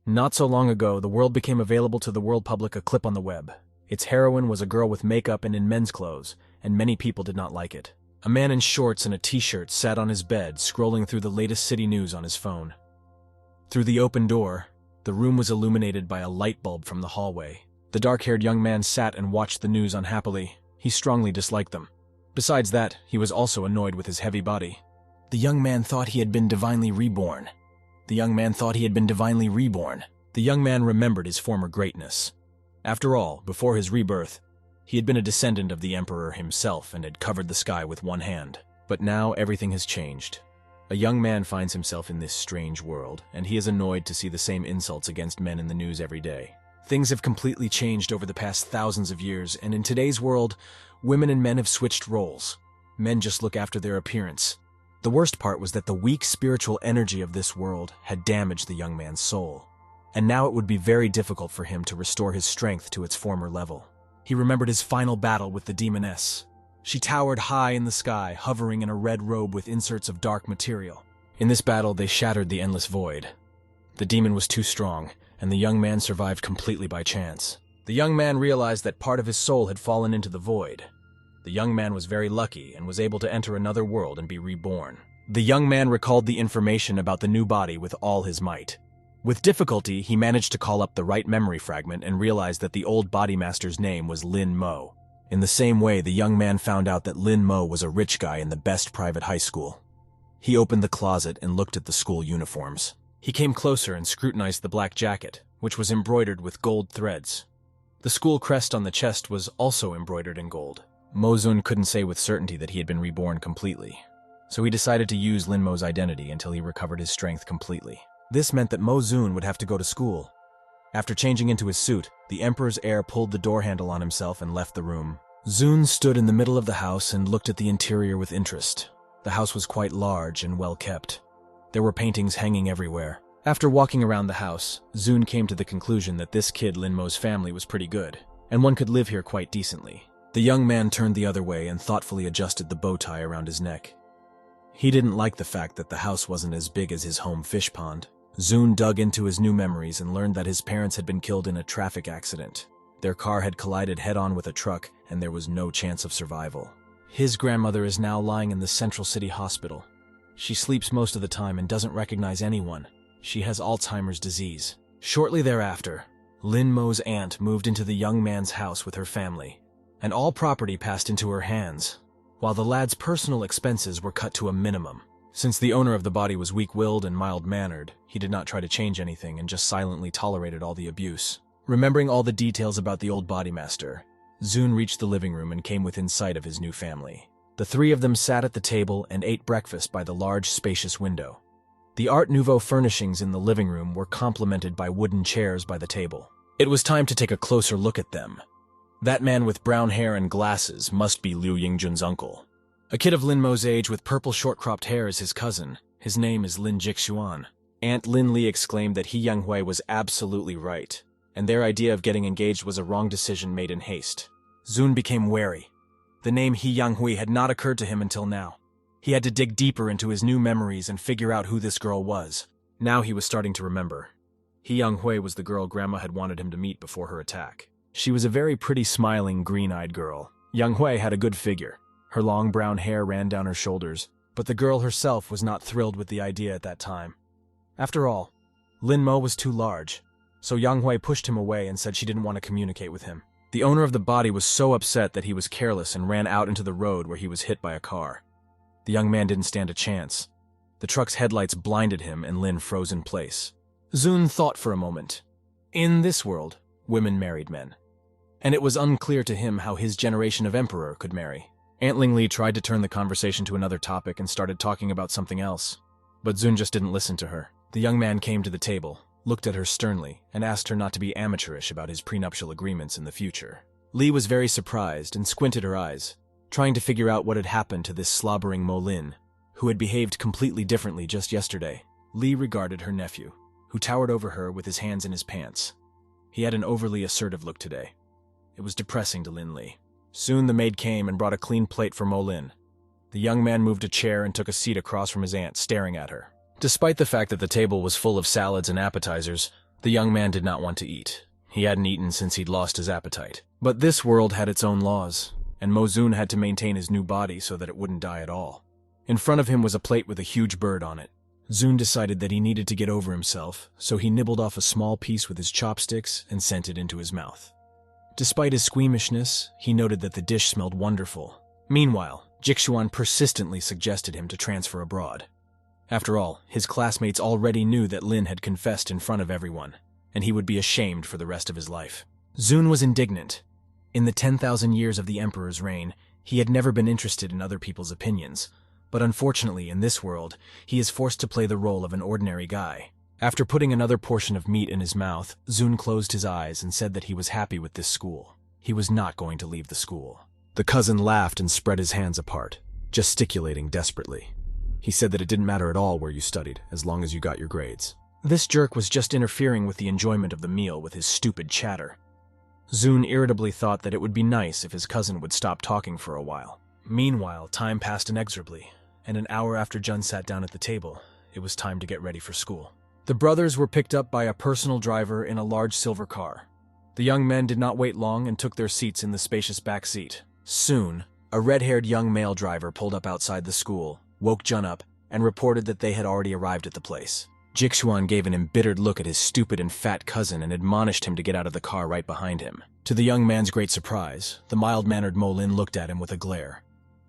Not so long ago, the world became available to the world public a clip on the web. Its heroine was a girl with makeup and in men's clothes, and many people did not like it. A man in shorts and a t-shirt sat on his bed, scrolling through the latest city news on his phone. Through the open door, the room was illuminated by a light bulb from the hallway. The dark-haired young man sat and watched the news unhappily. He strongly disliked them. Besides that, he was also annoyed with his heavy body. The young man thought he had been divinely reborn. The young man remembered his former greatness. After all, before his rebirth, he had been a descendant of the emperor himself and had covered the sky with one hand. But now everything has changed. A young man finds himself in this strange world, and he is annoyed to see the same insults against men in the news every day. Things have completely changed over the past thousands of years, and in today's world, women and men have switched roles. Men just look after their appearance. The worst part was that the weak spiritual energy of this world had damaged the young man's soul, and now it would be very difficult for him to restore his strength to its former level. He remembered his final battle with the demoness. She towered high in the sky, hovering in a red robe with inserts of dark material. In this battle, they shattered the endless void. The demon was too strong, and the young man survived completely by chance. The young man realized that part of his soul had fallen into the void. The young man was very lucky and was able to enter another world and be reborn. The young man recalled the information about the new body with all his might. With difficulty, he managed to call up the right memory fragment and realized that the old body master's name was Lin Mo. In the same way, the young man found out that Lin Mo was a rich guy in the best private high school. He opened the closet and looked at the school uniforms. He came closer and scrutinized the black jacket, which was embroidered with gold threads. The school crest on the chest was also embroidered in gold. Mo-zun couldn't say with certainty that he had been reborn completely, so he decided to use Lin Mo's identity until he recovered his strength completely. This meant that Mo-zun would have to go to school. After changing into his suit, the Emperor's heir pulled the door handle on himself and left the room. Zun stood in the middle of the house and looked at the interior with interest. The house was quite large and well kept. There were paintings hanging everywhere. After walking around the house, Zun came to the conclusion that this kid Lin Mo's family was pretty good, and one could live here quite decently. The young man turned the other way and thoughtfully adjusted the bow tie around his neck. He didn't like the fact that the house wasn't as big as his home fish pond. Zun dug into his new memories and learned that his parents had been killed in a traffic accident. Their car had collided head-on with a truck, and there was no chance of survival. His grandmother is now lying in the Central City Hospital. She sleeps most of the time and doesn't recognize anyone. She has Alzheimer's disease. Shortly thereafter, Lin Mo's aunt moved into the young man's house with her family, and all property passed into her hands, while the lad's personal expenses were cut to a minimum. Since the owner of the body was weak-willed and mild-mannered, he did not try to change anything and just silently tolerated all the abuse. Remembering all the details about the old body master, Zun reached the living room and came within sight of his new family. The three of them sat at the table and ate breakfast by the large, spacious window. The Art Nouveau furnishings in the living room were complemented by wooden chairs by the table. It was time to take a closer look at them. That man with brown hair and glasses must be Liu Yingjun's uncle. A kid of Lin Mo's age with purple short-cropped hair is his cousin. His name is Lin Jixuan. Aunt Lin Li exclaimed that He Younghui was absolutely right, and their idea of getting engaged was a wrong decision made in haste. Zun became wary. The name He Younghui had not occurred to him until now. He had to dig deeper into his new memories and figure out who this girl was. Now he was starting to remember. He Younghui was the girl Grandma had wanted him to meet before her attack. She was a very pretty, smiling, green-eyed girl. Younghui had a good figure. Her long brown hair ran down her shoulders, but the girl herself was not thrilled with the idea at that time. After all, Lin Mo was too large, so Younghui pushed him away and said she didn't want to communicate with him. The owner of the body was so upset that he was careless and ran out into the road where he was hit by a car. The young man didn't stand a chance. The truck's headlights blinded him and Lin froze in place. Zun thought for a moment. In this world, women married men, and it was unclear to him how his generation of emperor could marry. Aunt Ling Li tried to turn the conversation to another topic and started talking about something else, but Zun just didn't listen to her. The young man came to the table, looked at her sternly, and asked her not to be amateurish about his prenuptial agreements in the future. Li was very surprised and squinted her eyes, trying to figure out what had happened to this slobbering Mo Lin, who had behaved completely differently just yesterday. Li regarded her nephew, who towered over her with his hands in his pants. He had an overly assertive look today. It was depressing to Lin Li. Soon the maid came and brought a clean plate for Mo Lin. The young man moved a chair and took a seat across from his aunt, staring at her. Despite the fact that the table was full of salads and appetizers, The young man did not want to eat. He hadn't eaten since he'd lost his appetite. But this world had its own laws, and Mo-Zun had to maintain his new body so that it wouldn't die at all. In front of him was a plate with a huge bird on it. Zun decided that he needed to get over himself, so he nibbled off a small piece with his chopsticks and sent it into his mouth. Despite his squeamishness, he noted that the dish smelled wonderful. Meanwhile, Jixuan persistently suggested him to transfer abroad. After all, his classmates already knew that Lin had confessed in front of everyone, and he would be ashamed for the rest of his life. Zun was indignant. In the 10,000 years of the Emperor's reign, he had never been interested in other people's opinions, but unfortunately in this world, he is forced to play the role of an ordinary guy. After putting another portion of meat in his mouth, Zun closed his eyes and said that he was happy with this school. He was not going to leave the school. The cousin laughed and spread his hands apart, gesticulating desperately. He said that it didn't matter at all where you studied, as long as you got your grades. This jerk was just interfering with the enjoyment of the meal with his stupid chatter. Zun irritably thought that it would be nice if his cousin would stop talking for a while. Meanwhile, time passed inexorably, and an hour after Jun sat down at the table, it was time to get ready for school. The brothers were picked up by a personal driver in a large silver car. The young men did not wait long and took their seats in the spacious back seat. Soon, a red-haired young male driver pulled up outside the school, woke Jun up, and reported that they had already arrived at the place. Jixuan gave an embittered look at his stupid and fat cousin and admonished him to get out of the car right behind him. To the young man's great surprise, the mild-mannered Mo-Lin looked at him with a glare.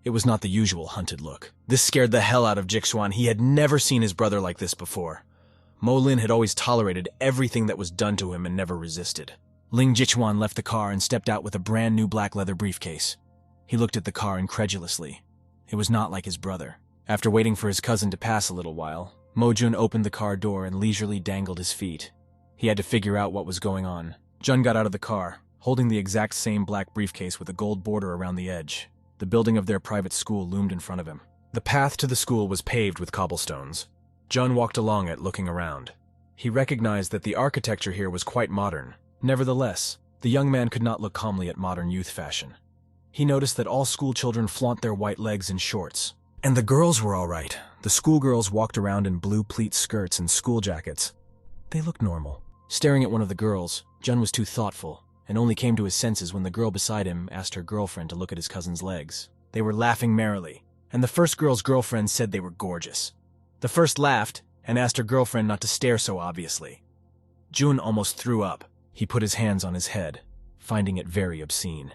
It was not the usual hunted look. This scared the hell out of Jixuan. He had never seen his brother like this before. Mo-Lin had always tolerated everything that was done to him and never resisted. Ling Jixuan left the car and stepped out with a brand new black leather briefcase. He looked at the car incredulously. It was not like his brother. After waiting for his cousin to pass a little while, Mo-Jun opened the car door and leisurely dangled his feet. He had to figure out what was going on. Jun got out of the car, holding the exact same black briefcase with a gold border around the edge. The building of their private school loomed in front of him. The path to the school was paved with cobblestones. Jun walked along it, looking around. He recognized that the architecture here was quite modern. Nevertheless, the young man could not look calmly at modern youth fashion. He noticed that all school children flaunt their white legs in shorts. And the girls were all right. The schoolgirls walked around in blue pleat skirts and school jackets. They looked normal. Staring at one of the girls, Jun was too thoughtful, and only came to his senses when the girl beside him asked her girlfriend to look at his cousin's legs. They were laughing merrily, and the first girl's girlfriend said they were gorgeous. The first laughed and asked her girlfriend not to stare so obviously. Jun almost threw up. He put his hands on his head, finding it very obscene.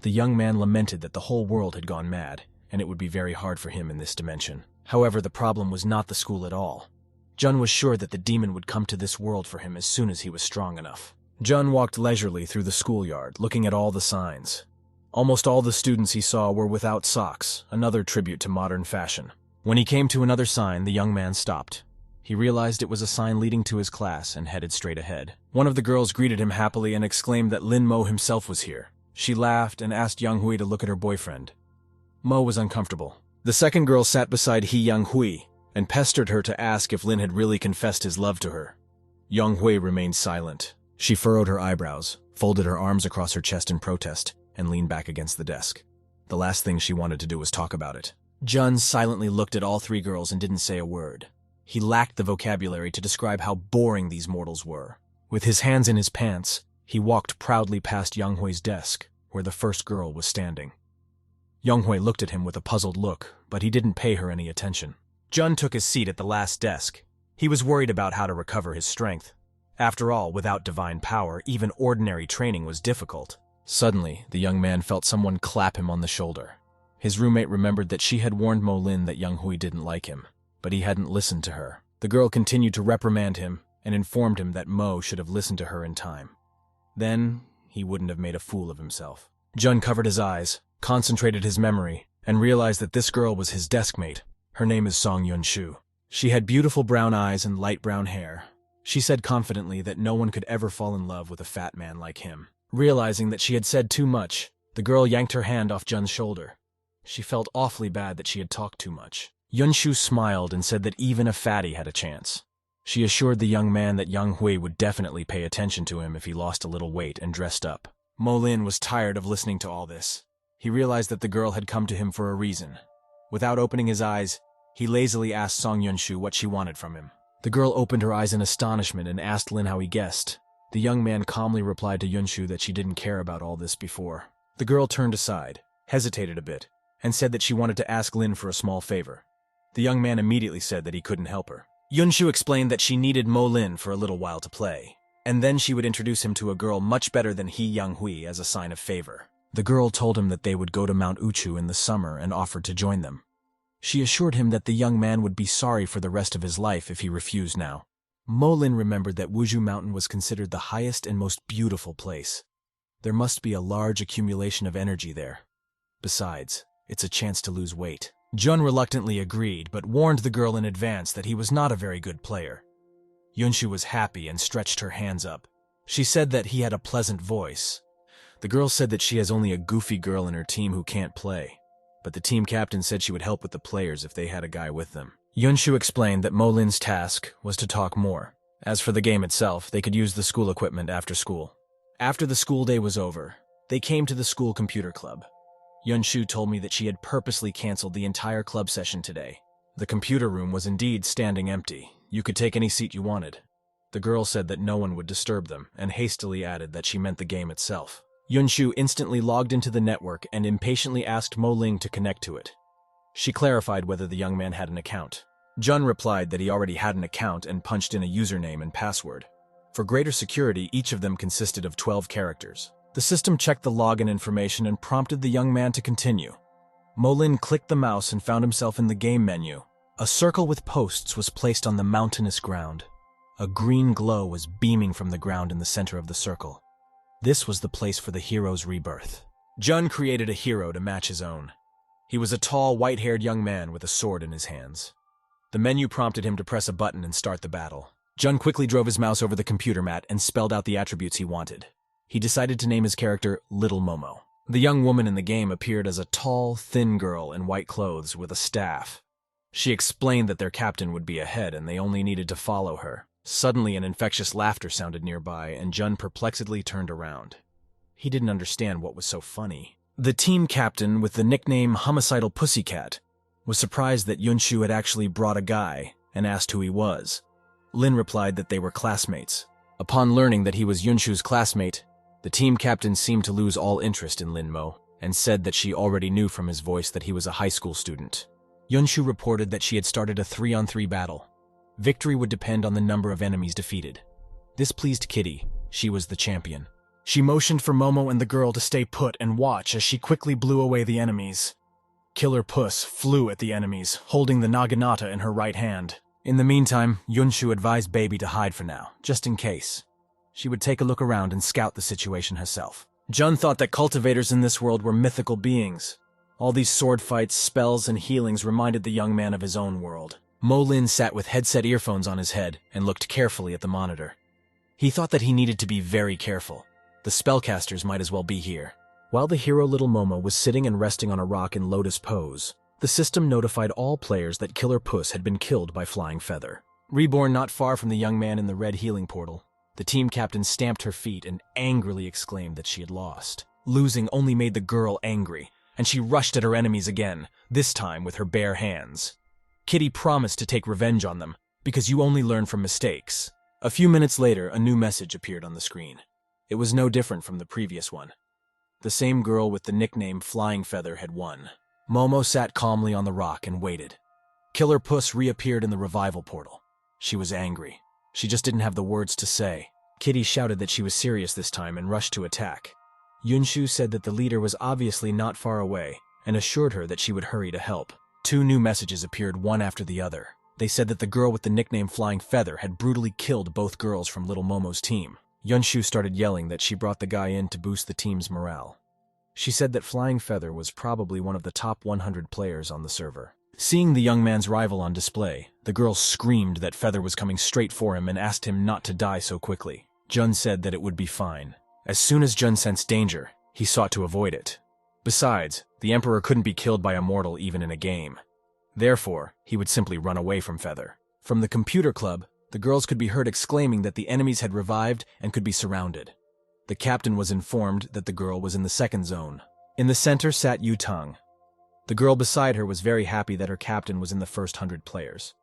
The young man lamented that the whole world had gone mad, and it would be very hard for him in this dimension. However, the problem was not the school at all. Jun was sure that the demon would come to this world for him as soon as he was strong enough. Jun walked leisurely through the schoolyard, looking at all the signs. Almost all the students he saw were without socks, another tribute to modern fashion. When he came to another sign, the young man stopped. He realized it was a sign leading to his class and headed straight ahead. One of the girls greeted him happily and exclaimed that Lin Mo himself was here. She laughed and asked Yang Hui to look at her boyfriend. Mo was uncomfortable. The second girl sat beside Yang Hui and pestered her to ask if Lin had really confessed his love to her. Yang Hui remained silent. She furrowed her eyebrows, folded her arms across her chest in protest, and leaned back against the desk. The last thing she wanted to do was talk about it. Jun silently looked at all three girls and didn't say a word. He lacked the vocabulary to describe how boring these mortals were. With his hands in his pants, he walked proudly past Yang Hui's desk, where the first girl was standing. Yang Hui looked at him with a puzzled look, but he didn't pay her any attention. Jun took his seat at the last desk. He was worried about how to recover his strength. After all, without divine power, even ordinary training was difficult. Suddenly, the young man felt someone clap him on the shoulder. His roommate remembered that she had warned Mo Lin that Yang Hui didn't like him, but he hadn't listened to her. The girl continued to reprimand him and informed him that Mo should have listened to her in time. Then, he wouldn't have made a fool of himself. Jun covered his eyes, concentrated his memory, and realized that this girl was his deskmate. Her name is Song Yunshu. She had beautiful brown eyes and light brown hair. She said confidently that no one could ever fall in love with a fat man like him. Realizing that she had said too much, the girl yanked her hand off Jun's shoulder. She felt awfully bad that she had talked too much. Yunshu smiled and said that even a fatty had a chance. She assured the young man that Yang Hui would definitely pay attention to him if he lost a little weight and dressed up. Mo Lin was tired of listening to all this. He realized that the girl had come to him for a reason. Without opening his eyes, he lazily asked Song Yunshu what she wanted from him. The girl opened her eyes in astonishment and asked Lin how he guessed. The young man calmly replied to Yunshu that she didn't care about all this before. The girl turned aside, hesitated a bit, and said that she wanted to ask Lin for a small favor. The young man immediately said that he couldn't help her. Yunshu explained that she needed Mo Lin for a little while to play, and then she would introduce him to a girl much better than He Young-hui as a sign of favor. The girl told him that they would go to Mount Uchu in the summer and offered to join them. She assured him that the young man would be sorry for the rest of his life if he refused now. Mo Lin remembered that Wuju Mountain was considered the highest and most beautiful place. There must be a large accumulation of energy there. Besides, it's a chance to lose weight. Jun reluctantly agreed, but warned the girl in advance that he was not a very good player. Yunshu was happy and stretched her hands up. She said that he had a pleasant voice. The girl said that she has only a goofy girl in her team who can't play, but the team captain said she would help with the players if they had a guy with them. Yunshu explained that Mo Lin's task was to talk more. As for the game itself, they could use the school equipment after school. After the school day was over, they came to the school computer club. Yunshu told me that she had purposely canceled the entire club session today. The computer room was indeed standing empty. You could take any seat you wanted. The girl said that no one would disturb them, and hastily added that she meant the game itself. Yunshu instantly logged into the network and impatiently asked Mo Ling to connect to it. She clarified whether the young man had an account. Jun replied that he already had an account and punched in a username and password. For greater security, each of them consisted of 12 characters. The system checked the login information and prompted the young man to continue. Mo Lin clicked the mouse and found himself in the game menu. A circle with posts was placed on the mountainous ground. A green glow was beaming from the ground in the center of the circle. This was the place for the hero's rebirth. Jun created a hero to match his own. He was a tall, white-haired young man with a sword in his hands. The menu prompted him to press a button and start the battle. Jun quickly drove his mouse over the computer mat and spelled out the attributes he wanted. He decided to name his character Little Momo. The young woman in the game appeared as a tall, thin girl in white clothes with a staff. She explained that their captain would be ahead and they only needed to follow her. Suddenly, an infectious laughter sounded nearby, and Jun perplexedly turned around. He didn't understand what was so funny. The team captain, with the nickname Homicidal Pussycat, was surprised that Yunshu had actually brought a guy and asked who he was. Lin replied that they were classmates. Upon learning that he was Yunshu's classmate, the team captain seemed to lose all interest in Lin Mo and said that she already knew from his voice that he was a high school student. Yunshu reported that she had started a 3-on-3 battle. Victory would depend on the number of enemies defeated. This pleased Kitty. She was the champion. She motioned for Momo and the girl to stay put and watch as she quickly blew away the enemies. Killer Puss flew at the enemies, holding the naginata in her right hand. In the meantime, Yunshu advised Baby to hide for now, just in case. She would take a look around and scout the situation herself. Jun thought that cultivators in this world were mythical beings. All these sword fights, spells, and healings reminded the young man of his own world. Mo Lin sat with headset earphones on his head and looked carefully at the monitor. He thought that he needed to be very careful. The spellcasters might as well be here. While the hero Little Momo was sitting and resting on a rock in lotus pose, the system notified all players that Killer Puss had been killed by Flying Feather. Reborn not far from the young man in the red healing portal, the team captain stamped her feet and angrily exclaimed that she had lost. Losing only made the girl angry, and she rushed at her enemies again, this time with her bare hands. Kitty promised to take revenge on them, because you only learn from mistakes. A few minutes later, a new message appeared on the screen. It was no different from the previous one. The same girl with the nickname Flying Feather had won. Momo sat calmly on the rock and waited. Killer Puss reappeared in the revival portal. She was angry. She just didn't have the words to say. Kitty shouted that she was serious this time and rushed to attack. Yunshu said that the leader was obviously not far away and assured her that she would hurry to help. 2 new messages appeared one after the other. They said that the girl with the nickname Flying Feather had brutally killed both girls from Little Momo's team. Yunshu started yelling that she brought the guy in to boost the team's morale. She said that Flying Feather was probably one of the top 100 players on the server. Seeing the young man's rival on display, the girl screamed that Feather was coming straight for him and asked him not to die so quickly. Jun said that it would be fine. As soon as Jun sensed danger, he sought to avoid it. Besides, the Emperor couldn't be killed by a mortal even in a game. Therefore, he would simply run away from Feather. From the computer club, the girls could be heard exclaiming that the enemies had revived and could be surrounded. The captain was informed that the girl was in the second zone. In the center sat Yu-Tang. The girl beside her was very happy that her captain was in the first 100 players.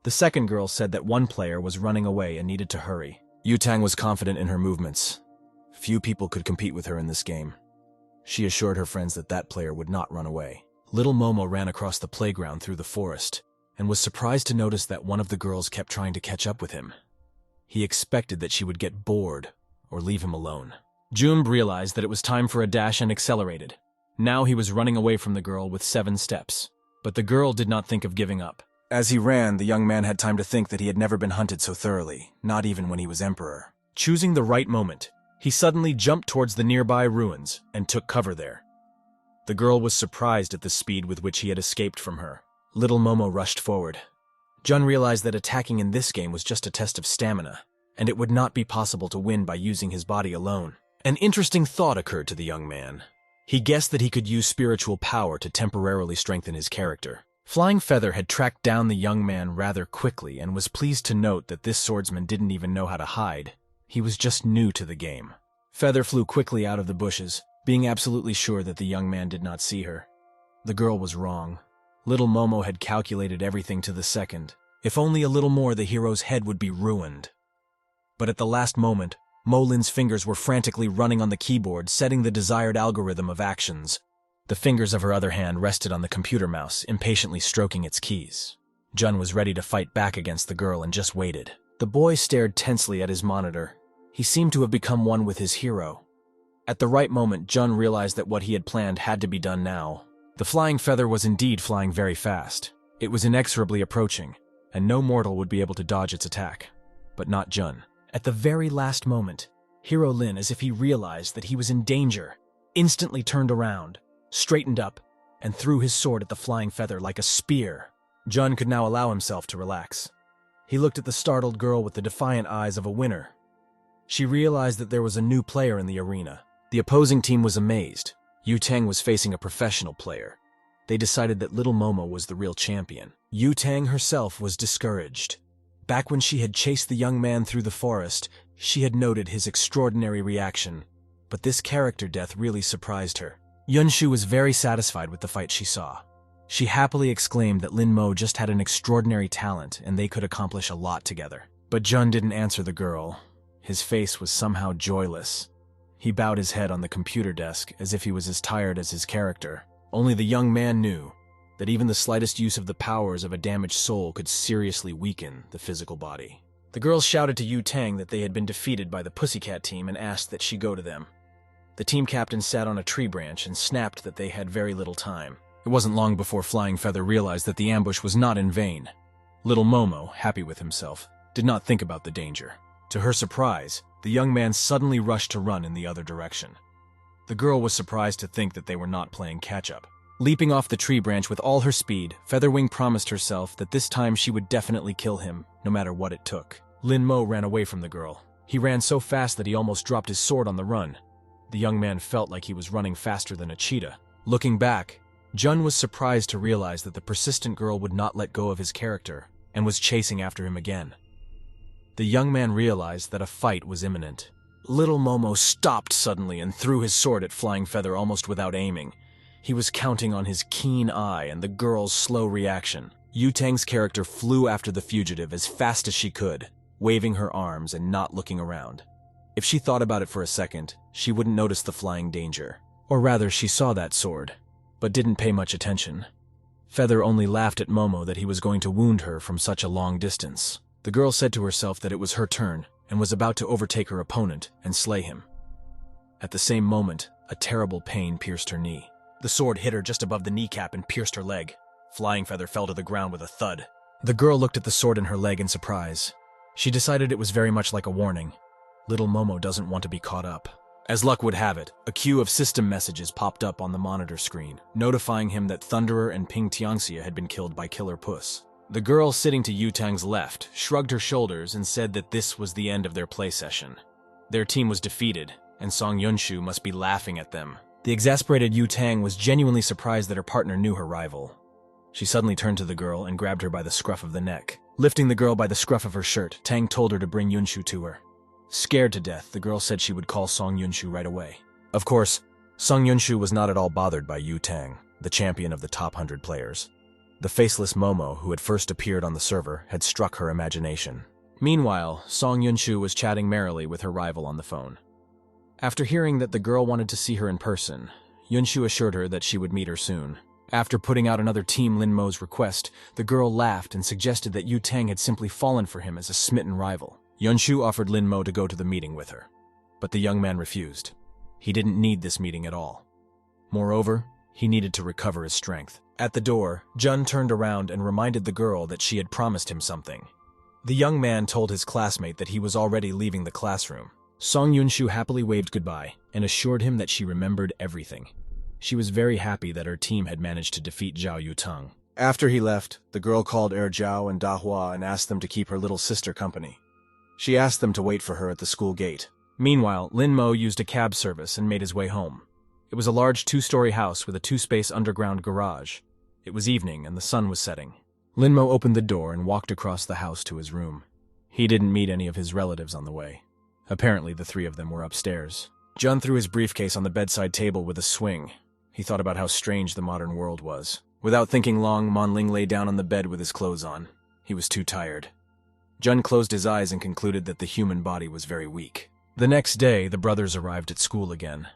The second girl said that one player was running away and needed to hurry. Yu Tang was confident in her movements. Few people could compete with her in this game. She assured her friends that that player would not run away. Little Momo ran across the playground through the forest and was surprised to notice that one of the girls kept trying to catch up with him. He expected that she would get bored or leave him alone. June realized that it was time for a dash and accelerated. Now he was running away from the girl with 7 steps. But the girl did not think of giving up. As he ran, the young man had time to think that he had never been hunted so thoroughly, not even when he was emperor. Choosing the right moment, he suddenly jumped towards the nearby ruins and took cover there. The girl was surprised at the speed with which he had escaped from her. Little Momo rushed forward. Jun realized that attacking in this game was just a test of stamina, and it would not be possible to win by using his body alone. An interesting thought occurred to the young man. He guessed that he could use spiritual power to temporarily strengthen his character. Flying Feather had tracked down the young man rather quickly and was pleased to note that this swordsman didn't even know how to hide. He was just new to the game. Feather flew quickly out of the bushes, being absolutely sure that the young man did not see her. The girl was wrong. Little Momo had calculated everything to the second. If only a little more, the hero's head would be ruined. But at the last moment, Molin's fingers were frantically running on the keyboard, setting the desired algorithm of actions. The fingers of her other hand rested on the computer mouse, impatiently stroking its keys. Jun was ready to fight back against the girl and just waited. The boy stared tensely at his monitor. He seemed to have become one with his hero. At the right moment, Jun realized that what he had planned had to be done now. The flying feather was indeed flying very fast. It was inexorably approaching, and no mortal would be able to dodge its attack. But not Jun. At the very last moment, Hero Lin, as if he realized that he was in danger, instantly turned around, straightened up, and threw his sword at the flying feather like a spear. Jun could now allow himself to relax. He looked at the startled girl with the defiant eyes of a winner. She realized that there was a new player in the arena. The opposing team was amazed. Yu Tang was facing a professional player. They decided that Little Momo was the real champion. Yu Tang herself was discouraged. Back when she had chased the young man through the forest, she had noted his extraordinary reaction. But this character death really surprised her. Yunshu was very satisfied with the fight she saw. She happily exclaimed that Lin Mo just had an extraordinary talent and they could accomplish a lot together. But Jun didn't answer the girl. His face was somehow joyless. He bowed his head on the computer desk as if he was as tired as his character. Only the young man knew that even the slightest use of the powers of a damaged soul could seriously weaken the physical body. The girls shouted to Yu Tang that they had been defeated by the Pussycat team and asked that she go to them. The team captain sat on a tree branch and snapped that they had very little time. It wasn't long before Flying Feather realized that the ambush was not in vain. Little Momo, happy with himself, did not think about the danger. To her surprise, the young man suddenly rushed to run in the other direction. The girl was surprised to think that they were not playing catch-up. Leaping off the tree branch with all her speed, Featherwing promised herself that this time she would definitely kill him, no matter what it took. Lin Mo ran away from the girl. He ran so fast that he almost dropped his sword on the run. The young man felt like he was running faster than a cheetah. Looking back, Jun was surprised to realize that the persistent girl would not let go of his character and was chasing after him again. The young man realized that a fight was imminent. Little Momo stopped suddenly and threw his sword at Flying Feather almost without aiming. He was counting on his keen eye and the girl's slow reaction. Yu Tang's character flew after the fugitive as fast as she could, waving her arms and not looking around. If she thought about it for a second, she wouldn't notice the flying danger. Or rather, she saw that sword, but didn't pay much attention. Feather only laughed at Momo that he was going to wound her from such a long distance. The girl said to herself that it was her turn and was about to overtake her opponent and slay him. At the same moment, a terrible pain pierced her knee. The sword hit her just above the kneecap and pierced her leg. Flying Feather fell to the ground with a thud. The girl looked at the sword in her leg in surprise. She decided it was very much like a warning. Little Momo doesn't want to be caught up. As luck would have it, a queue of system messages popped up on the monitor screen, notifying him that Thunderer and Ping Tianxia had been killed by Killer Puss. The girl sitting to Yu Tang's left shrugged her shoulders and said that this was the end of their play session. Their team was defeated, and Song Yunshu must be laughing at them. The exasperated Yu Tang was genuinely surprised that her partner knew her rival. She suddenly turned to the girl and grabbed her by the scruff of the neck. Lifting the girl by the scruff of her shirt, Tang told her to bring Yunshu to her. Scared to death, the girl said she would call Song Yunshu right away. Of course, Song Yunshu was not at all bothered by Yu Tang, the champion of the top 100 players. The faceless Momo, who had first appeared on the server, had struck her imagination. Meanwhile, Song Yunshu was chatting merrily with her rival on the phone. After hearing that the girl wanted to see her in person, Yunshu assured her that she would meet her soon. After putting out another Team Lin Mo's request, the girl laughed and suggested that Yu Tang had simply fallen for him as a smitten rival. Yunshu offered Lin Mo to go to the meeting with her, but the young man refused. He didn't need this meeting at all. Moreover, he needed to recover his strength. At the door, Jun turned around and reminded the girl that she had promised him something. The young man told his classmate that he was already leaving the classroom. Song Yunshu happily waved goodbye and assured him that she remembered everything. She was very happy that her team had managed to defeat Zhao Yutang. After he left, the girl called Zhao and Dahua and asked them to keep her little sister company. She asked them to wait for her at the school gate. Meanwhile, Lin Mo used a cab service and made his way home. It was a large 2-story house with a 2-space underground garage. It was evening and the sun was setting. Lin Mo opened the door and walked across the house to his room. He didn't meet any of his relatives on the way. Apparently, the 3 of them were upstairs. Jun threw his briefcase on the bedside table with a swing. He thought about how strange the modern world was. Without thinking long, Monling lay down on the bed with his clothes on. He was too tired. Jun closed his eyes and concluded that the human body was very weak. The next day, the brothers arrived at school again.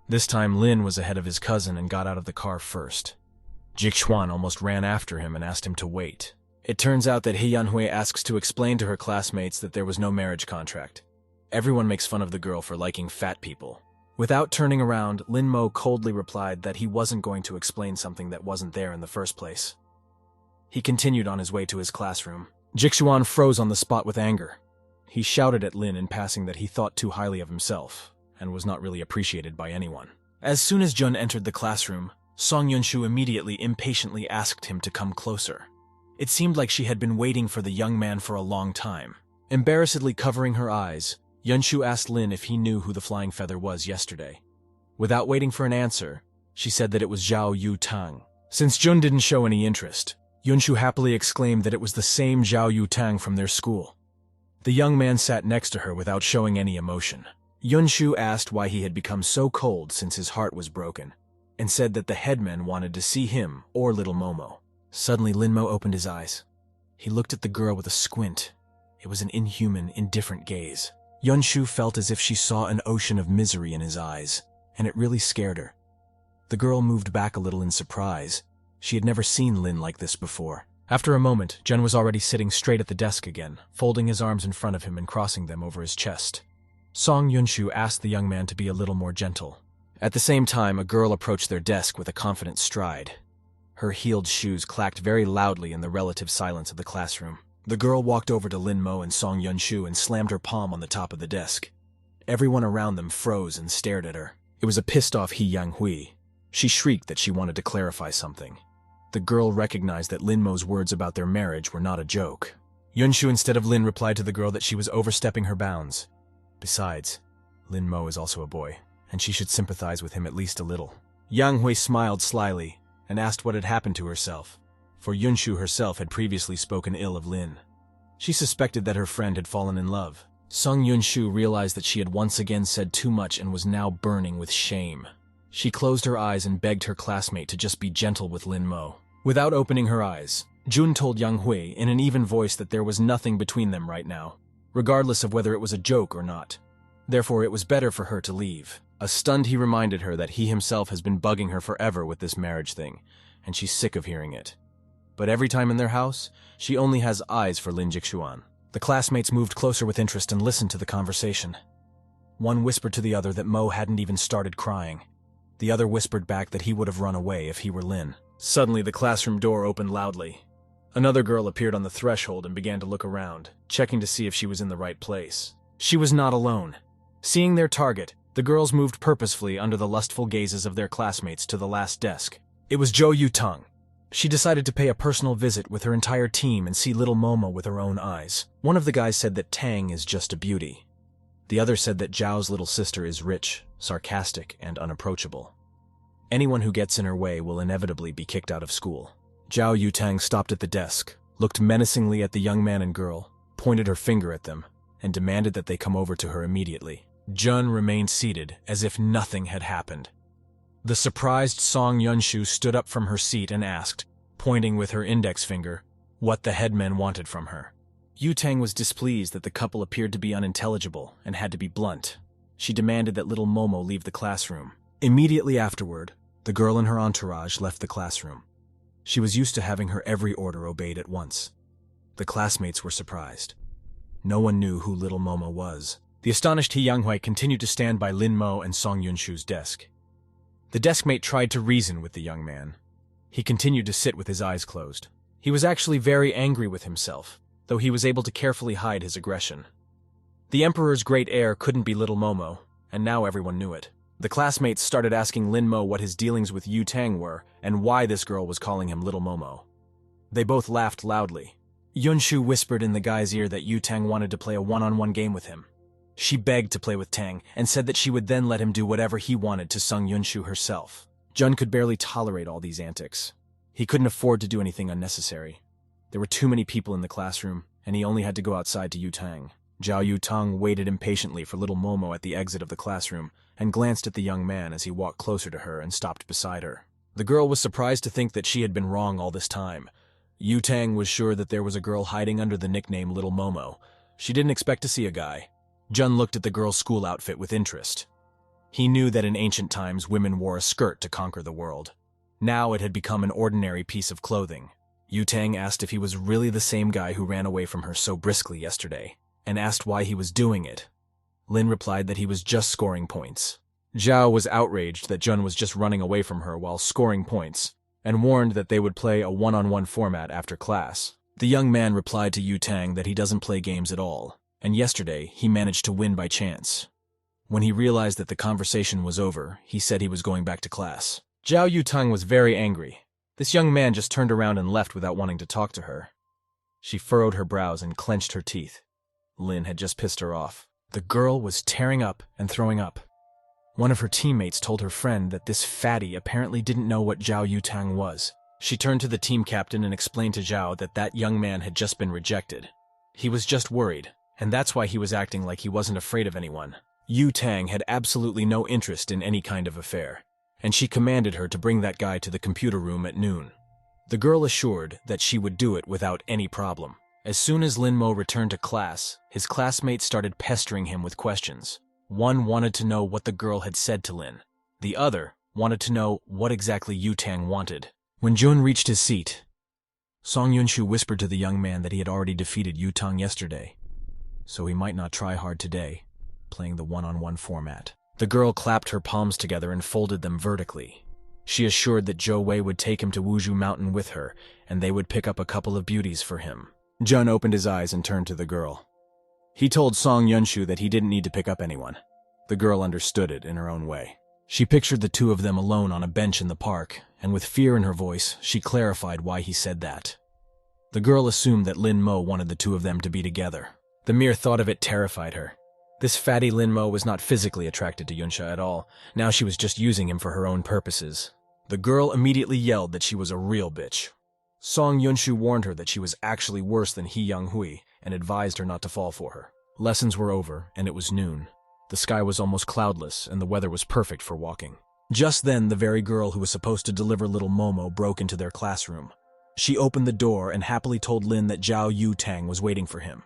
This time, Lin was ahead of his cousin and got out of the car first. Jixuan almost ran after him and asked him to wait. It turns out that He Yanhui asks to explain to her classmates that there was no marriage contract. Everyone makes fun of the girl for liking fat people. Without turning around, Lin Mo coldly replied that he wasn't going to explain something that wasn't there in the first place. He continued on his way to his classroom. Jixuan froze on the spot with anger. He shouted at Lin in passing that he thought too highly of himself and was not really appreciated by anyone. As soon as Jun entered the classroom, Song Yunshu immediately impatiently asked him to come closer. It seemed like she had been waiting for the young man for a long time. Embarrassedly covering her eyes, Yunshu asked Lin if he knew who the flying feather was yesterday. Without waiting for an answer, she said that it was Zhao Yutang. Since Jun didn't show any interest, Yunshu happily exclaimed that it was the same Zhao Yutang from their school. The young man sat next to her without showing any emotion. Yunshu asked why he had become so cold since his heart was broken, and said that the headman wanted to see him or little Momo. Suddenly, Lin Mo opened his eyes. He looked at the girl with a squint. It was an inhuman, indifferent gaze. Yunshu felt as if she saw an ocean of misery in his eyes, and it really scared her. The girl moved back a little in surprise. She had never seen Lin like this before. After a moment, Jun was already sitting straight at the desk again, folding his arms in front of him and crossing them over his chest. Song Yunshu asked the young man to be a little more gentle. At the same time, a girl approached their desk with a confident stride. Her heeled shoes clacked very loudly in the relative silence of the classroom. The girl walked over to Lin Mo and Song Yunshu and slammed her palm on the top of the desk. Everyone around them froze and stared at her. It was a pissed-off He Yanhui. She shrieked that she wanted to clarify something. The girl recognized that Lin Mo's words about their marriage were not a joke. Yunshu instead of Lin replied to the girl that she was overstepping her bounds. Besides, Lin Mo is also a boy, and she should sympathize with him at least a little. Yang Hui smiled slyly and asked what had happened to herself, for Yunshu herself had previously spoken ill of Lin. She suspected that her friend had fallen in love. Song Yunshu realized that she had once again said too much and was now burning with shame. She closed her eyes and begged her classmate to just be gentle with Lin Mo. Without opening her eyes, Jun told Yang Hui in an even voice that there was nothing between them right now, regardless of whether it was a joke or not. Therefore, it was better for her to leave. Stunned, he reminded her that he himself has been bugging her forever with this marriage thing, and she's sick of hearing it. But every time in their house, she only has eyes for Lin Jixuan. The classmates moved closer with interest and listened to the conversation. One whispered to the other that Mo hadn't even started crying. The other whispered back that he would have run away if he were Lin. Suddenly, the classroom door opened loudly. Another girl appeared on the threshold and began to look around, checking to see if she was in the right place. She was not alone. Seeing their target, the girls moved purposefully under the lustful gazes of their classmates to the last desk. It was Zhou Yutang. She decided to pay a personal visit with her entire team and see little Momo with her own eyes. One of the guys said that Tang is just a beauty. The other said that Zhao's little sister is rich, sarcastic, and unapproachable. Anyone who gets in her way will inevitably be kicked out of school. Zhao Yutang stopped at the desk, looked menacingly at the young man and girl, pointed her finger at them, and demanded that they come over to her immediately. Jun remained seated as if nothing had happened. The surprised Song Yunshu stood up from her seat and asked, pointing with her index finger what the headman wanted from her. Yu Tang was displeased that the couple appeared to be unintelligible and had to be blunt. She demanded that little Momo leave the classroom. Immediately afterward, the girl and her entourage left the classroom. She was used to having her every order obeyed at once. The classmates were surprised. No one knew who little Momo was. The astonished He Yanghui continued to stand by Lin Mo and Song Yunshu's desk. The deskmate tried to reason with the young man. He continued to sit with his eyes closed. He was actually very angry with himself, though he was able to carefully hide his aggression. The Emperor's great heir couldn't be little Momo, and now everyone knew it. The classmates started asking Lin Mo what his dealings with Yu Tang were and why this girl was calling him little Momo. They both laughed loudly. Yunshu whispered in the guy's ear that Yu Tang wanted to play a one-on-one game with him. She begged to play with Tang and said that she would then let him do whatever he wanted to Sung Yunshu herself. Jun could barely tolerate all these antics. He couldn't afford to do anything unnecessary. There were too many people in the classroom, and he only had to go outside to Yu Tang. Zhao Yu Tang waited impatiently for little Momo at the exit of the classroom and glanced at the young man as he walked closer to her and stopped beside her. The girl was surprised to think that she had been wrong all this time. Yu Tang was sure that there was a girl hiding under the nickname Little Momo. She didn't expect to see a guy. Jun looked at the girl's school outfit with interest. He knew that in ancient times women wore a skirt to conquer the world. Now it had become an ordinary piece of clothing. Yu Tang asked if he was really the same guy who ran away from her so briskly yesterday, and asked why he was doing it. Lin replied that he was just scoring points. Zhao was outraged that Jun was just running away from her while scoring points, and warned that they would play a one-on-one format after class. The young man replied to Yu Tang that he doesn't play games at all, and yesterday he managed to win by chance. When he realized that the conversation was over, he said he was going back to class. Zhao Yu Tang was very angry. This young man just turned around and left without wanting to talk to her. She furrowed her brows and clenched her teeth. Lin had just pissed her off. The girl was tearing up and throwing up. One of her teammates told her friend that this fatty apparently didn't know what Zhao Yu Tang was. She turned to the team captain and explained to Zhao that that young man had just been rejected. He was just worried, and that's why he was acting like he wasn't afraid of anyone. Yu Tang had absolutely no interest in any kind of affair, and she commanded her to bring that guy to the computer room at noon. The girl assured that she would do it without any problem. As soon as Lin Mo returned to class, his classmates started pestering him with questions. One wanted to know what the girl had said to Lin. The other wanted to know what exactly Yu Tang wanted. When Jun reached his seat, Song Yunshu whispered to the young man that he had already defeated Yu Tang yesterday, so he might not try hard today, playing the one-on-one format. The girl clapped her palms together and folded them vertically. She assured that Zhou Wei would take him to Wuzhu Mountain with her, and they would pick up a couple of beauties for him. Jun opened his eyes and turned to the girl. He told Song Yunshu that he didn't need to pick up anyone. The girl understood it in her own way. She pictured the two of them alone on a bench in the park, and with fear in her voice, she clarified why he said that. The girl assumed that Lin Mo wanted the two of them to be together. The mere thought of it terrified her. This fatty Lin Mo was not physically attracted to Yunsha at all. Now she was just using him for her own purposes. The girl immediately yelled that she was a real bitch. Song Yunshu warned her that she was actually worse than He Yanghui and advised her not to fall for her. Lessons were over, and it was noon. The sky was almost cloudless, and the weather was perfect for walking. Just then, the very girl who was supposed to deliver little Momo broke into their classroom. She opened the door and happily told Lin that Zhao Yu Tang was waiting for him.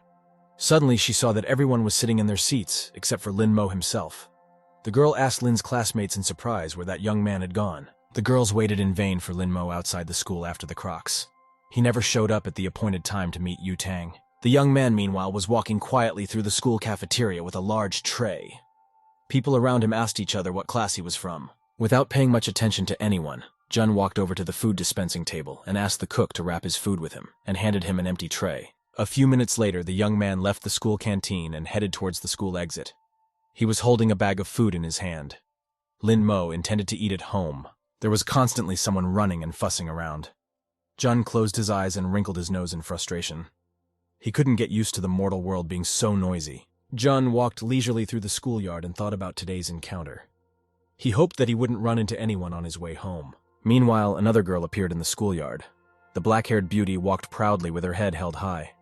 Suddenly, she saw that everyone was sitting in their seats, except for Lin Mo himself. The girl asked Lin's classmates in surprise where that young man had gone. The girls waited in vain for Lin Mo outside the school after the Crocs. He never showed up at the appointed time to meet Yu Tang. The young man, meanwhile, was walking quietly through the school cafeteria with a large tray. People around him asked each other what class he was from. Without paying much attention to anyone, Jun walked over to the food dispensing table and asked the cook to wrap his food with him, and handed him an empty tray. A few minutes later, the young man left the school canteen and headed towards the school exit. He was holding a bag of food in his hand. Lin Mo intended to eat at home. There was constantly someone running and fussing around. Jun closed his eyes and wrinkled his nose in frustration. He couldn't get used to the mortal world being so noisy. Jun walked leisurely through the schoolyard and thought about today's encounter. He hoped that he wouldn't run into anyone on his way home. Meanwhile, another girl appeared in the schoolyard. The black-haired beauty walked proudly with her head held high.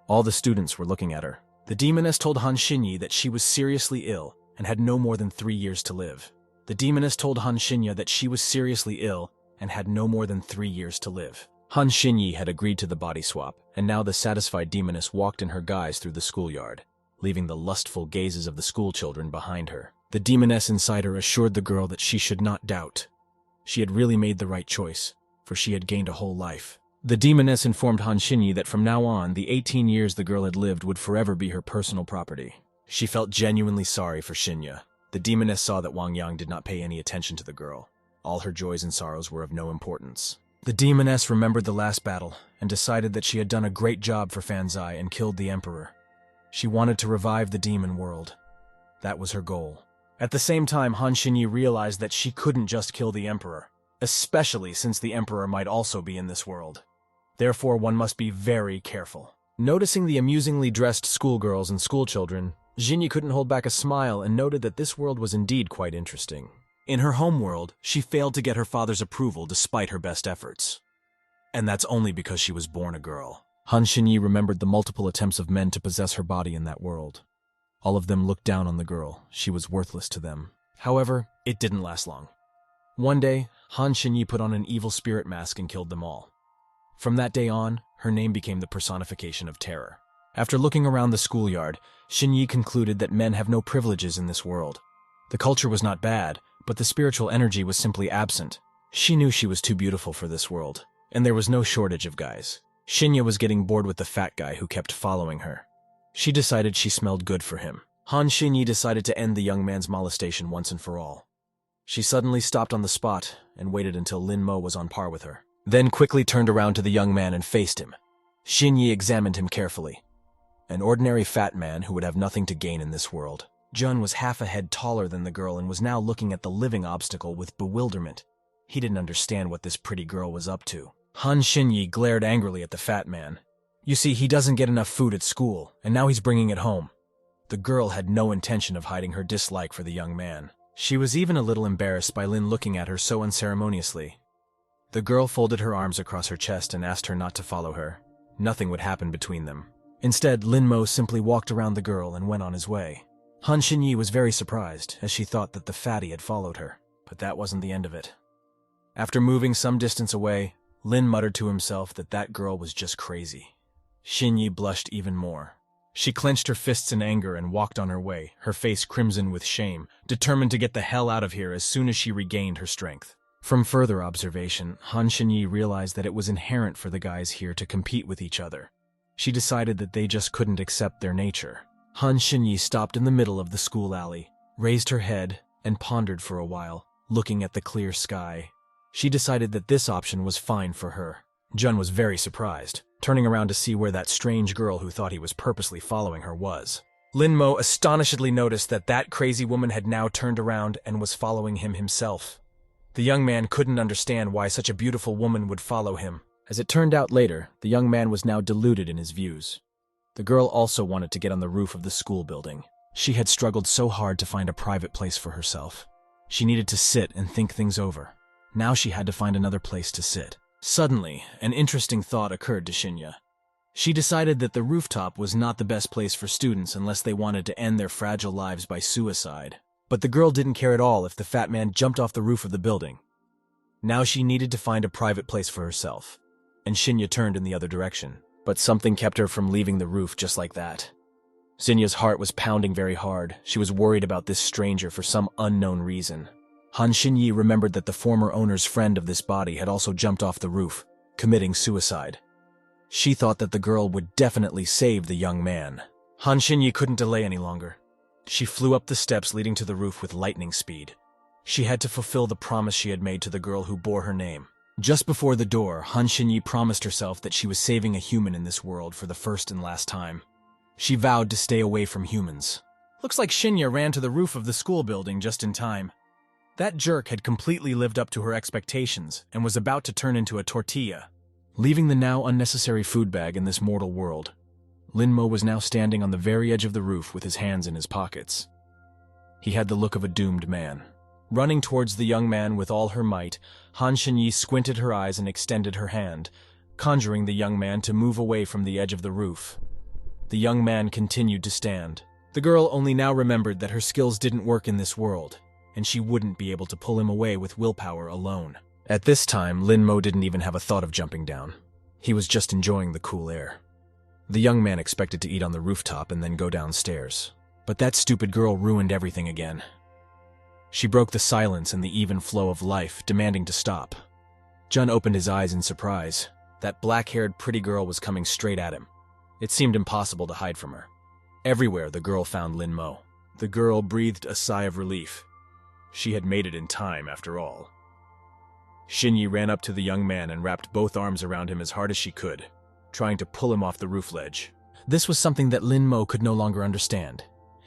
All the students were looking at her. The demoness told Han Xinyi that she was seriously ill and had no more than 3 years to live. The demoness told Han Xinya that she was seriously ill and had no more than 3 years to live. Han Xinyi had agreed to the body swap, and now the satisfied demoness walked in her guise through the schoolyard, leaving the lustful gazes of the schoolchildren behind her. The demoness inside her assured the girl that she should not doubt. She had really made the right choice, for she had gained a whole life. The demoness informed Han Xinyi that from now on, the 18 years the girl had lived would forever be her personal property. She felt genuinely sorry for Xinya. The demoness saw that Wang Yang did not pay any attention to the girl. All her joys and sorrows were of no importance. The demoness remembered the last battle and decided that she had done a great job for Fanzai and killed the emperor. She wanted to revive the demon world. That was her goal. At the same time, Han Xinyi realized that she couldn't just kill the emperor, especially since the emperor might also be in this world. Therefore, one must be very careful. Noticing the amusingly dressed schoolgirls and schoolchildren, Xinyi couldn't hold back a smile and noted that this world was indeed quite interesting. In her home world, she failed to get her father's approval despite her best efforts. And that's only because she was born a girl. Han Xinyi remembered the multiple attempts of men to possess her body in that world. All of them looked down on the girl. She was worthless to them. However, it didn't last long. One day, Han Xinyi put on an evil spirit mask and killed them all. From that day on, her name became the personification of terror. After looking around the schoolyard, Xinyi concluded that men have no privileges in this world. The culture was not bad, but the spiritual energy was simply absent. She knew she was too beautiful for this world, and there was no shortage of guys. Xinya was getting bored with the fat guy who kept following her. She decided she smelled good for him. Han Xinyi decided to end the young man's molestation once and for all. She suddenly stopped on the spot and waited until Lin Mo was on par with her, then quickly turned around to the young man and faced him. Xinyi examined him carefully. An ordinary fat man who would have nothing to gain in this world. Jun was half a head taller than the girl and was now looking at the living obstacle with bewilderment. He didn't understand what this pretty girl was up to. Han Xinyi glared angrily at the fat man. You see, he doesn't get enough food at school, and now he's bringing it home. The girl had no intention of hiding her dislike for the young man. She was even a little embarrassed by Lin looking at her so unceremoniously. The girl folded her arms across her chest and asked her not to follow her. Nothing would happen between them. Instead, Lin Mo simply walked around the girl and went on his way. Han Xinyi was very surprised, as she thought that the fatty had followed her. But that wasn't the end of it. After moving some distance away, Lin muttered to himself that that girl was just crazy. Xinyi blushed even more. She clenched her fists in anger and walked on her way, her face crimson with shame, determined to get the hell out of here as soon as she regained her strength. From further observation, Han Xinyi realized that it was inherent for the guys here to compete with each other. She decided that they just couldn't accept their nature. Han Xinyi stopped in the middle of the school alley, raised her head, and pondered for a while, looking at the clear sky. She decided that this option was fine for her. Jun was very surprised, turning around to see where that strange girl who thought he was purposely following her was. Lin Mo astonishedly noticed that that crazy woman had now turned around and was following him himself. The young man couldn't understand why such a beautiful woman would follow him. As it turned out later, the young man was now deluded in his views. The girl also wanted to get on the roof of the school building. She had struggled so hard to find a private place for herself. She needed to sit and think things over. Now she had to find another place to sit. Suddenly, an interesting thought occurred to Xinya. She decided that the rooftop was not the best place for students unless they wanted to end their fragile lives by suicide. But the girl didn't care at all if the fat man jumped off the roof of the building. Now she needed to find a private place for herself, and Xinya turned in the other direction. But something kept her from leaving the roof just like that. Xinya's heart was pounding very hard. She was worried about this stranger for some unknown reason. Han Xinyi remembered that the former owner's friend of this body had also jumped off the roof, committing suicide. She thought that the girl would definitely save the young man. Han Xinyi couldn't delay any longer. She flew up the steps leading to the roof with lightning speed. She had to fulfill the promise she had made to the girl who bore her name. Just before the door, Han Xinyi promised herself that she was saving a human in this world for the first and last time. She vowed to stay away from humans. Looks like Xinya ran to the roof of the school building just in time. That jerk had completely lived up to her expectations and was about to turn into a tortilla. Leaving the now unnecessary food bag in this mortal world, Lin Mo was now standing on the very edge of the roof with his hands in his pockets. He had the look of a doomed man. Running towards the young man with all her might, Han Xinyi squinted her eyes and extended her hand, conjuring the young man to move away from the edge of the roof. The young man continued to stand. The girl only now remembered that her skills didn't work in this world, and she wouldn't be able to pull him away with willpower alone. At this time, Lin Mo didn't even have a thought of jumping down. He was just enjoying the cool air. The young man expected to eat on the rooftop and then go downstairs. But that stupid girl ruined everything again. She broke the silence and the even flow of life, demanding to stop. Jun opened his eyes in surprise. That black-haired pretty girl was coming straight at him. It seemed impossible to hide from her. Everywhere the girl found Lin Mo. The girl breathed a sigh of relief. She had made it in time, after all. Shinyi ran up to the young man and wrapped both arms around him as hard as she could, trying to pull him off the roof ledge. This was something that Lin Mo could no longer understand.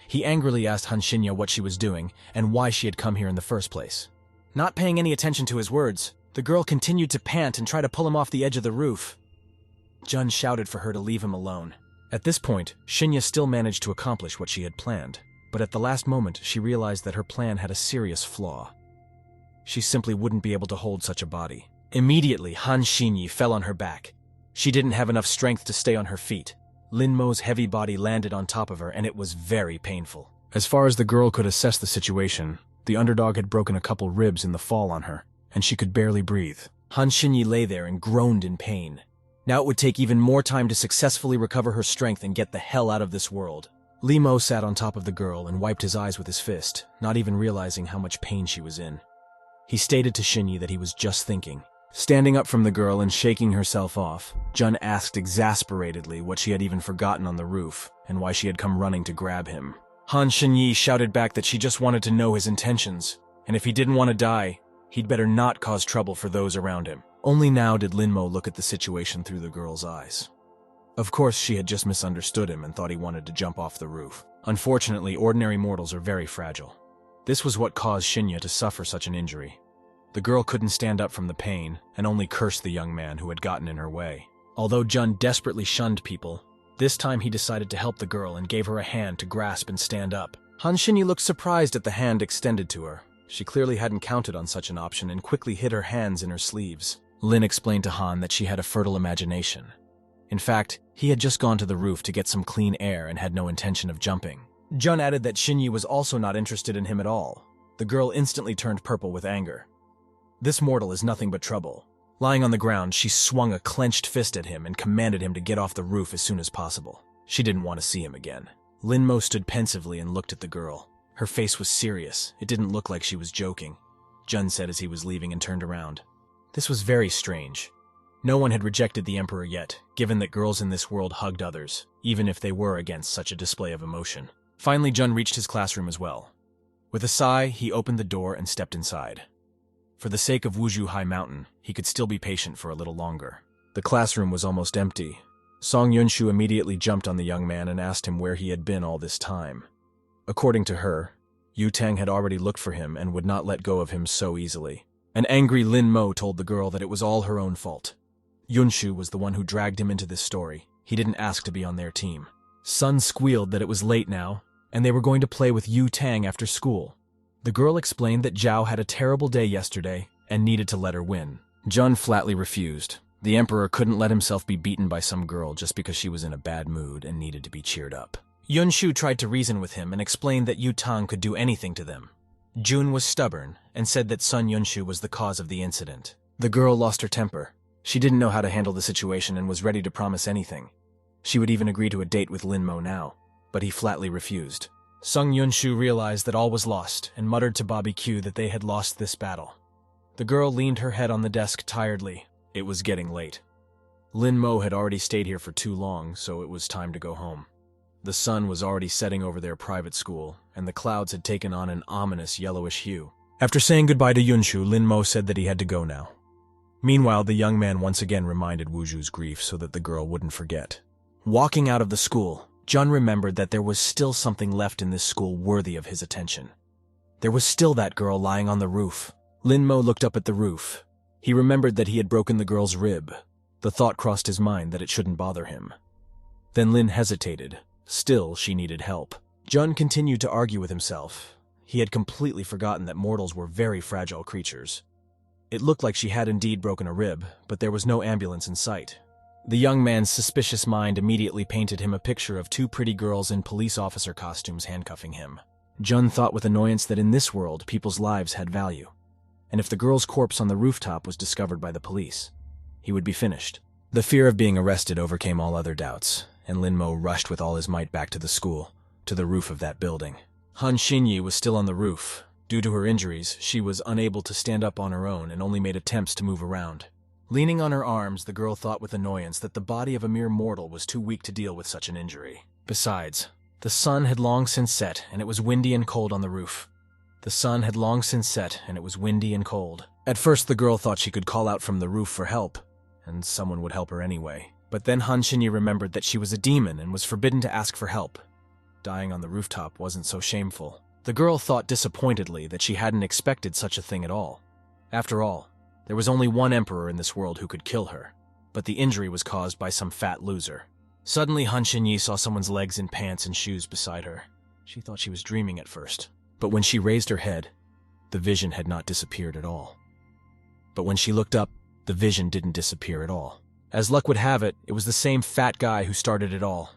He angrily asked Han Shinya what she was doing and why she had come here in the first place. Not paying any attention to his words, the girl continued to pant and try to pull him off the edge of the roof. Jun shouted for her to leave him alone. At this point, Shinya still managed to accomplish what she had planned, but at the last moment she realized that her plan had a serious flaw. She simply wouldn't be able to hold such a body. Immediately, Han Shinyi fell on her back. She didn't have enough strength to stay on her feet. Lin Mo's heavy body landed on top of her, and it was very painful. As far as the girl could assess the situation, the underdog had broken a couple ribs in the fall on her, and she could barely breathe. Han Shinyi lay there and groaned in pain. Now it would take even more time to successfully recover her strength and get the hell out of this world. Li Mo sat on top of the girl and wiped his eyes with his fist, not even realizing how much pain she was in. He stated to Shinyi that he was just thinking. Standing up from the girl and shaking herself off, Jun asked exasperatedly what she had even forgotten on the roof and why she had come running to grab him. Han Shinyi shouted back that she just wanted to know his intentions, and if he didn't want to die, he'd better not cause trouble for those around him. Only now did Lin Mo look at the situation through the girl's eyes. Of course, she had just misunderstood him and thought he wanted to jump off the roof. Unfortunately, ordinary mortals are very fragile. This was what caused Shinya to suffer such an injury. The girl couldn't stand up from the pain and only cursed the young man who had gotten in her way. Although Jun desperately shunned people, this time he decided to help the girl and gave her a hand to grasp and stand up. Han Shinyi looked surprised at the hand extended to her. She clearly hadn't counted on such an option and quickly hid her hands in her sleeves. Lin explained to Han that she had a fertile imagination. In fact, he had just gone to the roof to get some clean air and had no intention of jumping. Jun added that Shinyi was also not interested in him at all. The girl instantly turned purple with anger. This mortal is nothing but trouble. Lying on the ground, she swung a clenched fist at him and commanded him to get off the roof as soon as possible. She didn't want to see him again. Lin Mo stood pensively and looked at the girl. Her face was serious. It didn't look like she was joking. Jun said as he was leaving and turned around. This was very strange. No one had rejected the Emperor yet, given that girls in this world hugged others, even if they were against such a display of emotion. Finally, Jun reached his classroom as well. With a sigh, he opened the door and stepped inside. For the sake of Wuzhu High Mountain, he could still be patient for a little longer. The classroom was almost empty. Song Yunshu immediately jumped on the young man and asked him where he had been all this time. According to her, Yu Tang had already looked for him and would not let go of him so easily. An angry Lin Mo told the girl that it was all her own fault. Yunshu was the one who dragged him into this story. He didn't ask to be on their team. Sun squealed that it was late now, and they were going to play with Yu Tang after school. The girl explained that Zhao had a terrible day yesterday and needed to let her win. Jun flatly refused. The Emperor couldn't let himself be beaten by some girl just because she was in a bad mood and needed to be cheered up. Yunshu tried to reason with him and explained that Yu Tang could do anything to them. Jun was stubborn and said that Sun Yunshu was the cause of the incident. The girl lost her temper. She didn't know how to handle the situation and was ready to promise anything. She would even agree to a date with Lin Mo now, but he flatly refused. Sung Yunshu realized that all was lost and muttered to Bobby Q that they had lost this battle. The girl leaned her head on the desk tiredly. It was getting late. Lin Mo had already stayed here for too long, so it was time to go home. The sun was already setting over their private school, and the clouds had taken on an ominous yellowish hue. After saying goodbye to Yunshu, Lin Mo said that he had to go now. Meanwhile, the young man once again reminded Wuzhu's grief so that the girl wouldn't forget. Walking out of the school, Jun remembered that there was still something left in this school worthy of his attention. There was still that girl lying on the roof. Lin Mo looked up at the roof. He remembered that he had broken the girl's rib. The thought crossed his mind that it shouldn't bother him. Then Lin hesitated. Still, she needed help. Jun continued to argue with himself. He had completely forgotten that mortals were very fragile creatures. It looked like she had indeed broken a rib, but there was no ambulance in sight. The young man's suspicious mind immediately painted him a picture of two pretty girls in police officer costumes handcuffing him. Jun thought with annoyance that in this world, people's lives had value. And if the girl's corpse on the rooftop was discovered by the police, he would be finished. The fear of being arrested overcame all other doubts, and Linmo rushed with all his might back to the school, to the roof of that building. Han Xinyi was still on the roof. Due to her injuries, she was unable to stand up on her own and only made attempts to move around. Leaning on her arms, the girl thought with annoyance that the body of a mere mortal was too weak to deal with such an injury. Besides, the sun had long since set, and it was windy and cold on the roof. The sun had long since set, and it was windy and cold. At first, the girl thought she could call out from the roof for help, and someone would help her anyway. But then Han Xinyi remembered that she was a demon and was forbidden to ask for help. Dying on the rooftop wasn't so shameful. The girl thought disappointedly that she hadn't expected such a thing at all. After all, there was only one emperor in this world who could kill her, but the injury was caused by some fat loser. Suddenly, Han Xinyi saw someone's legs in pants and shoes beside her. She thought she was dreaming at first, but when she raised her head, the vision had not disappeared at all. But when she looked up, the vision didn't disappear at all. As luck would have it, it was the same fat guy who started it all.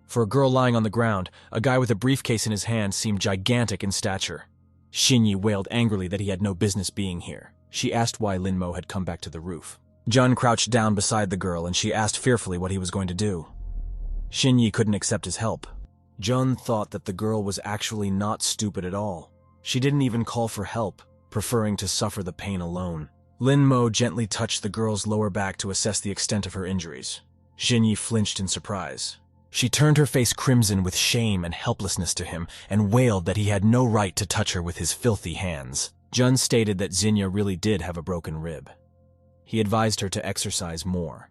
For a girl lying on the ground, a guy with a briefcase in his hand seemed gigantic in stature. Xinyi wailed angrily that he had no business being here. She asked why Linmo had come back to the roof. Jun crouched down beside the girl, and she asked fearfully what he was going to do. Xinyi couldn't accept his help. Jun thought that the girl was actually not stupid at all. She didn't even call for help, preferring to suffer the pain alone. Linmo gently touched the girl's lower back to assess the extent of her injuries. Xinyi flinched in surprise. She turned her face crimson with shame and helplessness to him and wailed that he had no right to touch her with his filthy hands. Jun stated that Xinyi really did have a broken rib. He advised her to exercise more.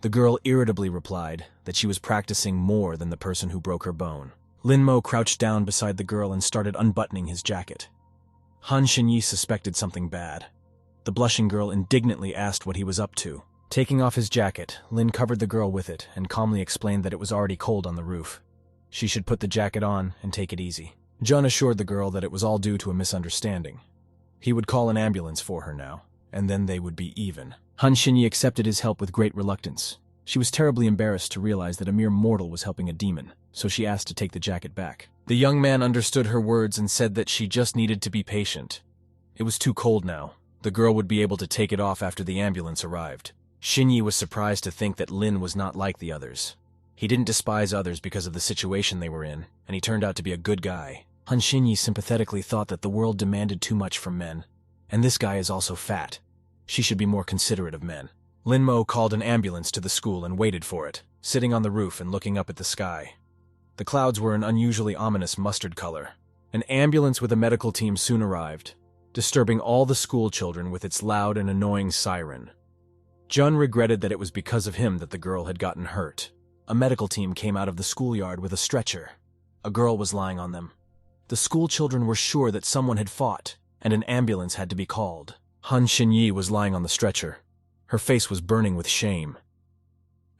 The girl irritably replied that she was practicing more than the person who broke her bone. Linmo crouched down beside the girl and started unbuttoning his jacket. Han Xinyi suspected something bad. The blushing girl indignantly asked what he was up to. Taking off his jacket, Lin covered the girl with it and calmly explained that it was already cold on the roof. She should put the jacket on and take it easy. Jun assured the girl that it was all due to a misunderstanding. He would call an ambulance for her now, and then they would be even. Han Xinyi accepted his help with great reluctance. She was terribly embarrassed to realize that a mere mortal was helping a demon, so she asked to take the jacket back. The young man understood her words and said that she just needed to be patient. It was too cold now. The girl would be able to take it off after the ambulance arrived. Xinyi was surprised to think that Lin was not like the others. He didn't despise others because of the situation they were in, and he turned out to be a good guy. Han Xinyi sympathetically thought that the world demanded too much from men, and this guy is also fat. She should be more considerate of men. Linmo called an ambulance to the school and waited for it, sitting on the roof and looking up at the sky. The clouds were an unusually ominous mustard color. An ambulance with a medical team soon arrived, disturbing all the school children with its loud and annoying siren. Jun regretted that it was because of him that the girl had gotten hurt. A medical team came out of the schoolyard with a stretcher. A girl was lying on them. The school children were sure that someone had fought, and an ambulance had to be called. Han Xinyi was lying on the stretcher. Her face was burning with shame.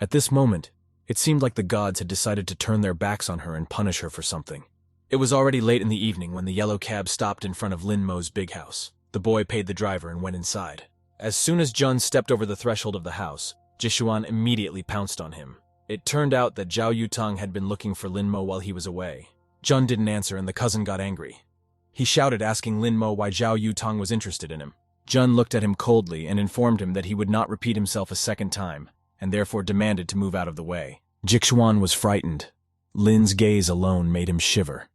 At this moment, it seemed like the gods had decided to turn their backs on her and punish her for something. It was already late in the evening when the yellow cab stopped in front of Linmo's big house. The boy paid the driver and went inside. As soon as Jun stepped over the threshold of the house, Jishuan immediately pounced on him. It turned out that Zhao Yutang had been looking for Linmo while he was away. Jun didn't answer and the cousin got angry. He shouted asking Linmo why Zhao Yutang was interested in him. Jun looked at him coldly and informed him that he would not repeat himself a second time, and therefore demanded to move out of the way. Jixuan was frightened. Lin's gaze alone made him shiver.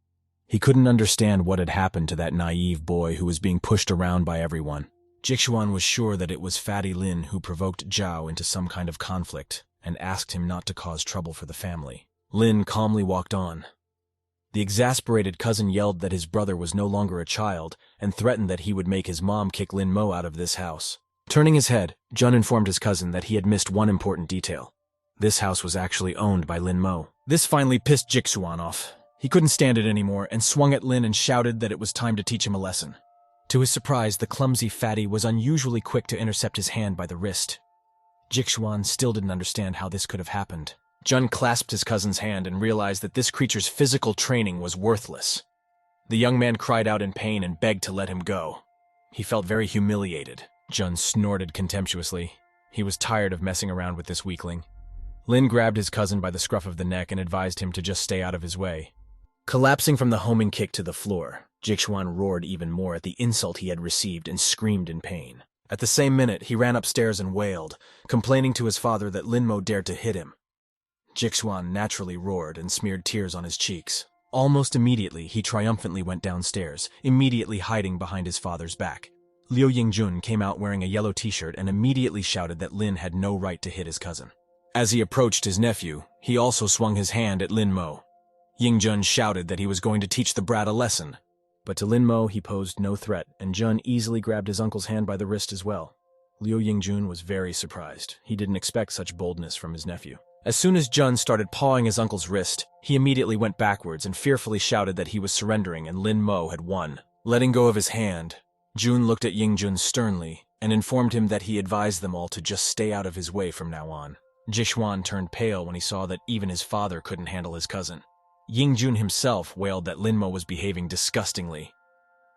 He couldn't understand what had happened to that naive boy who was being pushed around by everyone. Jixuan was sure that it was Fatty Lin who provoked Zhao into some kind of conflict and asked him not to cause trouble for the family. Lin calmly walked on. The exasperated cousin yelled that his brother was no longer a child and threatened that he would make his mom kick Lin Mo out of this house. Turning his head, Jun informed his cousin that he had missed one important detail. This house was actually owned by Lin Mo. This finally pissed Jixuan off. He couldn't stand it anymore and swung at Lin and shouted that it was time to teach him a lesson. To his surprise, the clumsy fatty was unusually quick to intercept his hand by the wrist. Jixuan still didn't understand how this could have happened. Jun clasped his cousin's hand and realized that this creature's physical training was worthless. The young man cried out in pain and begged to let him go. He felt very humiliated. Jun snorted contemptuously. He was tired of messing around with this weakling. Lin grabbed his cousin by the scruff of the neck and advised him to just stay out of his way. Collapsing from the homing kick to the floor, Jixuan roared even more at the insult he had received and screamed in pain. At the same minute, he ran upstairs and wailed, complaining to his father that Linmo dared to hit him. Jixuan naturally roared and smeared tears on his cheeks. Almost immediately, he triumphantly went downstairs, immediately hiding behind his father's back. Liu Yingjun came out wearing a yellow t-shirt and immediately shouted that Lin had no right to hit his cousin. As he approached his nephew, he also swung his hand at Lin Mo. Yingjun shouted that he was going to teach the brat a lesson. But to Lin Mo, he posed no threat, and Jun easily grabbed his uncle's hand by the wrist as well. Liu Yingjun was very surprised. He didn't expect such boldness from his nephew. As soon as Jun started pawing his uncle's wrist, he immediately went backwards and fearfully shouted that he was surrendering and Lin Mo had won. Letting go of his hand, Jun looked at Yingjun sternly and informed him that he advised them all to just stay out of his way from now on. Jixuan turned pale when he saw that even his father couldn't handle his cousin. Yingjun himself wailed that Lin Mo was behaving disgustingly.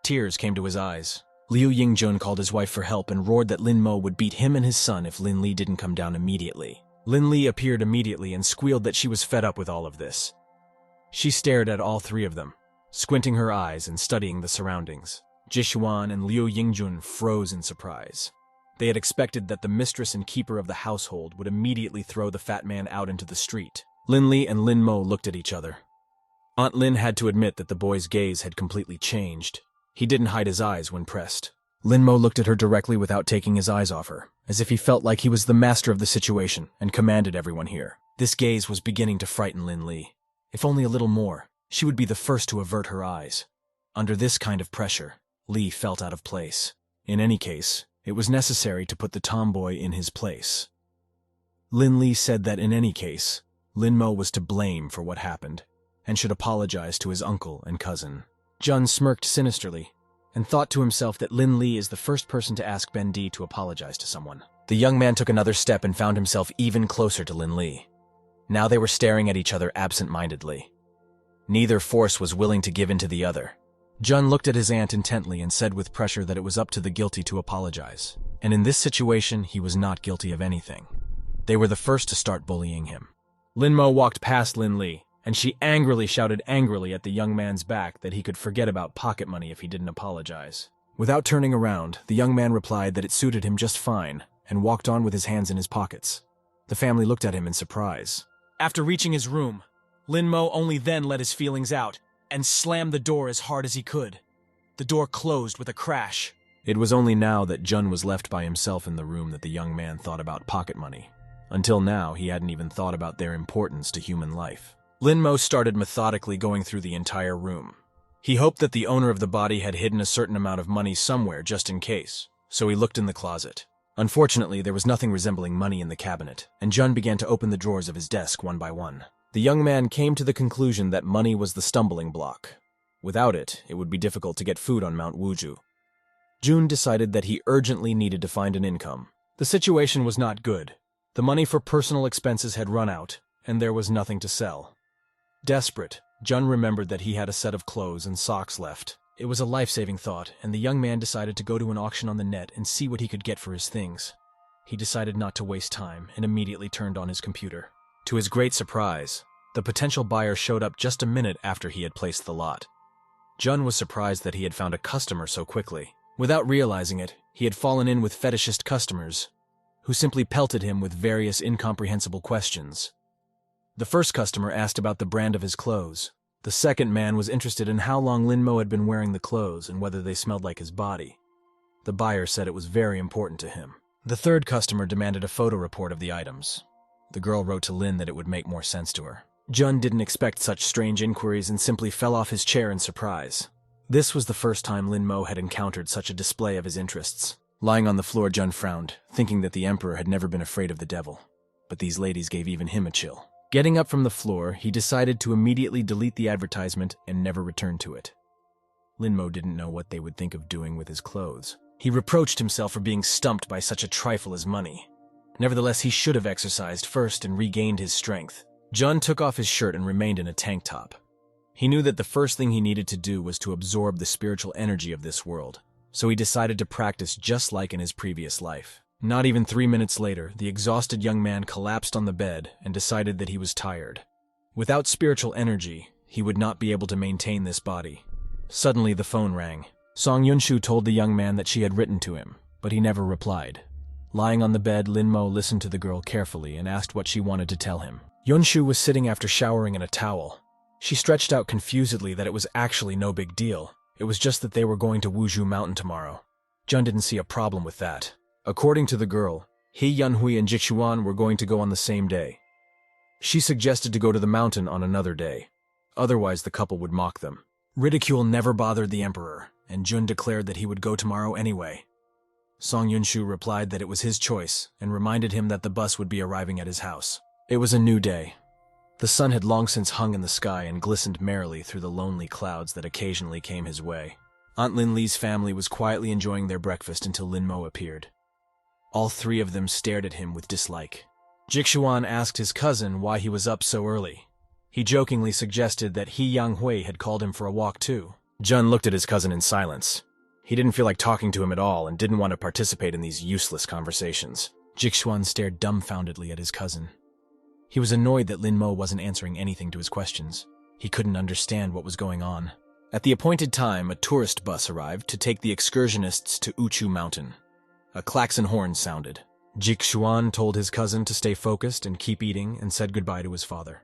Tears came to his eyes. Liu Yingjun called his wife for help and roared that Lin Mo would beat him and his son if Lin Li didn't come down immediately. Lin Li appeared immediately and squealed that she was fed up with all of this. She stared at all three of them, squinting her eyes and studying the surroundings. Jixuan and Liu Yingjun froze in surprise. They had expected that the mistress and keeper of the household would immediately throw the fat man out into the street. Lin Li and Lin Mo looked at each other. Aunt Lin had to admit that the boy's gaze had completely changed. He didn't hide his eyes when pressed. Lin Mo looked at her directly without taking his eyes off her, as if he felt like he was the master of the situation and commanded everyone here. This gaze was beginning to frighten Lin Li. If only a little more, she would be the first to avert her eyes. Under this kind of pressure, Li felt out of place. In any case, it was necessary to put the tomboy in his place. Lin Li said that in any case, Lin Mo was to blame for what happened, and should apologize to his uncle and cousin. Jun smirked sinisterly, and thought to himself that Lin Li is the first person to ask Ben Di to apologize to someone. The young man took another step and found himself even closer to Lin Li. Now they were staring at each other absent-mindedly. Neither force was willing to give in to the other. Jun looked at his aunt intently and said with pressure that it was up to the guilty to apologize. And in this situation, he was not guilty of anything. They were the first to start bullying him. Lin Mo walked past Lin Li, and she angrily shouted at the young man's back that he could forget about pocket money if he didn't apologize. Without turning around, the young man replied that it suited him just fine, and walked on with his hands in his pockets. The family looked at him in surprise. After reaching his room, Lin Mo only then let his feelings out, and slammed the door as hard as he could. The door closed with a crash. It was only now that Jun was left by himself in the room that the young man thought about pocket money. Until now, he hadn't even thought about their importance to human life. Lin Mo started methodically going through the entire room. He hoped that the owner of the body had hidden a certain amount of money somewhere just in case, so he looked in the closet. Unfortunately, there was nothing resembling money in the cabinet, and Jun began to open the drawers of his desk one by one. The young man came to the conclusion that money was the stumbling block. Without it, it would be difficult to get food on Mount Wuju. Jun decided that he urgently needed to find an income. The situation was not good. The money for personal expenses had run out, and there was nothing to sell. Desperate, Jun remembered that he had a set of clothes and socks left. It was a life-saving thought, and the young man decided to go to an auction on the net and see what he could get for his things. He decided not to waste time and immediately turned on his computer. To his great surprise, the potential buyer showed up just a minute after he had placed the lot. Jun was surprised that he had found a customer so quickly. Without realizing it, he had fallen in with fetishist customers, who simply pelted him with various incomprehensible questions. The first customer asked about the brand of his clothes. The second man was interested in how long Lin Mo had been wearing the clothes and whether they smelled like his body. The buyer said it was very important to him. The third customer demanded a photo report of the items. The girl wrote to Lin that it would make more sense to her. Jun didn't expect such strange inquiries and simply fell off his chair in surprise. This was the first time Lin Mo had encountered such a display of his interests. Lying on the floor, Jun frowned, thinking that the emperor had never been afraid of the devil. But these ladies gave even him a chill. Getting up from the floor, he decided to immediately delete the advertisement and never return to it. Lin Mo didn't know what they would think of doing with his clothes. He reproached himself for being stumped by such a trifle as money. Nevertheless, he should have exercised first and regained his strength. Jun took off his shirt and remained in a tank top. He knew that the first thing he needed to do was to absorb the spiritual energy of this world, so he decided to practice just like in his previous life. Not even 3 minutes later, the exhausted young man collapsed on the bed and decided that he was tired. Without spiritual energy, he would not be able to maintain this body. Suddenly, the phone rang. Song Yunshu told the young man that she had written to him, but he never replied. Lying on the bed, Linmo listened to the girl carefully and asked what she wanted to tell him. Yunshu was sitting after showering in a towel. She stretched out confusedly that it was actually no big deal. It was just that they were going to Wuzhu Mountain tomorrow. Jun didn't see a problem with that. According to the girl, he, Yanhui, and Jixuan were going to go on the same day. She suggested to go to the mountain on another day. Otherwise, the couple would mock them. Ridicule never bothered the emperor, and Jun declared that he would go tomorrow anyway. Song Yunshu replied that it was his choice and reminded him that the bus would be arriving at his house. It was a new day. The sun had long since hung in the sky and glistened merrily through the lonely clouds that occasionally came his way. Aunt Lin Li's family was quietly enjoying their breakfast until Lin Mo appeared. All three of them stared at him with dislike. Jixuan asked his cousin why he was up so early. He jokingly suggested that he, Yang Hui, had called him for a walk too. Jun looked at his cousin in silence. He didn't feel like talking to him at all and didn't want to participate in these useless conversations. Jixuan stared dumbfoundedly at his cousin. He was annoyed that Lin Mo wasn't answering anything to his questions. He couldn't understand what was going on. At the appointed time, a tourist bus arrived to take the excursionists to Uchu Mountain. A klaxon horn sounded. Jixuan told his cousin to stay focused and keep eating and said goodbye to his father.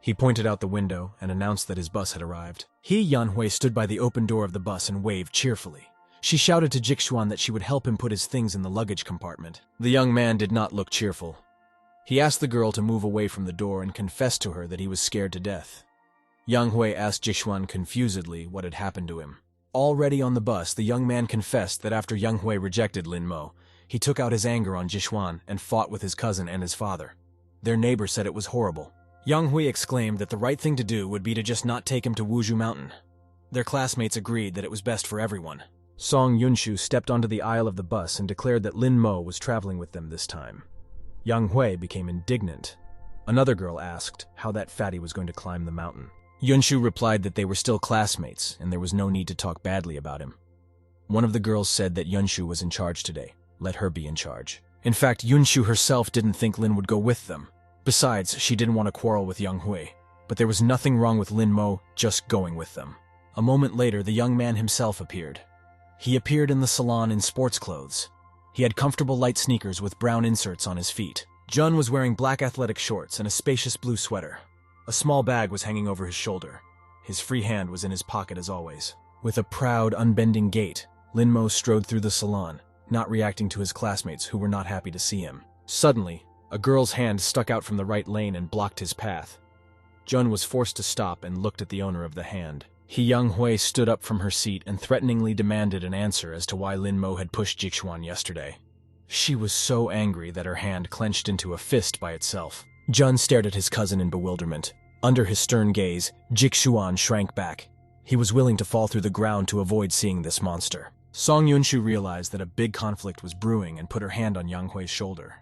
He pointed out the window and announced that his bus had arrived. He, Yanhui, stood by the open door of the bus and waved cheerfully. She shouted to Jixuan that she would help him put his things in the luggage compartment. The young man did not look cheerful. He asked the girl to move away from the door and confessed to her that he was scared to death. Yang Hui asked Jixuan confusedly what had happened to him. Already on the bus, the young man confessed that after Yang Hui rejected Lin Mo, he took out his anger on Jixuan and fought with his cousin and his father. Their neighbor said it was horrible. Yang Hui exclaimed that the right thing to do would be to just not take him to Wuzhu Mountain. Their classmates agreed that it was best for everyone. Song Yunshu stepped onto the aisle of the bus and declared that Lin Mo was traveling with them this time. Yang Hui became indignant. Another girl asked how that fatty was going to climb the mountain. Yunshu replied that they were still classmates and there was no need to talk badly about him. One of the girls said that Yunshu was in charge today. Let her be in charge. In fact, Yunshu herself didn't think Lin would go with them. Besides, she didn't want to quarrel with Yang Hui. But there was nothing wrong with Lin Mo just going with them. A moment later, the young man himself appeared. He appeared in the salon in sports clothes. He had comfortable light sneakers with brown inserts on his feet. Jun was wearing black athletic shorts and a spacious blue sweater. A small bag was hanging over his shoulder. His free hand was in his pocket as always. With a proud, unbending gait, Lin Mo strode through the salon, not reacting to his classmates who were not happy to see him. Suddenly, a girl's hand stuck out from the right lane and blocked his path. Jun was forced to stop and looked at the owner of the hand. Yang Hui stood up from her seat and threateningly demanded an answer as to why Lin Mo had pushed Jixuan yesterday. She was so angry that her hand clenched into a fist by itself. Jun stared at his cousin in bewilderment. Under his stern gaze, Jixuan shrank back. He was willing to fall through the ground to avoid seeing this monster. Song Yunshu realized that a big conflict was brewing and put her hand on Yang Hui's shoulder.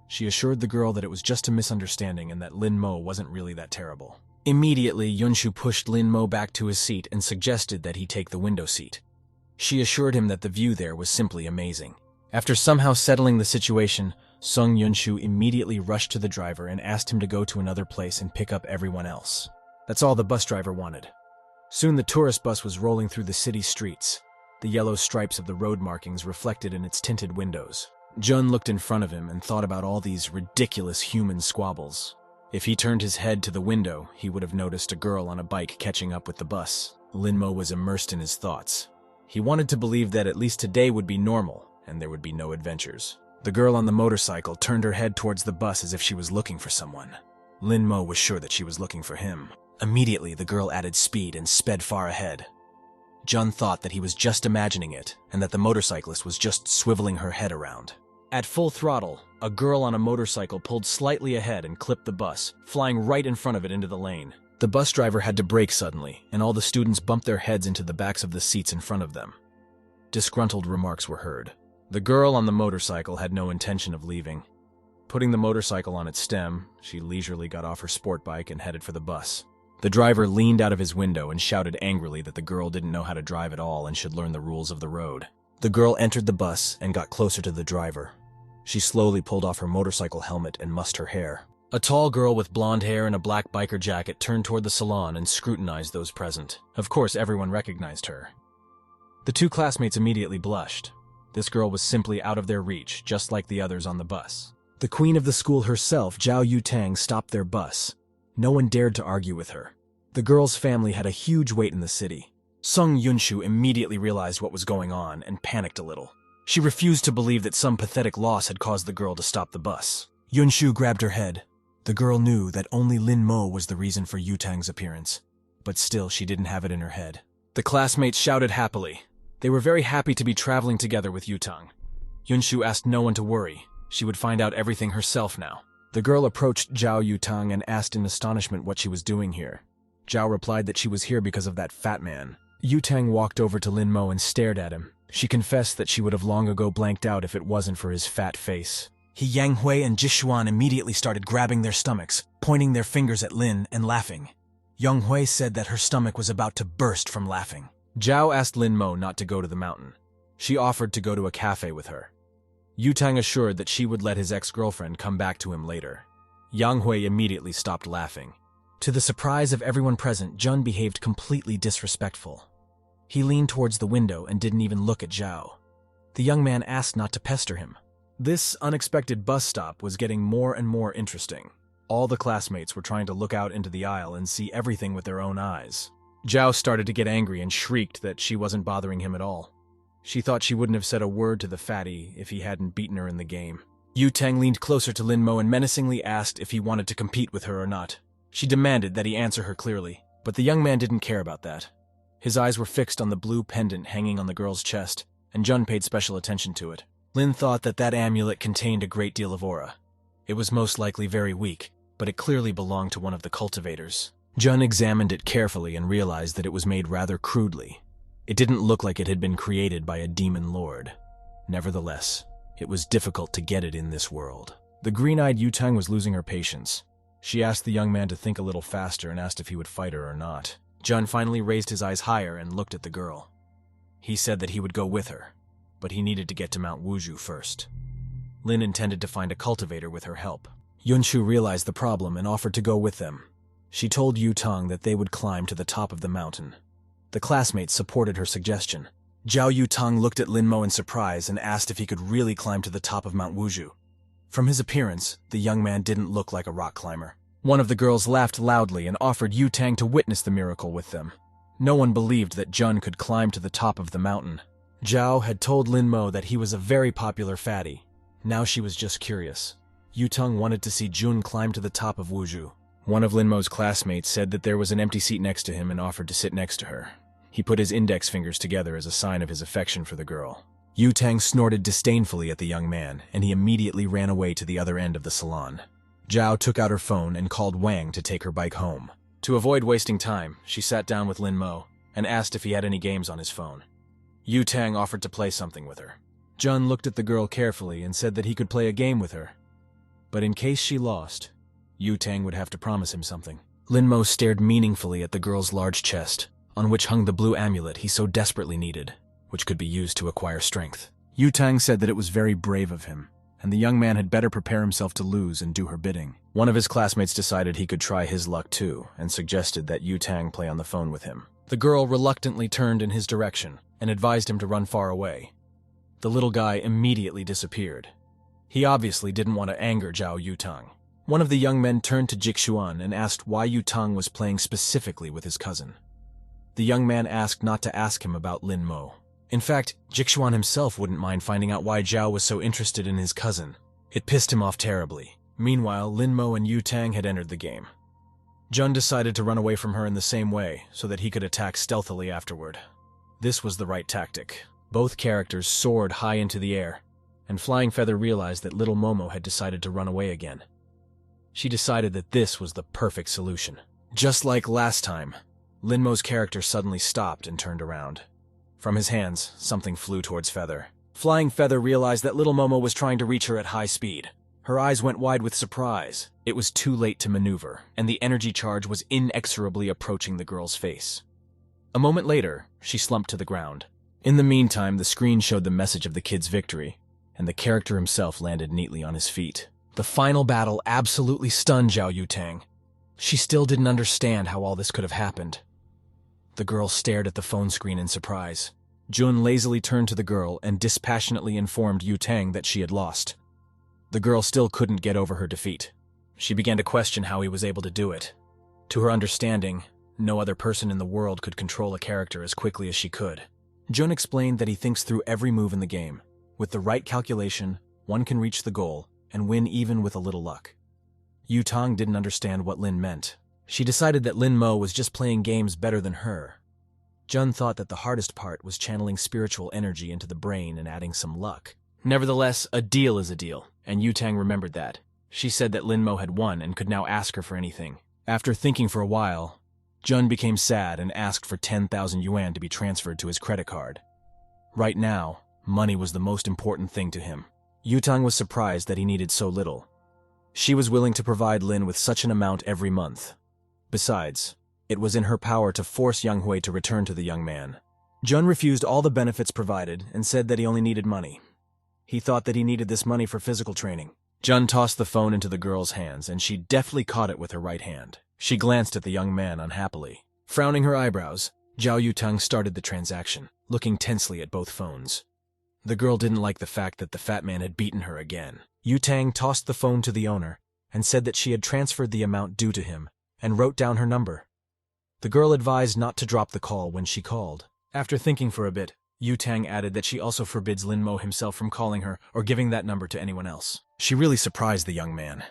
She assured the girl that it was just a misunderstanding and that Lin Mo wasn't really that terrible. Immediately, Yunshu pushed Lin Mo back to his seat and suggested that he take the window seat. She assured him that the view there was simply amazing. After somehow settling the situation, Song Yunshu immediately rushed to the driver and asked him to go to another place and pick up everyone else. That's all the bus driver wanted. Soon the tourist bus was rolling through the city streets, the yellow stripes of the road markings reflected in its tinted windows. Jun looked in front of him and thought about all these ridiculous human squabbles. If he turned his head to the window, he would have noticed a girl on a bike catching up with the bus. Lin Mo was immersed in his thoughts. He wanted to believe that at least today would be normal, and there would be no adventures. The girl on the motorcycle turned her head towards the bus as if she was looking for someone. Lin Mo was sure that she was looking for him. Immediately, the girl added speed and sped far ahead. Jun thought that he was just imagining it, and that the motorcyclist was just swiveling her head around. At full throttle, a girl on a motorcycle pulled slightly ahead and clipped the bus, flying right in front of it into the lane. The bus driver had to brake suddenly, and all the students bumped their heads into the backs of the seats in front of them. Disgruntled remarks were heard. The girl on the motorcycle had no intention of leaving. Putting the motorcycle on its stem, she leisurely got off her sport bike and headed for the bus. The driver leaned out of his window and shouted angrily that the girl didn't know how to drive at all and should learn the rules of the road. The girl entered the bus and got closer to the driver. She slowly pulled off her motorcycle helmet and mussed her hair. A tall girl with blonde hair and a black biker jacket turned toward the salon and scrutinized those present. Of course, everyone recognized her. The two classmates immediately blushed. This girl was simply out of their reach, just like the others on the bus. The queen of the school herself, Zhao Yutang, stopped their bus. No one dared to argue with her. The girl's family had a huge weight in the city. Sung Yunshu immediately realized what was going on and panicked a little. She refused to believe that some pathetic loss had caused the girl to stop the bus. Yunshu grabbed her head. The girl knew that only Lin Mo was the reason for Yutang's appearance, but still she didn't have it in her head. The classmates shouted happily. They were very happy to be traveling together with Yutang. Yunshu asked no one to worry. She would find out everything herself now. The girl approached Zhao Yutang and asked in astonishment what she was doing here. Zhao replied that she was here because of that fat man. Yutang walked over to Lin Mo and stared at him. She confessed that she would have long ago blanked out if it wasn't for his fat face. Yang Hui and Jishuan immediately started grabbing their stomachs, pointing their fingers at Lin and laughing. Yang Hui said that her stomach was about to burst from laughing. Zhao asked Lin Mo not to go to the mountain. She offered to go to a cafe with her. Yutang assured that she would let his ex-girlfriend come back to him later. Yang Hui immediately stopped laughing. To the surprise of everyone present, Jun behaved completely disrespectful. He leaned towards the window and didn't even look at Zhao. The young man asked not to pester him. This unexpected bus stop was getting more and more interesting. All the classmates were trying to look out into the aisle and see everything with their own eyes. Zhao started to get angry and shrieked that she wasn't bothering him at all. She thought she wouldn't have said a word to the fatty if he hadn't beaten her in the game. Yutang leaned closer to Lin Mo and menacingly asked if he wanted to compete with her or not. She demanded that he answer her clearly, but the young man didn't care about that. His eyes were fixed on the blue pendant hanging on the girl's chest, and Jun paid special attention to it. Lin thought that that amulet contained a great deal of aura. It was most likely very weak, but it clearly belonged to one of the cultivators. Jun examined it carefully and realized that it was made rather crudely. It didn't look like it had been created by a demon lord. Nevertheless, it was difficult to get it in this world. The green-eyed Yutang was losing her patience. She asked the young man to think a little faster and asked if he would fight her or not. Jun finally raised his eyes higher and looked at the girl. He said that he would go with her, but he needed to get to Mount Wuju first. Lin intended to find a cultivator with her help. Yunshu realized the problem and offered to go with them. She told Yutang that they would climb to the top of the mountain. The classmates supported her suggestion. Zhao Yutang looked at Lin Mo in surprise and asked if he could really climb to the top of Mount Wuju. From his appearance, the young man didn't look like a rock climber. One of the girls laughed loudly and offered Yutang to witness the miracle with them. No one believed that Jun could climb to the top of the mountain. Zhao had told Lin Mo that he was a very popular fatty. Now she was just curious. Yutang wanted to see Jun climb to the top of Wuju. One of Lin Mo's classmates said that there was an empty seat next to him and offered to sit next to her. He put his index fingers together as a sign of his affection for the girl. Yutang snorted disdainfully at the young man, and he immediately ran away to the other end of the salon. Zhao took out her phone and called Wang to take her bike home. To avoid wasting time, she sat down with Lin Mo and asked if he had any games on his phone. Yutang offered to play something with her. Jun looked at the girl carefully and said that he could play a game with her. But in case she lost, Yutang would have to promise him something. Lin Mo stared meaningfully at the girl's large chest, on which hung the blue amulet he so desperately needed, which could be used to acquire strength. Yutang said that it was very brave of him, and the young man had better prepare himself to lose and do her bidding. One of his classmates decided he could try his luck too, and suggested that Yutang play on the phone with him. The girl reluctantly turned in his direction and advised him to run far away. The little guy immediately disappeared. He obviously didn't want to anger Zhao Yutang. One of the young men turned to Jixuan and asked why Yutang was playing specifically with his cousin. The young man asked not to ask him about Lin Mo. In fact, Jixuan himself wouldn't mind finding out why Zhao was so interested in his cousin. It pissed him off terribly. Meanwhile, Lin Mo and Yutang had entered the game. Jun decided to run away from her in the same way so that he could attack stealthily afterward. This was the right tactic. Both characters soared high into the air, and Flying Feather realized that little Momo had decided to run away again. She decided that this was the perfect solution. Just like last time, Lin Mo's character suddenly stopped and turned around. From his hands, something flew towards Feather. Flying Feather realized that little Momo was trying to reach her at high speed. Her eyes went wide with surprise. It was too late to maneuver, and the energy charge was inexorably approaching the girl's face. A moment later, she slumped to the ground. In the meantime, the screen showed the message of the kid's victory, and the character himself landed neatly on his feet. The final battle absolutely stunned Zhao Yutang. She still didn't understand how all this could have happened. The girl stared at the phone screen in surprise. Jun lazily turned to the girl and dispassionately informed Yu Tang that she had lost. The girl still couldn't get over her defeat. She began to question how he was able to do it. To her understanding, no other person in the world could control a character as quickly as she could. Jun explained that he thinks through every move in the game. With the right calculation, one can reach the goal and win even with a little luck. Yu Tang didn't understand what Lin meant. She decided that Lin Mo was just playing games better than her. Jun thought that the hardest part was channeling spiritual energy into the brain and adding some luck. Nevertheless, a deal is a deal, and Yu Tang remembered that. She said that Lin Mo had won and could now ask her for anything. After thinking for a while, Jun became sad and asked for 10,000 yuan to be transferred to his credit card. Right now, money was the most important thing to him. Yu Tang was surprised that he needed so little. She was willing to provide Lin with such an amount every month. Besides, it was in her power to force Yang Hui to return to the young man. Jun refused all the benefits provided and said that he only needed money. He thought that he needed this money for physical training. Jun tossed the phone into the girl's hands, and she deftly caught it with her right hand. She glanced at the young man unhappily. Frowning her eyebrows, Zhao Yutang started the transaction, looking tensely at both phones. The girl didn't like the fact that the fat man had beaten her again. Yutang tossed the phone to the owner and said that she had transferred the amount due to him and wrote down her number. The girl advised not to drop the call when she called. After thinking for a bit, Yutang added that she also forbids Lin Mo himself from calling her or giving that number to anyone else. She really surprised the young man.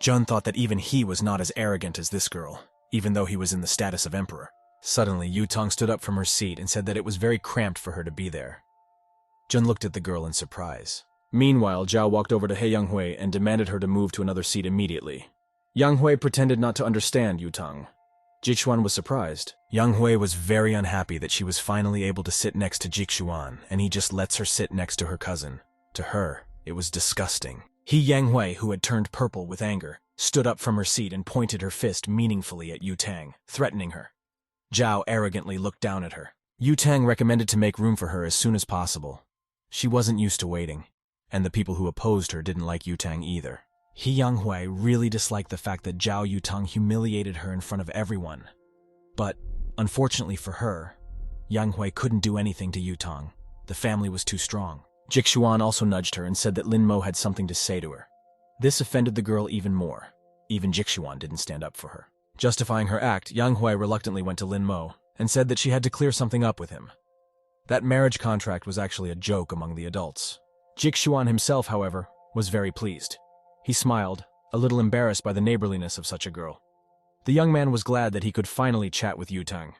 Jun thought that even he was not as arrogant as this girl, even though he was in the status of emperor. Suddenly, Yutang stood up from her seat and said that it was very cramped for her to be there. Jun looked at the girl in surprise. Meanwhile, Zhao walked over to He Yanghui and demanded her to move to another seat immediately. Yanghui pretended not to understand Yutang. Jixuan was surprised. Yanghui was very unhappy that she was finally able to sit next to Jixuan, and he just lets her sit next to her cousin. To her, it was disgusting. He Yanghui, who had turned purple with anger, stood up from her seat and pointed her fist meaningfully at Yutang, threatening her. Zhao arrogantly looked down at her. Yutang recommended to make room for her as soon as possible. She wasn't used to waiting, and the people who opposed her didn't like Yutang either. He Yanghui really disliked the fact that Zhao Yutang humiliated her in front of everyone. But, unfortunately for her, Yanghui couldn't do anything to Yutang. The family was too strong. Jixuan also nudged her and said that Lin Mo had something to say to her. This offended the girl even more. Even Jixuan didn't stand up for her. Justifying her act, Yanghui reluctantly went to Lin Mo and said that she had to clear something up with him. That marriage contract was actually a joke among the adults. Jixuan himself, however, was very pleased. He smiled, a little embarrassed by the neighborliness of such a girl. The young man was glad that he could finally chat with Yutang.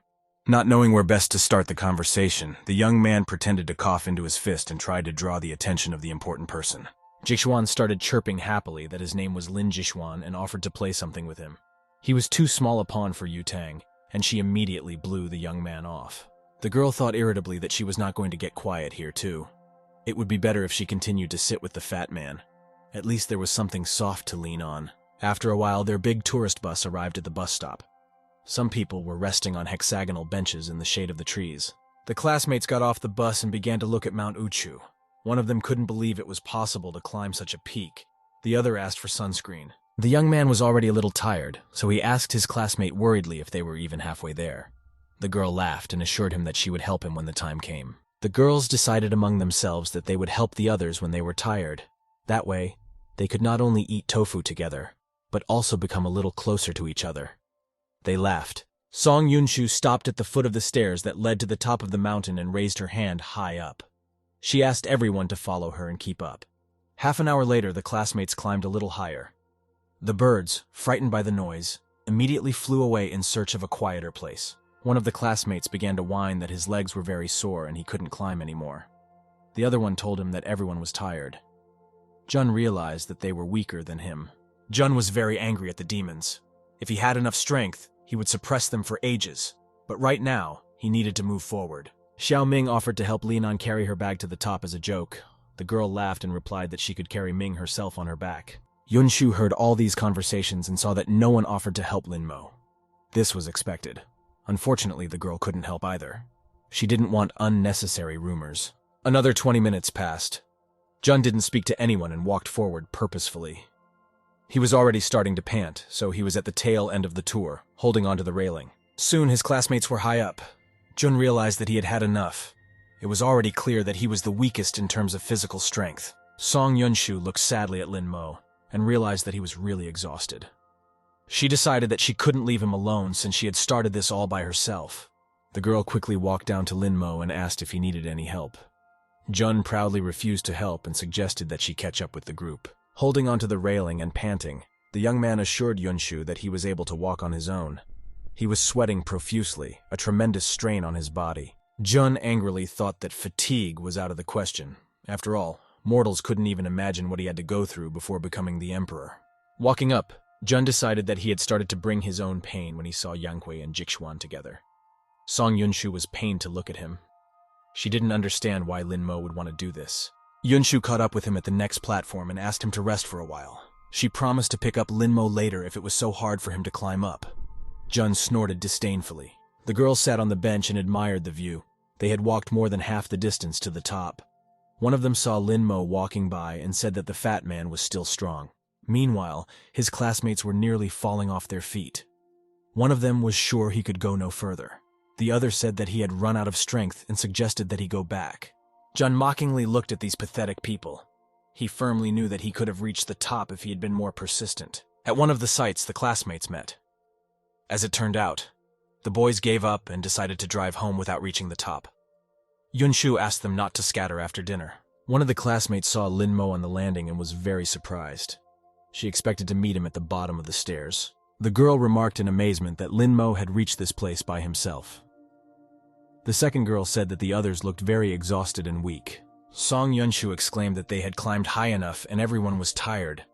Not knowing where best to start the conversation, the young man pretended to cough into his fist and tried to draw the attention of the important person. Jixuan started chirping happily that his name was Lin Jixuan and offered to play something with him. He was too small a pawn for Yutang, and she immediately blew the young man off. The girl thought irritably that she was not going to get quiet here too. It would be better if she continued to sit with the fat man. At least there was something soft to lean on. After a while, their big tourist bus arrived at the bus stop. Some people were resting on hexagonal benches in the shade of the trees. The classmates got off the bus and began to look at Mount Uchu. One of them couldn't believe it was possible to climb such a peak. The other asked for sunscreen. The young man was already a little tired, so he asked his classmate worriedly if they were even halfway there. The girl laughed and assured him that she would help him when the time came. The girls decided among themselves that they would help the others when they were tired. That way, they could not only eat tofu together, but also become a little closer to each other. They laughed. Song Yunshu stopped at the foot of the stairs that led to the top of the mountain and raised her hand high up. She asked everyone to follow her and keep up. Half an hour later, the classmates climbed a little higher. The birds, frightened by the noise, immediately flew away in search of a quieter place. One of the classmates began to whine that his legs were very sore and he couldn't climb anymore. The other one told him that everyone was tired. Jun realized that they were weaker than him. Jun was very angry at the demons. If he had enough strength, he would suppress them for ages. But right now, he needed to move forward. Xiao Ming offered to help Linan carry her bag to the top as a joke. The girl laughed and replied that she could carry Ming herself on her back. Yunshu heard all these conversations and saw that no one offered to help Lin Mo. This was expected. Unfortunately, the girl couldn't help either. She didn't want unnecessary rumors. Another 20 minutes passed. Jun didn't speak to anyone and walked forward purposefully. He was already starting to pant, so he was at the tail end of the tour, holding onto the railing. Soon his classmates were high up. Jun realized that he had had enough, It was already clear that he was the weakest in terms of physical strength. Song Yunshu looked sadly at Lin Mo and realized that he was really exhausted. She decided that she couldn't leave him alone since she had started this all by herself. The girl quickly walked down to Lin Mo and asked if he needed any help. Jun proudly refused to help and suggested that she catch up with the group. Holding onto the railing and panting, the young man assured Yunshu that he was able to walk on his own. He was sweating profusely, a tremendous strain on his body. Jun angrily thought that fatigue was out of the question. After all, mortals couldn't even imagine what he had to go through before becoming the emperor. Walking up, Jun decided that he had started to bring his own pain when he saw Yang Hui and Jixuan together. Song Yunshu was pained to look at him. She didn't understand why Lin Mo would want to do this. Yunshu caught up with him at the next platform and asked him to rest for a while. She promised to pick up Lin Mo later if it was so hard for him to climb up. Jun snorted disdainfully. The girls sat on the bench and admired the view. They had walked more than half the distance to the top. One of them saw Lin Mo walking by and said that the fat man was still strong. Meanwhile, his classmates were nearly falling off their feet. One of them was sure he could go no further. The other said that he had run out of strength and suggested that he go back. Jun mockingly looked at these pathetic people. He firmly knew that he could have reached the top if he had been more persistent. At one of the sites, the classmates met. As it turned out, the boys gave up and decided to drive home without reaching the top. Yunshu asked them not to scatter after dinner. One of the classmates saw Lin Mo on the landing and was very surprised. She expected to meet him at the bottom of the stairs. The girl remarked in amazement that Lin Mo had reached this place by himself. The second girl said that the others looked very exhausted and weak. Song Yunshu exclaimed that they had climbed high enough and everyone was tired.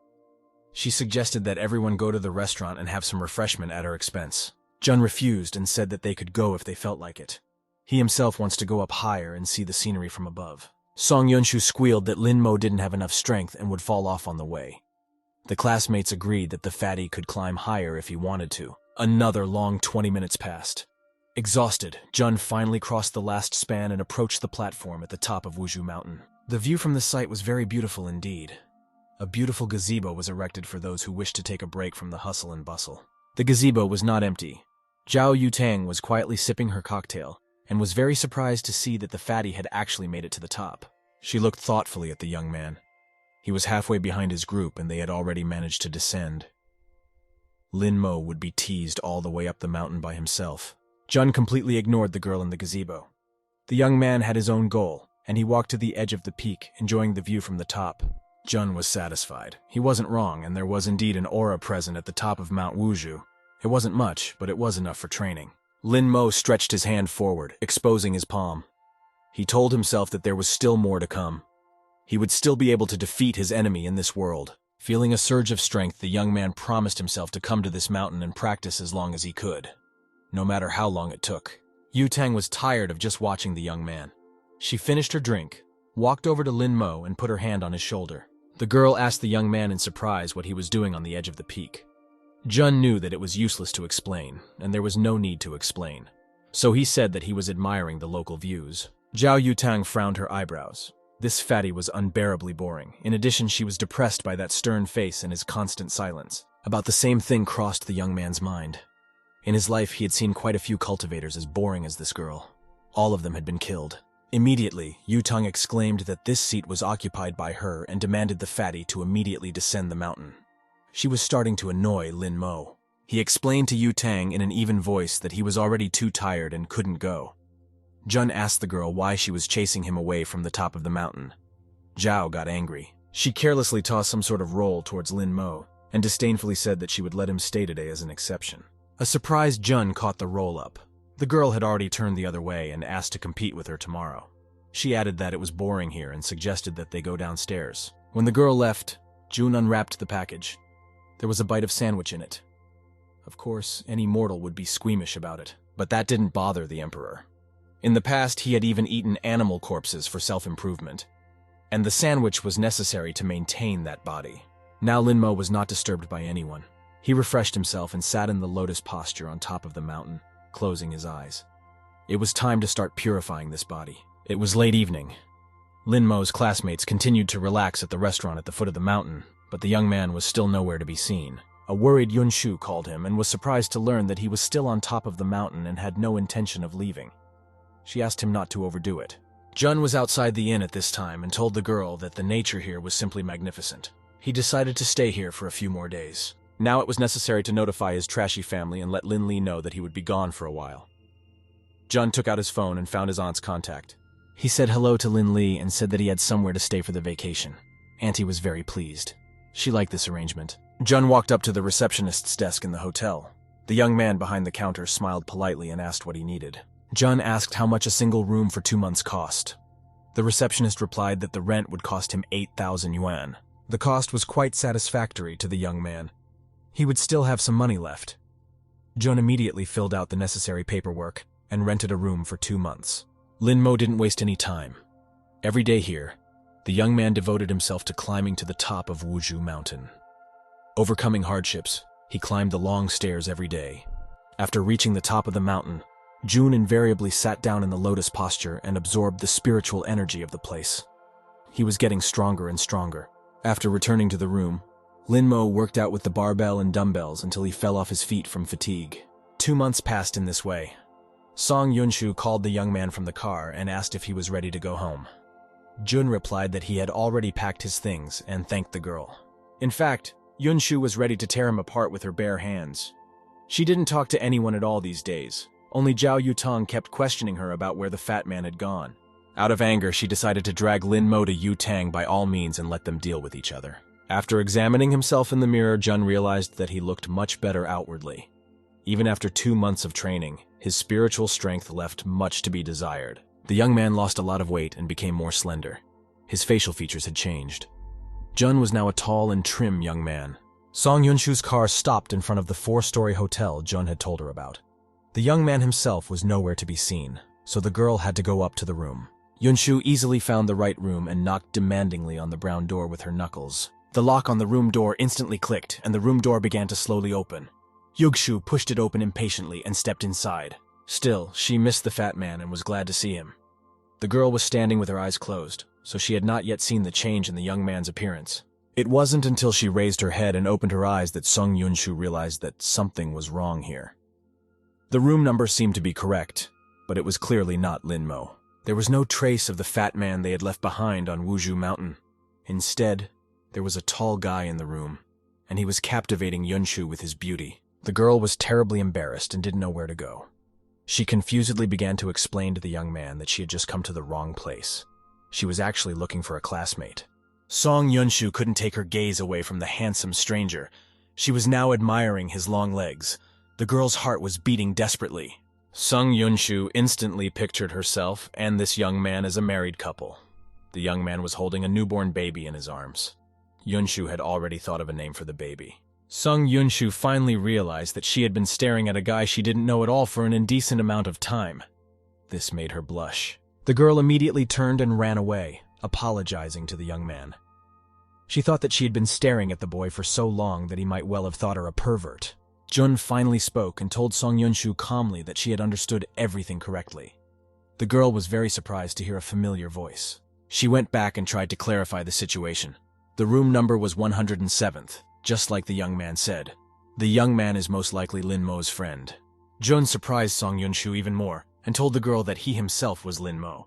She suggested that everyone go to the restaurant and have some refreshment at her expense. Jun refused and said that they could go if they felt like it. He himself wants to go up higher and see the scenery from above. Song Yunshu squealed that Lin Mo didn't have enough strength and would fall off on the way. The classmates agreed that the fatty could climb higher if he wanted to. Another long 20 minutes passed. Exhausted, Jun finally crossed the last span and approached the platform at the top of Wuzhu Mountain. The view from the site was very beautiful indeed. A beautiful gazebo was erected for those who wished to take a break from the hustle and bustle. The gazebo was not empty. Zhao Yutang was quietly sipping her cocktail and was very surprised to see that the fatty had actually made it to the top. She looked thoughtfully at the young man. He was halfway behind his group and they had already managed to descend. Lin Mo would be teased all the way up the mountain by himself. Jun completely ignored the girl in the gazebo. The young man had his own goal, and he walked to the edge of the peak, enjoying the view from the top. Jun was satisfied. He wasn't wrong, and there was indeed an aura present at the top of Mount Wuzhu. It wasn't much, but it was enough for training. Lin Mo stretched his hand forward, exposing his palm. He told himself that there was still more to come. He would still be able to defeat his enemy in this world. Feeling a surge of strength, the young man promised himself to come to this mountain and practice as long as he could, no matter how long it took. Yutang was tired of just watching the young man. She finished her drink, walked over to Lin Mo and put her hand on his shoulder. The girl asked the young man in surprise what he was doing on the edge of the peak. Jun knew that it was useless to explain, and there was no need to explain. So he said that he was admiring the local views. Zhao Yutang frowned her eyebrows. This fatty was unbearably boring. In addition, she was depressed by that stern face and his constant silence. About the same thing crossed the young man's mind. In his life, he had seen quite a few cultivators as boring as this girl. All of them had been killed. Immediately, Yutang exclaimed that this seat was occupied by her and demanded the fatty to immediately descend the mountain. She was starting to annoy Lin Mo. He explained to Yutang in an even voice that he was already too tired and couldn't go. Jun asked the girl why she was chasing him away from the top of the mountain. Zhao got angry. She carelessly tossed some sort of roll towards Lin Mo and disdainfully said that she would let him stay today as an exception. A surprised Jun caught the roll up. The girl had already turned the other way and asked to compete with her tomorrow. She added that it was boring here and suggested that they go downstairs. When the girl left, Jun unwrapped the package. There was a bite of sandwich in it. Of course, any mortal would be squeamish about it, but that didn't bother the emperor. In the past, he had even eaten animal corpses for self-improvement, and the sandwich was necessary to maintain that body. Now Lin Mo was not disturbed by anyone. He refreshed himself and sat in the lotus posture on top of the mountain, closing his eyes. It was time to start purifying this body. It was late evening. Lin Mo's classmates continued to relax at the restaurant at the foot of the mountain, but the young man was still nowhere to be seen. A worried Yunshu called him and was surprised to learn that he was still on top of the mountain and had no intention of leaving. She asked him not to overdo it. Jun was outside the inn at this time and told the girl that the nature here was simply magnificent. He decided to stay here for a few more days. Now it was necessary to notify his trashy family and let Lin Li know that he would be gone for a while. Jun took out his phone and found his aunt's contact. He said hello to Lin Li and said that he had somewhere to stay for the vacation. Auntie was very pleased. She liked this arrangement. Jun walked up to the receptionist's desk in the hotel. The young man behind the counter smiled politely and asked what he needed. Jun asked how much a single room for 2 months cost. The receptionist replied that the rent would cost him 8,000 yuan. The cost was quite satisfactory to the young man. He would still have some money left. Jun immediately filled out the necessary paperwork and rented a room for 2 months. Lin Mo didn't waste any time. Every day here, the young man devoted himself to climbing to the top of Wuzhu Mountain. Overcoming hardships, he climbed the long stairs every day. After reaching the top of the mountain, Jun invariably sat down in the lotus posture and absorbed the spiritual energy of the place. He was getting stronger and stronger. After returning to the room, Lin Mo worked out with the barbell and dumbbells until he fell off his feet from fatigue. 2 months passed in this way. Song Yunshu called the young man from the car and asked if he was ready to go home. Jun replied that he had already packed his things and thanked the girl. In fact, Yunshu was ready to tear him apart with her bare hands. She didn't talk to anyone at all these days. Only Zhao Yutong kept questioning her about where the fat man had gone. Out of anger, she decided to drag Lin Mo to Yu Tang by all means and let them deal with each other. After examining himself in the mirror, Jun realized that he looked much better outwardly. Even after 2 months of training, his spiritual strength left much to be desired. The young man lost a lot of weight and became more slender. His facial features had changed. Jun was now a tall and trim young man. Song Yunshu's car stopped in front of the 4-story hotel Jun had told her about. The young man himself was nowhere to be seen, so the girl had to go up to the room. Yunshu easily found the right room and knocked demandingly on the brown door with her knuckles. The lock on the room door instantly clicked, and the room door began to slowly open. Yugshu pushed it open impatiently and stepped inside. Still, she missed the fat man and was glad to see him. The girl was standing with her eyes closed, so she had not yet seen the change in the young man's appearance. It wasn't until she raised her head and opened her eyes that Song Yunshu realized that something was wrong here. The room number seemed to be correct, but it was clearly not Lin Mo. There was no trace of the fat man they had left behind on Wuzhu Mountain. Instead, there was a tall guy in the room, and he was captivating Yunshu with his beauty. The girl was terribly embarrassed and didn't know where to go. She confusedly began to explain to the young man that she had just come to the wrong place. She was actually looking for a classmate. Song Yunshu couldn't take her gaze away from the handsome stranger. She was now admiring his long legs. The girl's heart was beating desperately. Song Yunshu instantly pictured herself and this young man as a married couple. The young man was holding a newborn baby in his arms. Yunshu had already thought of a name for the baby. Song Yunshu finally realized that she had been staring at a guy she didn't know at all for an indecent amount of time. This made her blush. The girl immediately turned and ran away, apologizing to the young man. She thought that she had been staring at the boy for so long that he might well have thought her a pervert. Jun finally spoke and told Song Yunshu calmly that she had understood everything correctly. The girl was very surprised to hear a familiar voice. She went back and tried to clarify the situation. The room number was 107th. Just like the young man said. The young man is most likely Lin Mo's friend. Jun surprised Song Yunshu even more and told the girl that he himself was Lin Mo.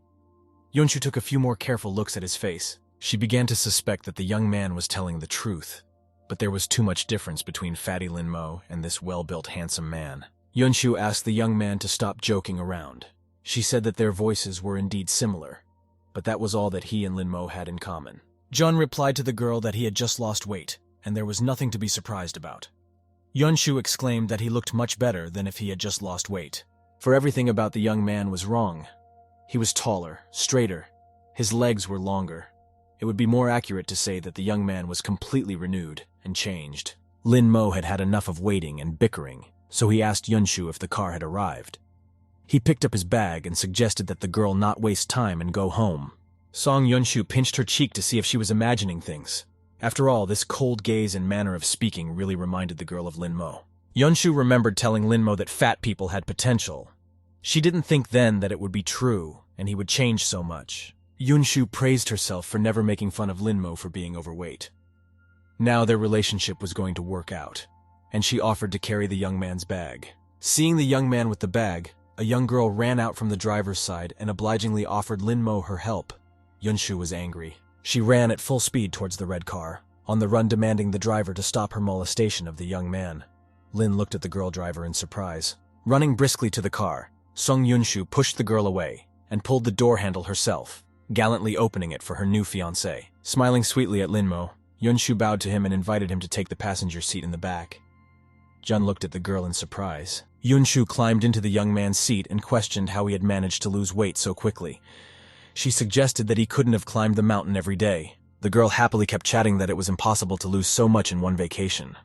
Yunshu took a few more careful looks at his face. She began to suspect that the young man was telling the truth, but there was too much difference between fatty Lin Mo and this well-built handsome man. Yunshu asked the young man to stop joking around. She said that their voices were indeed similar, but that was all that he and Lin Mo had in common. Jun replied to the girl that he had just lost weight, and there was nothing to be surprised about. Yunshu exclaimed that he looked much better than if he had just lost weight. For everything about the young man was wrong. He was taller, straighter. His legs were longer. It would be more accurate to say that the young man was completely renewed and changed. Lin Mo had had enough of waiting and bickering, so he asked Yunshu if the car had arrived. He picked up his bag and suggested that the girl not waste time and go home. Song Yunshu pinched her cheek to see if she was imagining things. After all, this cold gaze and manner of speaking really reminded the girl of Lin Mo. Yunshu remembered telling Lin Mo that fat people had potential. She didn't think then that it would be true, and he would change so much. Yunshu praised herself for never making fun of Lin Mo for being overweight. Now their relationship was going to work out, and she offered to carry the young man's bag. Seeing the young man with the bag, A young girl ran out from the driver's side and obligingly offered Lin Mo her help. Yunshu was angry. She ran at full speed towards the red car, on the run demanding the driver to stop her molestation of the young man. Lin looked at the girl driver in surprise. Running briskly to the car, Song Yunshu pushed the girl away and pulled the door handle herself, gallantly opening it for her new fiancé. Smiling sweetly at Lin Mo, Yunshu bowed to him and invited him to take the passenger seat in the back. Jun looked at the girl in surprise. Yunshu climbed into the young man's seat and questioned how he had managed to lose weight so quickly. She suggested that he couldn't have climbed the mountain every day. The girl happily kept chatting that it was impossible to lose so much in one vacation.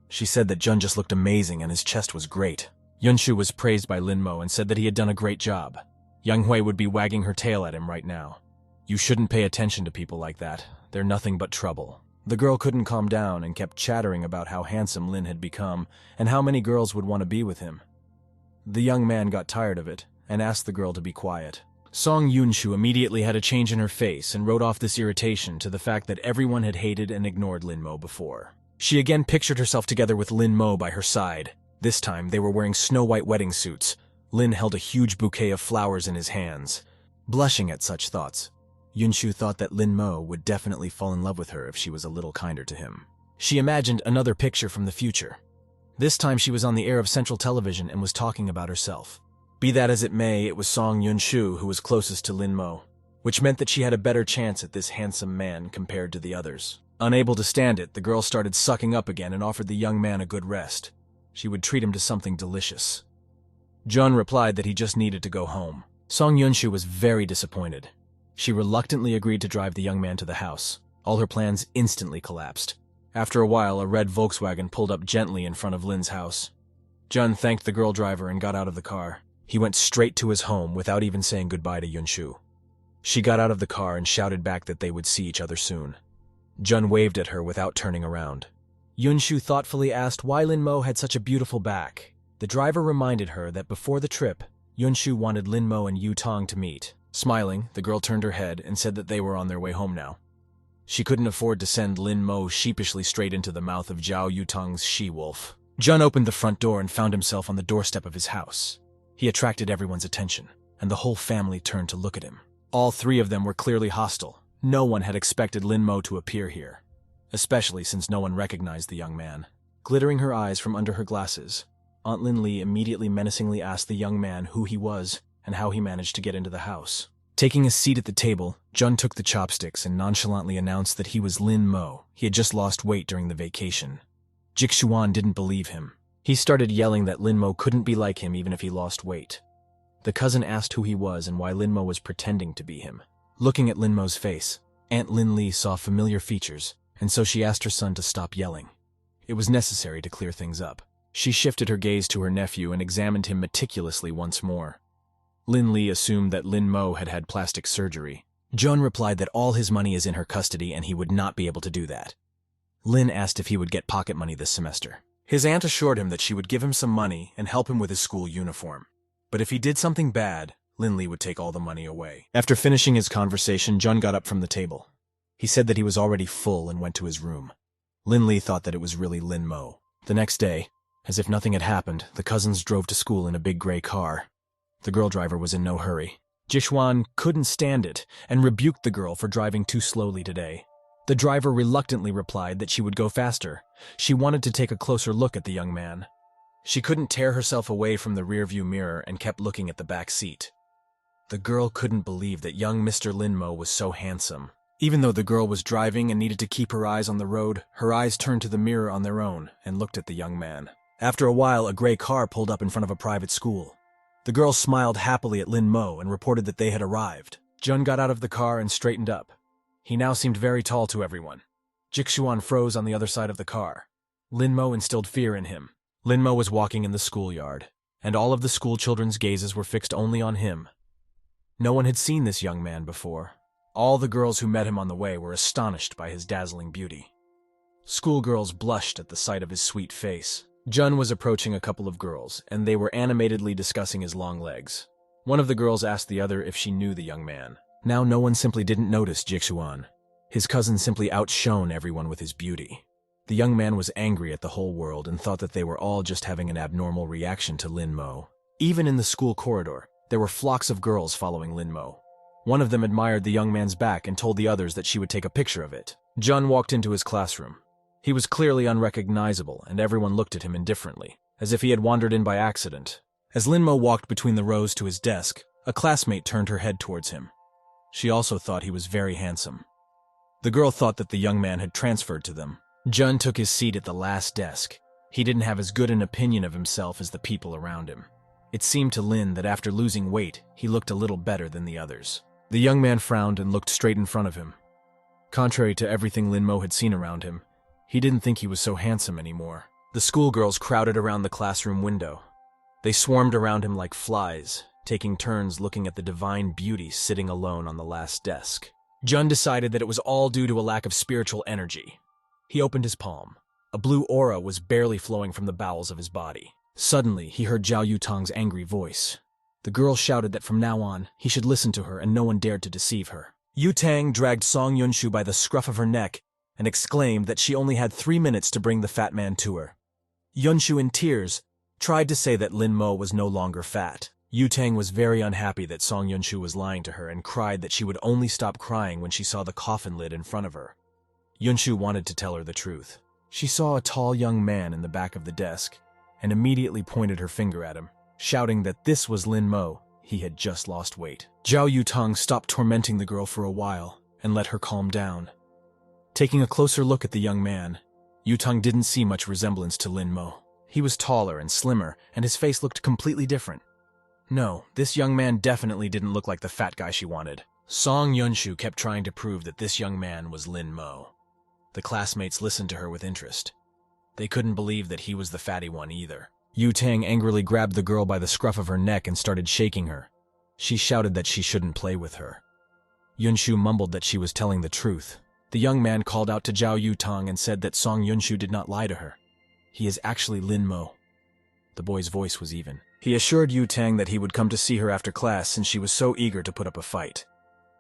She said that Jun just looked amazing and his chest was great. Yunshu was praised by Lin Mo and said that he had done a great job. Yang Hui would be wagging her tail at him right now. You shouldn't pay attention to people like that. They're nothing but trouble. The girl couldn't calm down and kept chattering about how handsome Lin had become and how many girls would want to be with him. The young man got tired of it and asked the girl to be quiet. Song Yunshu immediately had a change in her face and wrote off this irritation to the fact that everyone had hated and ignored Lin Mo before. She again pictured herself together with Lin Mo by her side. This time they were wearing snow-white wedding suits. Lin held a huge bouquet of flowers in his hands. Blushing at such thoughts, Yunshu thought that Lin Mo would definitely fall in love with her if she was a little kinder to him. She imagined another picture from the future. This time she was on the air of Central Television and was talking about herself. Be that as it may, it was Song Yunshu who was closest to Lin Mo, which meant that she had a better chance at this handsome man compared to the others. Unable to stand it, the girl started sucking up again and offered the young man a good rest. She would treat him to something delicious. Jun replied that he just needed to go home. Song Yunshu was very disappointed. She reluctantly agreed to drive the young man to the house. All her plans instantly collapsed. After a while, a red Volkswagen pulled up gently in front of Lin's house. Jun thanked the girl driver and got out of the car. He went straight to his home without even saying goodbye to Yunshu. She got out of the car and shouted back that they would see each other soon. Jun waved at her without turning around. Yunshu thoughtfully asked why Lin Mo had such a beautiful back. The driver reminded her that before the trip, Yunshu wanted Lin Mo and Yu Tong to meet. Smiling, the girl turned her head and said that they were on their way home now. She couldn't afford to send Lin Mo sheepishly straight into the mouth of Zhao Yutong's she-wolf. Jun opened the front door and found himself on the doorstep of his house. He attracted everyone's attention, and the whole family turned to look at him. All three of them were clearly hostile. No one had expected Lin Mo to appear here, especially since no one recognized the young man. Glittering her eyes from under her glasses, Aunt Lin Li immediately menacingly asked the young man who he was and how he managed to get into the house. Taking a seat at the table, Jun took the chopsticks and nonchalantly announced that he was Lin Mo. He had just lost weight during the vacation. Jixuan didn't believe him. He started yelling that Lin Mo couldn't be like him even if he lost weight. The cousin asked who he was and why Lin Mo was pretending to be him. Looking at Lin Mo's face, Aunt Lin Li saw familiar features, and so she asked her son to stop yelling. It was necessary to clear things up. She shifted her gaze to her nephew and examined him meticulously once more. Lin Li assumed that Lin Mo had had plastic surgery. Jun replied that all his money is in her custody and he would not be able to do that. Lin asked if he would get pocket money this semester. His aunt assured him that she would give him some money and help him with his school uniform. But if he did something bad, Lin Li would take all the money away. After finishing his conversation, Jun got up from the table. He said that he was already full and went to his room. Lin Li thought that it was really Lin Mo. The next day, as if nothing had happened, the cousins drove to school in a big gray car. The girl driver was in no hurry. Jixuan couldn't stand it and rebuked the girl for driving too slowly today. The driver reluctantly replied that she would go faster. She wanted to take a closer look at the young man. She couldn't tear herself away from the rearview mirror and kept looking at the back seat. The girl couldn't believe that young Mr. Lin Mo was so handsome. Even though the girl was driving and needed to keep her eyes on the road, her eyes turned to the mirror on their own and looked at the young man. After a while, a gray car pulled up in front of a private school. The girl smiled happily at Lin Mo and reported that they had arrived. Jun got out of the car and straightened up. He now seemed very tall to everyone. Jixuan froze on the other side of the car. Lin Mo instilled fear in him. Lin Mo was walking in the schoolyard, and all of the school children's gazes were fixed only on him. No one had seen this young man before. All the girls who met him on the way were astonished by his dazzling beauty. Schoolgirls blushed at the sight of his sweet face. Jun was approaching a couple of girls, and they were animatedly discussing his long legs. One of the girls asked the other if she knew the young man. Now no one simply didn't notice Jixuan. His cousin simply outshone everyone with his beauty. The young man was angry at the whole world and thought that they were all just having an abnormal reaction to Lin Mo. Even in the school corridor, there were flocks of girls following Lin Mo. One of them admired the young man's back and told the others that she would take a picture of it. Jun walked into his classroom. He was clearly unrecognizable, and everyone looked at him indifferently, as if he had wandered in by accident. As Lin Mo walked between the rows to his desk, a classmate turned her head towards him. She also thought he was very handsome. The girl thought that the young man had transferred to them. Jun took his seat at the last desk. He didn't have as good an opinion of himself as the people around him. It seemed to Lin that after losing weight, he looked a little better than the others. The young man frowned and looked straight in front of him. Contrary to everything Lin Mo had seen around him, he didn't think he was so handsome anymore. The schoolgirls crowded around the classroom window. They swarmed around him like flies, taking turns looking at the divine beauty sitting alone on the last desk. Jun decided that it was all due to a lack of spiritual energy. He opened his palm. A blue aura was barely flowing from the bowels of his body. Suddenly, he heard Zhao Yutang's angry voice. The girl shouted that from now on, he should listen to her and no one dared to deceive her. Yutang dragged Song Yunshu by the scruff of her neck and exclaimed that she only had 3 minutes to bring the fat man to her. Yunshu, in tears, tried to say that Lin Mo was no longer fat. Yutang was very unhappy that Song Yunshu was lying to her and cried that she would only stop crying when she saw the coffin lid in front of her. Yunshu wanted to tell her the truth. She saw a tall young man in the back of the desk and immediately pointed her finger at him, shouting that this was Lin Mo. He had just lost weight. Zhao Yutang stopped tormenting the girl for a while and let her calm down. Taking a closer look at the young man, Yutang didn't see much resemblance to Lin Mo. He was taller and slimmer, and his face looked completely different. No, this young man definitely didn't look like the fat guy she wanted. Song Yunshu kept trying to prove that this young man was Lin Mo. The classmates listened to her with interest. They couldn't believe that he was the fatty one either. Yutang angrily grabbed the girl by the scruff of her neck and started shaking her. She shouted that she shouldn't play with her. Yunshu mumbled that she was telling the truth. The young man called out to Zhao Yutang and said that Song Yunshu did not lie to her. He is actually Lin Mo. The boy's voice was even. He assured Yutang that he would come to see her after class since she was so eager to put up a fight.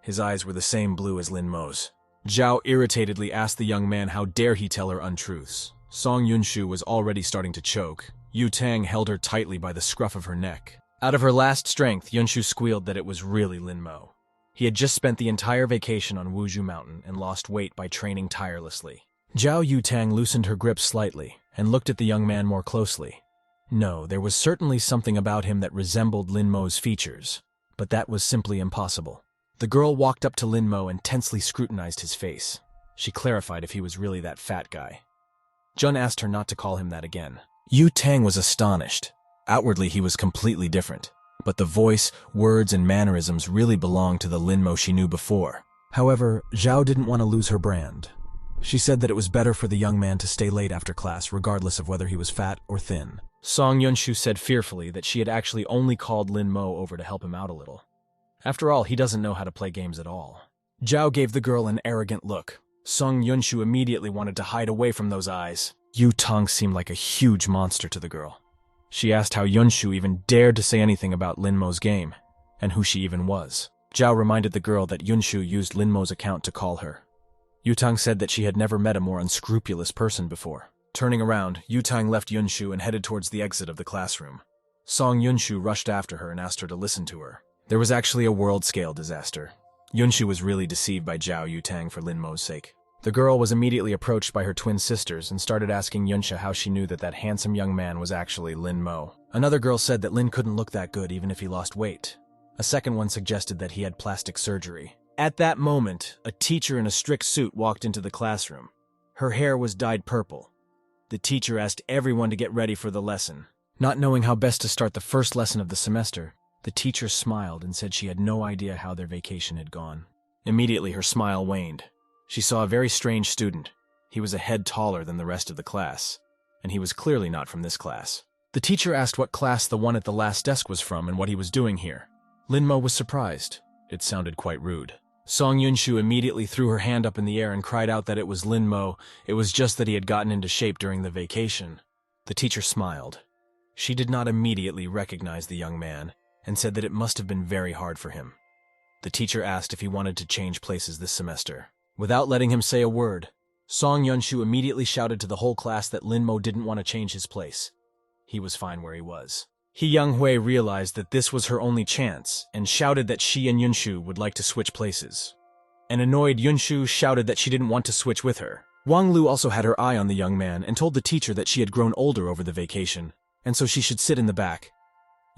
His eyes were the same blue as Lin Mo's. Zhao irritatedly asked the young man how dare he tell her untruths. Song Yunshu was already starting to choke. Yutang held her tightly by the scruff of her neck. Out of her last strength, Yunshu squealed that it was really Lin Mo. He had just spent the entire vacation on Wuzhu Mountain and lost weight by training tirelessly. Zhao Yutang loosened her grip slightly and looked at the young man more closely. No, there was certainly something about him that resembled Lin Mo's features, but that was simply impossible. The girl walked up to Lin Mo and tensely scrutinized his face. She clarified if he was really that fat guy. Jun asked her not to call him that again. Yutang was astonished. Outwardly, he was completely different, but the voice, words, and mannerisms really belonged to the Lin Mo she knew before. However, Zhao didn't want to lose her brand. She said that it was better for the young man to stay late after class, regardless of whether he was fat or thin. Song Yunshu said fearfully that she had actually only called Lin Mo over to help him out a little. After all, he doesn't know how to play games at all. Zhao gave the girl an arrogant look. Song Yunshu immediately wanted to hide away from those eyes. Yutang seemed like a huge monster to the girl. She asked how Yunshu even dared to say anything about Lin Mo's game, and who she even was. Zhao reminded the girl that Yunshu used Lin Mo's account to call her. Yutang said that she had never met a more unscrupulous person before. Turning around, Yutang left Yunshu and headed towards the exit of the classroom. Song Yunshu rushed after her and asked her to listen to her. There was actually a world-scale disaster. Yunshu was really deceived by Zhao Yutang for Lin Mo's sake. The girl was immediately approached by her twin sisters and started asking Yunsha how she knew that that handsome young man was actually Lin Mo. Another girl said that Lin couldn't look that good even if he lost weight. A second one suggested that he had plastic surgery. At that moment, a teacher in a strict suit walked into the classroom. Her hair was dyed purple. The teacher asked everyone to get ready for the lesson. Not knowing how best to start the first lesson of the semester, the teacher smiled and said she had no idea how their vacation had gone. Immediately, her smile waned. She saw a very strange student. He was a head taller than the rest of the class, and he was clearly not from this class. The teacher asked what class the one at the last desk was from and what he was doing here. Lin Mo was surprised. It sounded quite rude. Song Yunshu immediately threw her hand up in the air and cried out that it was Lin Mo. It was just that he had gotten into shape during the vacation. The teacher smiled. She did not immediately recognize the young man and said that it must have been very hard for him. The teacher asked if he wanted to change places this semester. Without letting him say a word, Song Yunshu immediately shouted to the whole class that Lin Mo didn't want to change his place. He was fine where he was. He Young-hui realized that this was her only chance and shouted that she and Yunshu would like to switch places. An annoyed Yunshu shouted that she didn't want to switch with her. Wang Lu also had her eye on the young man and told the teacher that she had grown older over the vacation, and so she should sit in the back.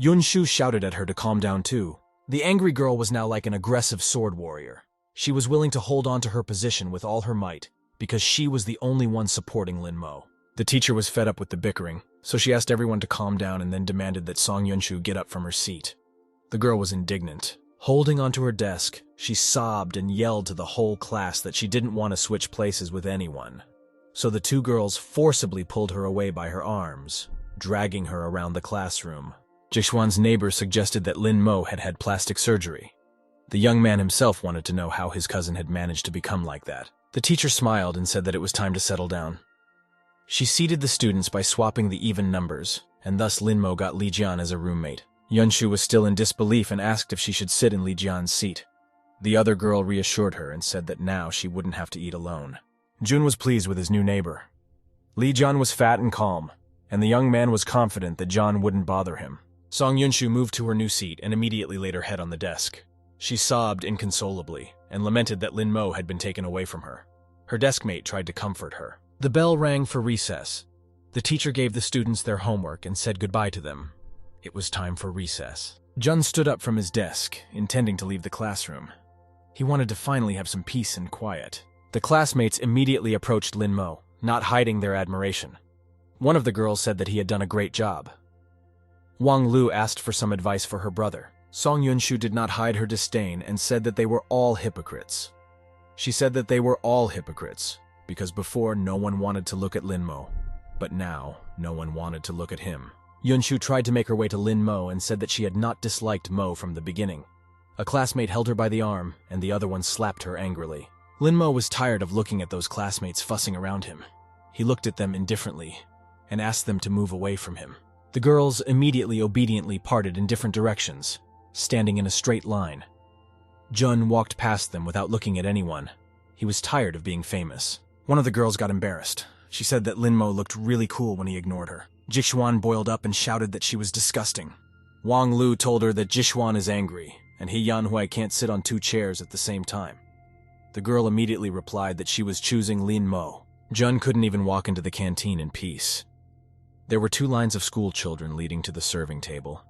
Yunshu shouted at her to calm down too. The angry girl was now like an aggressive sword warrior. She was willing to hold on to her position with all her might, because she was the only one supporting Lin Mo. The teacher was fed up with the bickering, so she asked everyone to calm down and then demanded that Song Yunshu get up from her seat. The girl was indignant. Holding onto her desk, she sobbed and yelled to the whole class that she didn't want to switch places with anyone. So the two girls forcibly pulled her away by her arms, dragging her around the classroom. Jixuan's neighbor suggested that Lin Mo had had plastic surgery. The young man himself wanted to know how his cousin had managed to become like that. The teacher smiled and said that it was time to settle down. She seated the students by swapping the even numbers, and thus Lin Mo got Li Jian as a roommate. Yunshu was still in disbelief and asked if she should sit in Li Jian's seat. The other girl reassured her and said that now she wouldn't have to eat alone. Jun was pleased with his new neighbor. Li Jian was fat and calm, and the young man was confident that John wouldn't bother him. Song Yunshu moved to her new seat and immediately laid her head on the desk. She sobbed inconsolably and lamented that Lin Mo had been taken away from her. Her deskmate tried to comfort her. The bell rang for recess. The teacher gave the students their homework and said goodbye to them. It was time for recess. Jun stood up from his desk, intending to leave the classroom. He wanted to finally have some peace and quiet. The classmates immediately approached Lin Mo, not hiding their admiration. One of the girls said that he had done a great job. Wang Lu asked for some advice for her brother. Song Yunshu did not hide her disdain and said that they were all hypocrites. She said that they were all hypocrites, because before no one wanted to look at Lin Mo, but now no one wanted to look at him. Yunshu tried to make her way to Lin Mo and said that she had not disliked Mo from the beginning. A classmate held her by the arm, and the other one slapped her angrily. Lin Mo was tired of looking at those classmates fussing around him. He looked at them indifferently and asked them to move away from him. The girls immediately obediently parted in different directions, standing in a straight line. Jun walked past them without looking at anyone. He was tired of being famous. One of the girls got embarrassed. She said that Lin Mo looked really cool when he ignored her. Jixuan boiled up and shouted that she was disgusting. Wang Lu told her that Jixuan is angry, and he Yanhui can't sit on two chairs at the same time. The girl immediately replied that she was choosing Lin Mo. Jun couldn't even walk into the canteen in peace. There were two lines of school children leading to the serving table,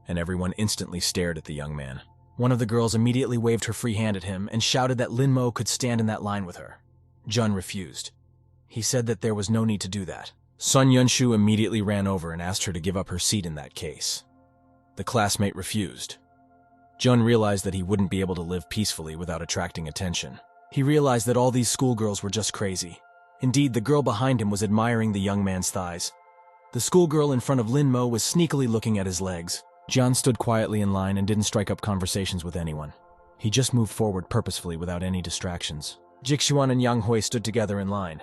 and everyone instantly stared at the young man. One of the girls immediately waved her free hand at him and shouted that Lin Mo could stand in that line with her. Jun refused. He said that there was no need to do that. Sun Yunshu immediately ran over and asked her to give up her seat in that case. The classmate refused. Jun realized that he wouldn't be able to live peacefully without attracting attention. He realized that all these schoolgirls were just crazy. Indeed, the girl behind him was admiring the young man's thighs. The schoolgirl in front of Lin Mo was sneakily looking at his legs. John stood quietly in line and didn't strike up conversations with anyone. He just moved forward purposefully without any distractions. Jixuan and Yang Hui stood together in line.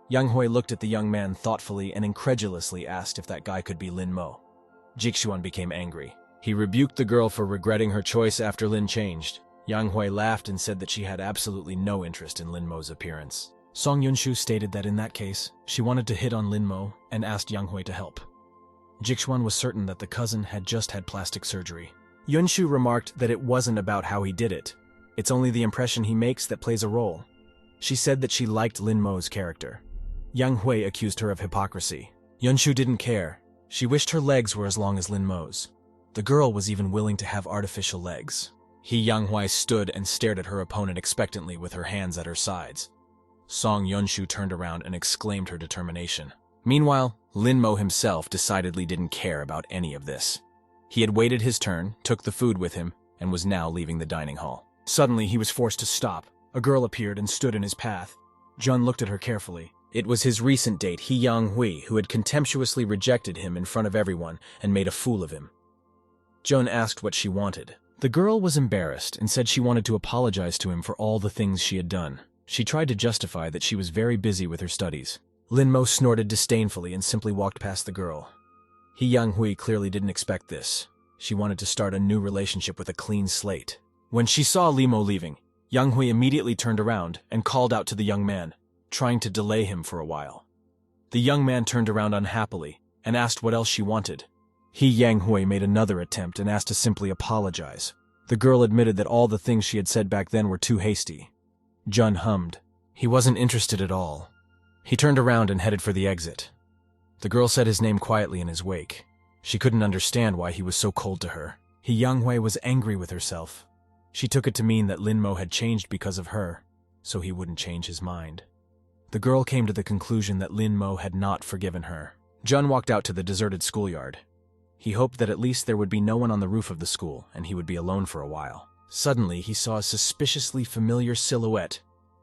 Yang Hui looked at the young man thoughtfully and incredulously asked if that guy could be Lin Mo. Jixuan became angry. He rebuked the girl for regretting her choice after Lin changed. Yang Hui laughed and said that she had absolutely no interest in Lin Mo's appearance. Song Yunshu stated that in that case, she wanted to hit on Lin Mo and asked Yang Hui to help. Jixuan was certain that the cousin had just had plastic surgery. Yunshu remarked that it wasn't about how he did it. It's only the impression he makes that plays a role. She said that she liked Lin Mo's character. Yang Hui accused her of hypocrisy. Yunshu didn't care. She wished her legs were as long as Lin Mo's. The girl was even willing to have artificial legs. He Yang Hui stood and stared at her opponent expectantly with her hands at her sides. Song Yunshu turned around and exclaimed her determination. Meanwhile, Lin Mo himself decidedly didn't care about any of this. He had waited his turn, took the food with him, and was now leaving the dining hall. Suddenly, he was forced to stop. A girl appeared and stood in his path. Jun looked at her carefully. It was his recent date, He Yang Hui, who had contemptuously rejected him in front of everyone and made a fool of him. Jun asked what she wanted. The girl was embarrassed and said she wanted to apologize to him for all the things she had done. She tried to justify that she was very busy with her studies. Lin Mo snorted disdainfully and simply walked past the girl. He Yang Hui clearly didn't expect this. She wanted to start a new relationship with a clean slate. When she saw Lin Mo leaving, Yang Hui immediately turned around and called out to the young man, trying to delay him for a while. The young man turned around unhappily and asked what else she wanted. He Yang Hui made another attempt and asked to simply apologize. The girl admitted that all the things she had said back then were too hasty. Jun hummed. He wasn't interested at all. He turned around and headed for the exit. The girl said his name quietly in his wake. She couldn't understand why he was so cold to her. He Yang Hui was angry with herself. She took it to mean that Lin Mo had changed because of her, so he wouldn't change his mind. The girl came to the conclusion that Lin Mo had not forgiven her. Jun walked out to the deserted schoolyard. He hoped that at least there would be no one on the roof of the school, and he would be alone for a while. Suddenly, he saw a suspiciously familiar silhouette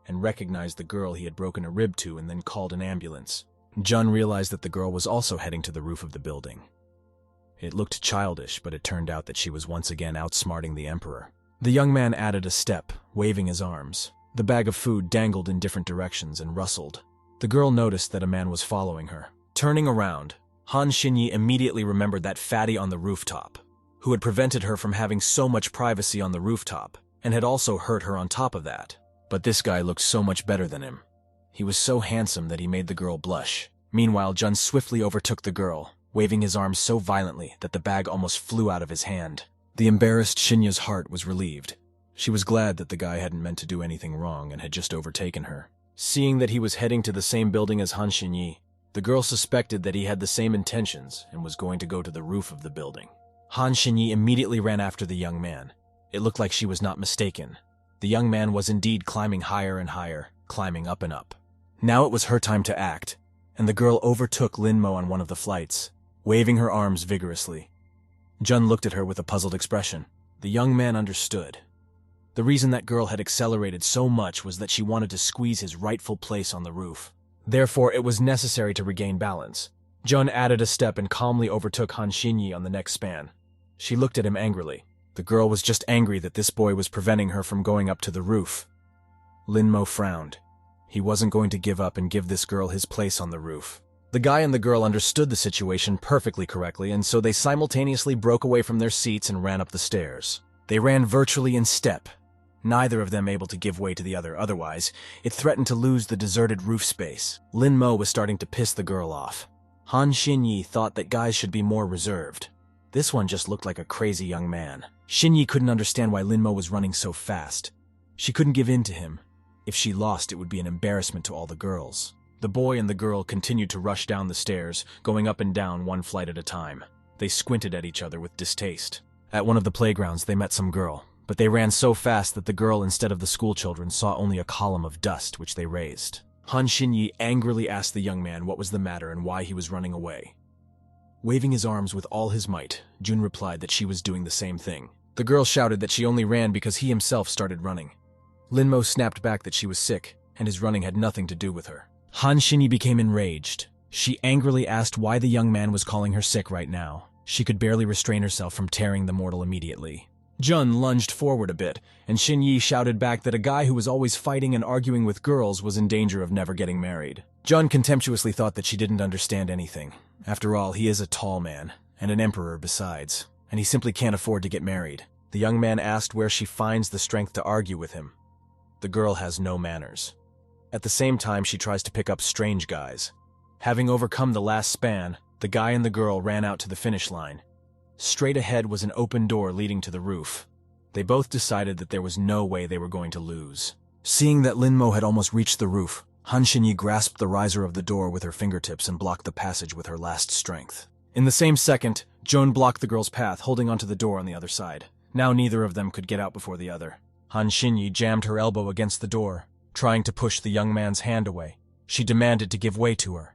and recognized the girl he had broken a rib to and then called an ambulance. Jun realized that the girl was also heading to the roof of the building. It looked childish, but it turned out that she was once again outsmarting the Emperor. The young man added a step, waving his arms. The bag of food dangled in different directions and rustled. The girl noticed that a man was following her. Turning around, Han Xinyi immediately remembered that fatty on the rooftop, who had prevented her from having so much privacy on the rooftop, and had also hurt her on top of that. But this guy looked so much better than him. He was so handsome that he made the girl blush. Meanwhile, Jun swiftly overtook the girl, waving his arms so violently that the bag almost flew out of his hand. The embarrassed Shinya's heart was relieved. She was glad that the guy hadn't meant to do anything wrong and had just overtaken her. Seeing that he was heading to the same building as Han Xinyi, the girl suspected that he had the same intentions and was going to go to the roof of the building. Han Xinyi immediately ran after the young man. It looked like she was not mistaken. The young man was indeed climbing higher and higher, climbing up and up. Now it was her time to act, and the girl overtook Lin Mo on one of the flights, waving her arms vigorously. Jun looked at her with a puzzled expression. The young man understood. The reason that girl had accelerated so much was that she wanted to squeeze his rightful place on the roof. Therefore, it was necessary to regain balance. Jun added a step and calmly overtook Han Xinyi on the next span. She looked at him angrily. The girl was just angry that this boy was preventing her from going up to the roof. Lin Mo frowned. He wasn't going to give up and give this girl his place on the roof. The guy and the girl understood the situation perfectly correctly, and so they simultaneously broke away from their seats and ran up the stairs. They ran virtually in step, neither of them able to give way to the other, otherwise it threatened to lose the deserted roof space. Lin Mo was starting to piss the girl off. Han Xinyi thought that guys should be more reserved. This one just looked like a crazy young man. Xinyi couldn't understand why Lin Mo was running so fast. She couldn't give in to him. If she lost, it would be an embarrassment to all the girls. The boy and the girl continued to rush down the stairs, going up and down one flight at a time. They squinted at each other with distaste. At one of the playgrounds, they met some girl, but they ran so fast that the girl, instead of the schoolchildren, saw only a column of dust which they raised. Han Xinyi angrily asked the young man what was the matter and why he was running away. Waving his arms with all his might, Jun replied that she was doing the same thing. The girl shouted that she only ran because he himself started running. Lin Mo snapped back that she was sick, and his running had nothing to do with her. Han Xinyi became enraged. She angrily asked why the young man was calling her sick right now. She could barely restrain herself from tearing the mortal immediately. Jun lunged forward a bit, and Xinyi shouted back that a guy who was always fighting and arguing with girls was in danger of never getting married. Jun contemptuously thought that she didn't understand anything. After all, he is a tall man, and an emperor besides, and he simply can't afford to get married. The young man asked where she finds the strength to argue with him. The girl has no manners. At the same time, she tries to pick up strange guys. Having overcome the last span, the guy and the girl ran out to the finish line. Straight ahead was an open door leading to the roof. They both decided that there was no way they were going to lose. Seeing that Lin Mo had almost reached the roof, Han Xinyi grasped the riser of the door with her fingertips and blocked the passage with her last strength. In the same second, Joan blocked the girl's path, holding onto the door on the other side. Now neither of them could get out before the other. Han Xinyi jammed her elbow against the door, trying to push the young man's hand away. She demanded to give way to her.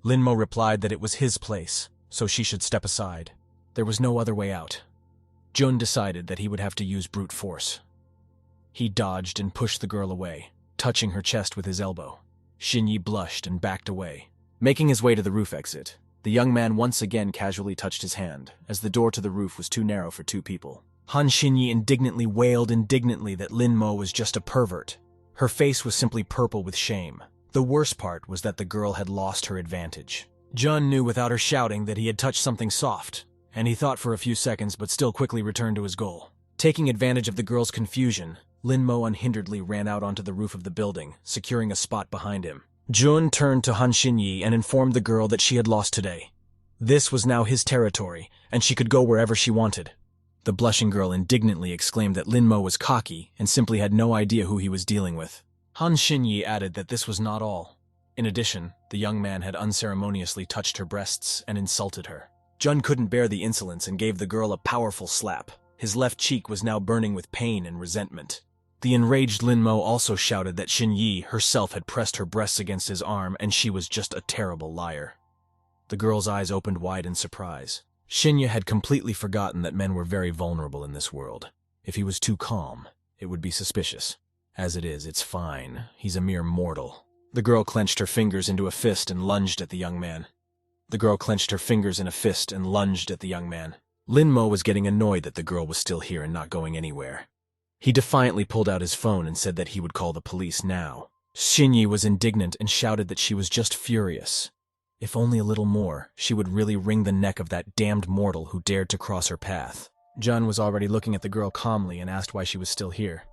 Lin Mo replied that it was his place, so she should step aside. There was no other way out. Jun decided that he would have to use brute force. He dodged and pushed the girl away, touching her chest with his elbow. Xinyi blushed and backed away. Making his way to the roof exit, the young man once again casually touched his hand, as the door to the roof was too narrow for two people. Han Xinyi indignantly wailed that Lin Mo was just a pervert. Her face was simply purple with shame. The worst part was that the girl had lost her advantage. Jun knew without her shouting that he had touched something soft, and he thought for a few seconds but still quickly returned to his goal. Taking advantage of the girl's confusion, Lin Mo unhinderedly ran out onto the roof of the building, securing a spot behind him. Jun turned to Han Xinyi and informed the girl that she had lost today. This was now his territory, and she could go wherever she wanted. The blushing girl indignantly exclaimed that Lin Mo was cocky and simply had no idea who he was dealing with. Han Xinyi added that this was not all. In addition, the young man had unceremoniously touched her breasts and insulted her. Jun couldn't bear the insolence and gave the girl a powerful slap. His left cheek was now burning with pain and resentment. The enraged Lin Mo also shouted that Xinyi herself had pressed her breasts against his arm and she was just a terrible liar. The girl's eyes opened wide in surprise. Xinyi had completely forgotten that men were very vulnerable in this world. If he was too calm, it would be suspicious. As it is, it's fine. He's a mere mortal. The girl clenched her fingers into a fist and lunged at the young man. Lin Mo was getting annoyed that the girl was still here and not going anywhere. He defiantly pulled out his phone and said that he would call the police now. Xinyi was indignant and shouted that she was just furious. If only a little more, she would really wring the neck of that damned mortal who dared to cross her path. Jun was already looking at the girl calmly and asked why she was still here.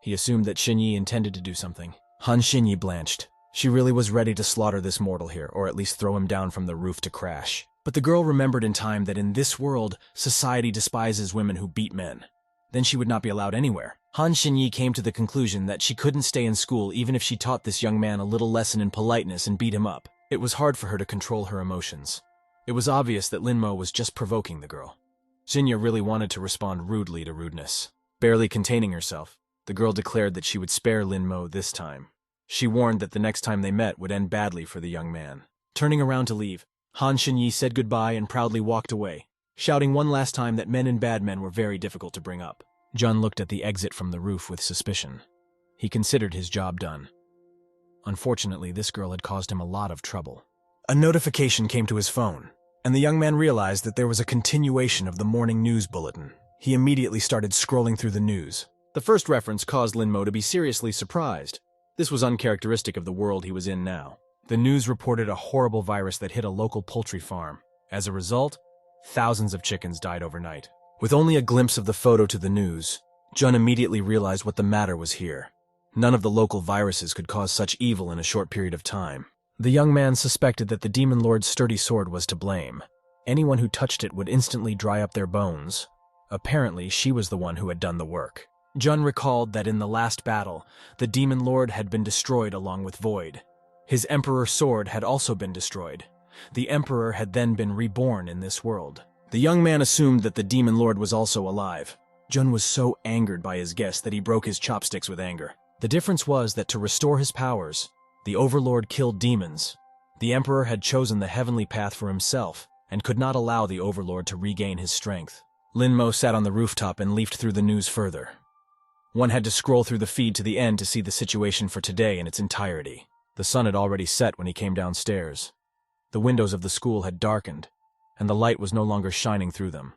He assumed that Xinyi intended to do something. Han Xinyi blanched. She really was ready to slaughter this mortal here, or at least throw him down from the roof to crash. But the girl remembered in time that in this world, society despises women who beat men. Then she would not be allowed anywhere. Han Xinyi came to the conclusion that she couldn't stay in school even if she taught this young man a little lesson in politeness and beat him up. It was hard for her to control her emotions. It was obvious that Lin Mo was just provoking the girl. Xinyi really wanted to respond rudely to rudeness. Barely containing herself, the girl declared that she would spare Lin Mo this time. She warned that the next time they met would end badly for the young man. Turning around to leave, Han Xinyi said goodbye and proudly walked away, shouting one last time that men and bad men were very difficult to bring up. Jun looked at the exit from the roof with suspicion. He considered his job done. Unfortunately, this girl had caused him a lot of trouble. A notification came to his phone, and the young man realized that there was a continuation of the morning news bulletin. He immediately started scrolling through the news. The first reference caused Lin Mo to be seriously surprised. This was uncharacteristic of the world he was in now. The news reported a horrible virus that hit a local poultry farm. As a result, thousands of chickens died overnight. With only a glimpse of the photo to the news, Jun immediately realized what the matter was here. None of the local viruses could cause such evil in a short period of time. The young man suspected that the Demon Lord's sturdy sword was to blame. Anyone who touched it would instantly dry up their bones. Apparently, she was the one who had done the work. Jun recalled that in the last battle, the Demon Lord had been destroyed along with Void. His Emperor's sword had also been destroyed. The Emperor had then been reborn in this world. The young man assumed that the Demon Lord was also alive. Jun was so angered by his guess that he broke his chopsticks with anger. The difference was that to restore his powers, the Overlord killed demons. The Emperor had chosen the heavenly path for himself and could not allow the Overlord to regain his strength. Lin Mo sat on the rooftop and leafed through the news further. One had to scroll through the feed to the end to see the situation for today in its entirety. The sun had already set when he came downstairs. The windows of the school had darkened, and the light was no longer shining through them.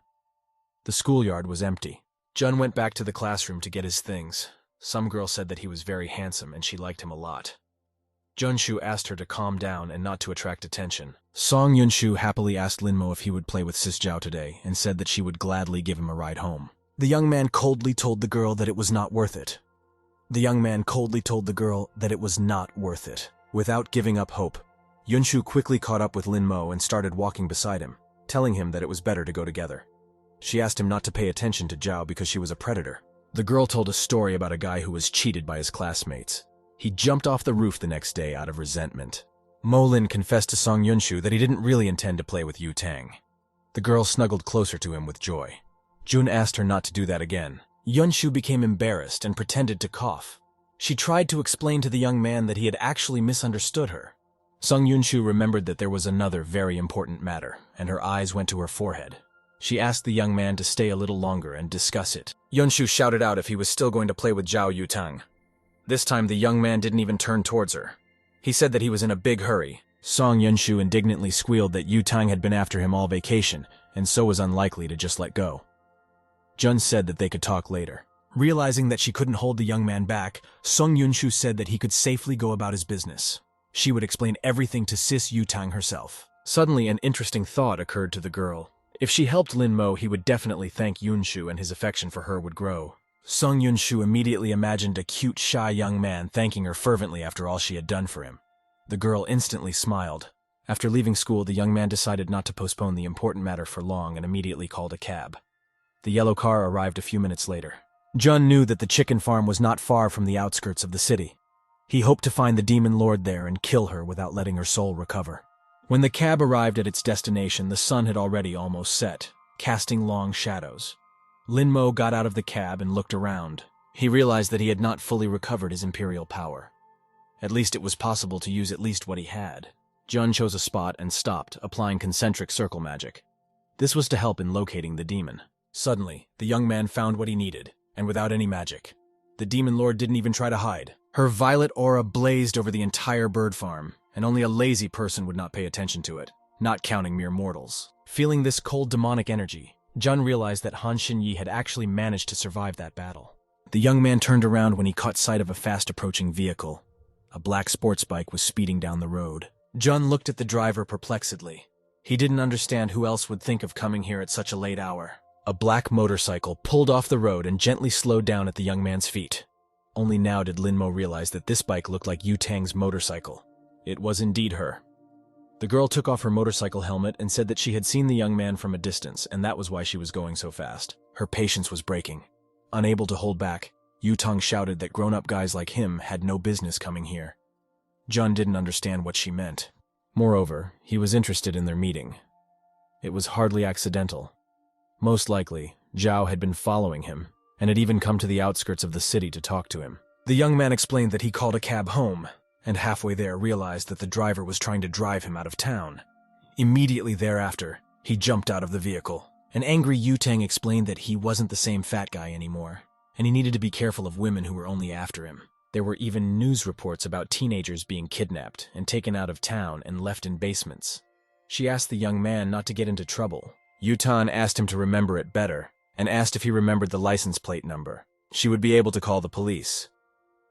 The schoolyard was empty. Jun went back to the classroom to get his things. Some girl said that he was very handsome and she liked him a lot. Junshu asked her to calm down and not to attract attention. Song Yunshu happily asked Lin Mo if he would play with Sis Zhao today and said that she would gladly give him a ride home. The young man coldly told the girl that it was not worth it. Without giving up hope, Yunshu quickly caught up with Lin Mo and started walking beside him, telling him that it was better to go together. She asked him not to pay attention to Zhao because she was a predator. The girl told a story about a guy who was cheated by his classmates. He jumped off the roof the next day out of resentment. Mo Lin confessed to Song Yunshu that he didn't really intend to play with Yu Tang. The girl snuggled closer to him with joy. Jun asked her not to do that again. Yunshu became embarrassed and pretended to cough. She tried to explain to the young man that he had actually misunderstood her. Song Yunshu remembered that there was another very important matter, and her eyes went to her forehead. She asked the young man to stay a little longer and discuss it. Yunshu shouted out if he was still going to play with Zhao Yutang. This time the young man didn't even turn towards her. He said that he was in a big hurry. Song Yunshu indignantly squealed that Yutang had been after him all vacation, and so was unlikely to just let go. Jun said that they could talk later. Realizing that she couldn't hold the young man back, Song Yunshu said that he could safely go about his business. She would explain everything to Sis Yutang herself. Suddenly an interesting thought occurred to the girl. If she helped Lin Mo, he would definitely thank Yunshu and his affection for her would grow. Song Yunshu immediately imagined a cute, shy young man thanking her fervently after all she had done for him. The girl instantly smiled. After leaving school, the young man decided not to postpone the important matter for long and immediately called a cab. The yellow car arrived a few minutes later. Jun knew that the chicken farm was not far from the outskirts of the city. He hoped to find the demon lord there and kill her without letting her soul recover. When the cab arrived at its destination, the sun had already almost set, casting long shadows. Linmo got out of the cab and looked around. He realized that he had not fully recovered his imperial power. At least it was possible to use at least what he had. Jun chose a spot and stopped, applying concentric circle magic. This was to help in locating the demon. Suddenly, the young man found what he needed, and without any magic. The demon lord didn't even try to hide. Her violet aura blazed over the entire bird farm, and only a lazy person would not pay attention to it, not counting mere mortals. Feeling this cold demonic energy, Jun realized that Han Xinyi had actually managed to survive that battle. The young man turned around when he caught sight of a fast-approaching vehicle. A black sports bike was speeding down the road. Jun looked at the driver perplexedly. He didn't understand who else would think of coming here at such a late hour. A black motorcycle pulled off the road and gently slowed down at the young man's feet. Only now did Linmo realize that this bike looked like Yu Tang's motorcycle. It was indeed her. The girl took off her motorcycle helmet and said that she had seen the young man from a distance, and that was why she was going so fast. Her patience was breaking. Unable to hold back, Yu Tang shouted that grown-up guys like him had no business coming here. Jun didn't understand what she meant. Moreover, he was interested in their meeting. It was hardly accidental. Most likely, Zhao had been following him, and had even come to the outskirts of the city to talk to him. The young man explained that he called a cab home, and halfway there realized that the driver was trying to drive him out of town. Immediately thereafter, he jumped out of the vehicle. An angry Yu Tang explained that he wasn't the same fat guy anymore, and he needed to be careful of women who were only after him. There were even news reports about teenagers being kidnapped and taken out of town and left in basements. She asked the young man not to get into trouble. Yu Tang asked him to remember it better, and asked if he remembered the license plate number. She would be able to call the police.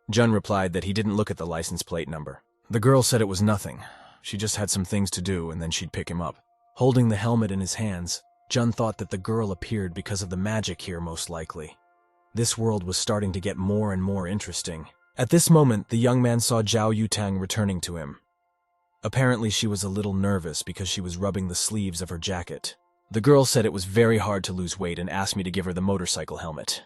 Jun replied that he didn't look at the license plate number. The girl said it was nothing. She just had some things to do and then she'd pick him up. Holding the helmet in his hands, Jun thought that the girl appeared because of the magic here most likely. This world was starting to get more and more interesting. At this moment, the young man saw Zhao Yutang returning to him. Apparently she was a little nervous because she was rubbing the sleeves of her jacket. The girl said it was very hard to lose weight and asked me to give her the motorcycle helmet.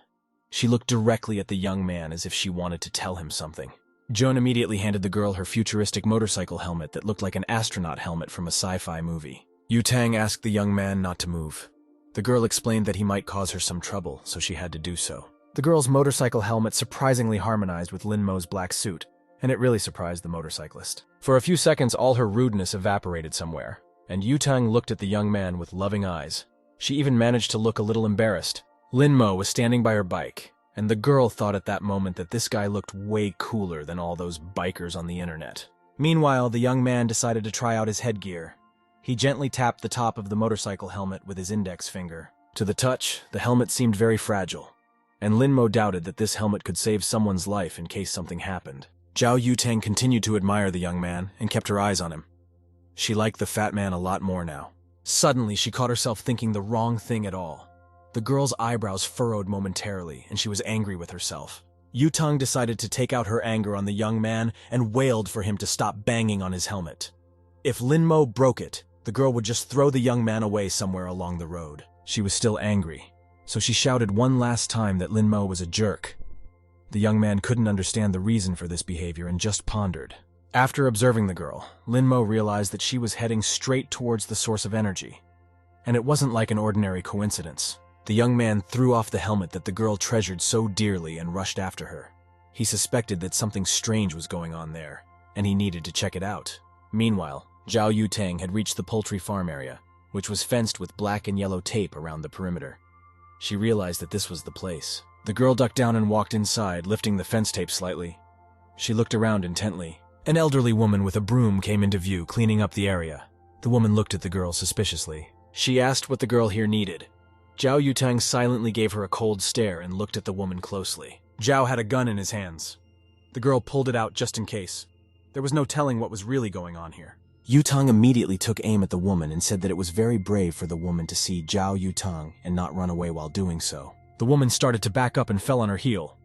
She looked directly at the young man as if she wanted to tell him something. Joan immediately handed the girl her futuristic motorcycle helmet that looked like an astronaut helmet from a sci-fi movie. Yutang asked the young man not to move. The girl explained that he might cause her some trouble, so she had to do so. The girl's motorcycle helmet surprisingly harmonized with Linmo's black suit, and it really surprised the motorcyclist. For a few seconds, all her rudeness evaporated somewhere, and Yutang looked at the young man with loving eyes. She even managed to look a little embarrassed. Linmo was standing by her bike, and the girl thought at that moment that this guy looked way cooler than all those bikers on the internet. Meanwhile, the young man decided to try out his headgear. He gently tapped the top of the motorcycle helmet with his index finger. To the touch, the helmet seemed very fragile, and Linmo doubted that this helmet could save someone's life in case something happened. Zhao Yutang continued to admire the young man and kept her eyes on him. She liked the fat man a lot more now. Suddenly, she caught herself thinking the wrong thing at all. The girl's eyebrows furrowed momentarily, and she was angry with herself. Yutang decided to take out her anger on the young man and wailed for him to stop banging on his helmet. If Linmo broke it, the girl would just throw the young man away somewhere along the road. She was still angry, so she shouted one last time that Linmo was a jerk. The young man couldn't understand the reason for this behavior and just pondered. After observing the girl, Linmo realized that she was heading straight towards the source of energy. And it wasn't like an ordinary coincidence. The young man threw off the helmet that the girl treasured so dearly and rushed after her. He suspected that something strange was going on there, and he needed to check it out. Meanwhile, Zhao Yutang had reached the poultry farm area, which was fenced with black and yellow tape around the perimeter. She realized that this was the place. The girl ducked down and walked inside, lifting the fence tape slightly. She looked around intently. An elderly woman with a broom came into view, cleaning up the area. The woman looked at the girl suspiciously. She asked what the girl here needed. Zhao Yutang silently gave her a cold stare and looked at the woman closely. Zhao had a gun in his hands. The girl pulled it out just in case. There was no telling what was really going on here. Yutang immediately took aim at the woman and said that it was very brave for the woman to see Zhao Yutang and not run away while doing so. The woman started to back up and fell on her heel.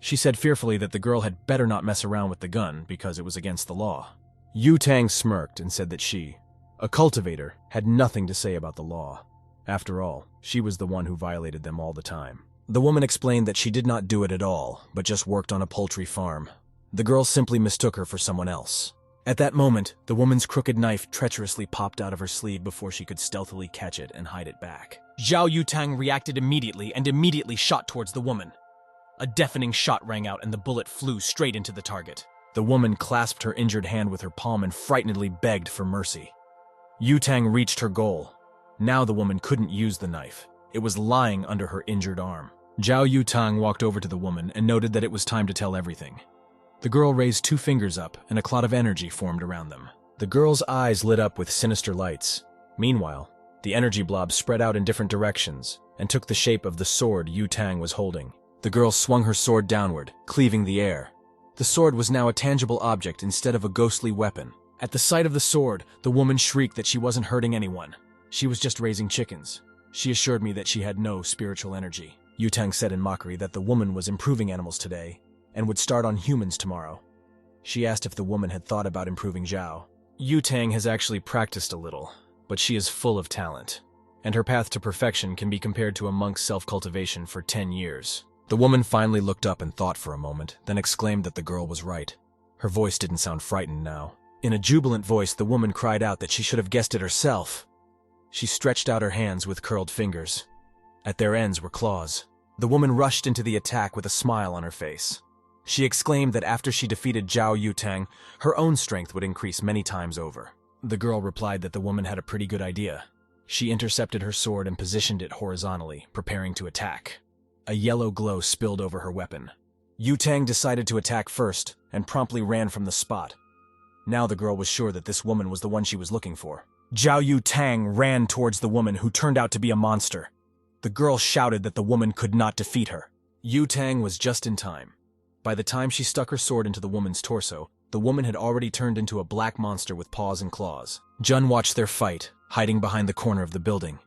She said fearfully that the girl had better not mess around with the gun because it was against the law. Yutang smirked and said that she A cultivator had nothing to say about the law. After all, she was the one who violated them all the time. The woman explained that she did not do it at all, but just worked on a poultry farm. The girl simply mistook her for someone else. At that moment, the woman's crooked knife treacherously popped out of her sleeve before she could stealthily catch it and hide it back. Zhao Yutang reacted immediately and immediately shot towards the woman. A deafening shot rang out and the bullet flew straight into the target. The woman clasped her injured hand with her palm and frightenedly begged for mercy. Yutang reached her goal. Now the woman couldn't use the knife. It was lying under her injured arm. Zhao Yutang walked over to the woman and noted that it was time to tell everything. The girl raised 2 fingers up and a cloud of energy formed around them. The girl's eyes lit up with sinister lights. Meanwhile, the energy blob spread out in different directions and took the shape of the sword Yutang was holding. The girl swung her sword downward, cleaving the air. The sword was now a tangible object instead of a ghostly weapon. At the sight of the sword, the woman shrieked that she wasn't hurting anyone. She was just raising chickens. She assured me that she had no spiritual energy. Yutang said in mockery that the woman was improving animals today and would start on humans tomorrow. She asked if the woman had thought about improving Zhao. Yutang has actually practiced a little, but she is full of talent, and her path to perfection can be compared to a monk's self-cultivation for 10 years. The woman finally looked up and thought for a moment, then exclaimed that the girl was right. Her voice didn't sound frightened now. In a jubilant voice, the woman cried out that she should have guessed it herself. She stretched out her hands with curled fingers. At their ends were claws. The woman rushed into the attack with a smile on her face. She exclaimed that after she defeated Zhao Yutang, her own strength would increase many times over. The girl replied that the woman had a pretty good idea. She intercepted her sword and positioned it horizontally, preparing to attack. A yellow glow spilled over her weapon. Yutang decided to attack first and promptly ran from the spot. Now the girl was sure that this woman was the one she was looking for. Zhao Yutang ran towards the woman, who turned out to be a monster. The girl shouted that the woman could not defeat her. Yutang was just in time. By the time she stuck her sword into the woman's torso, the woman had already turned into a black monster with paws and claws. Jun watched their fight, hiding behind the corner of the building.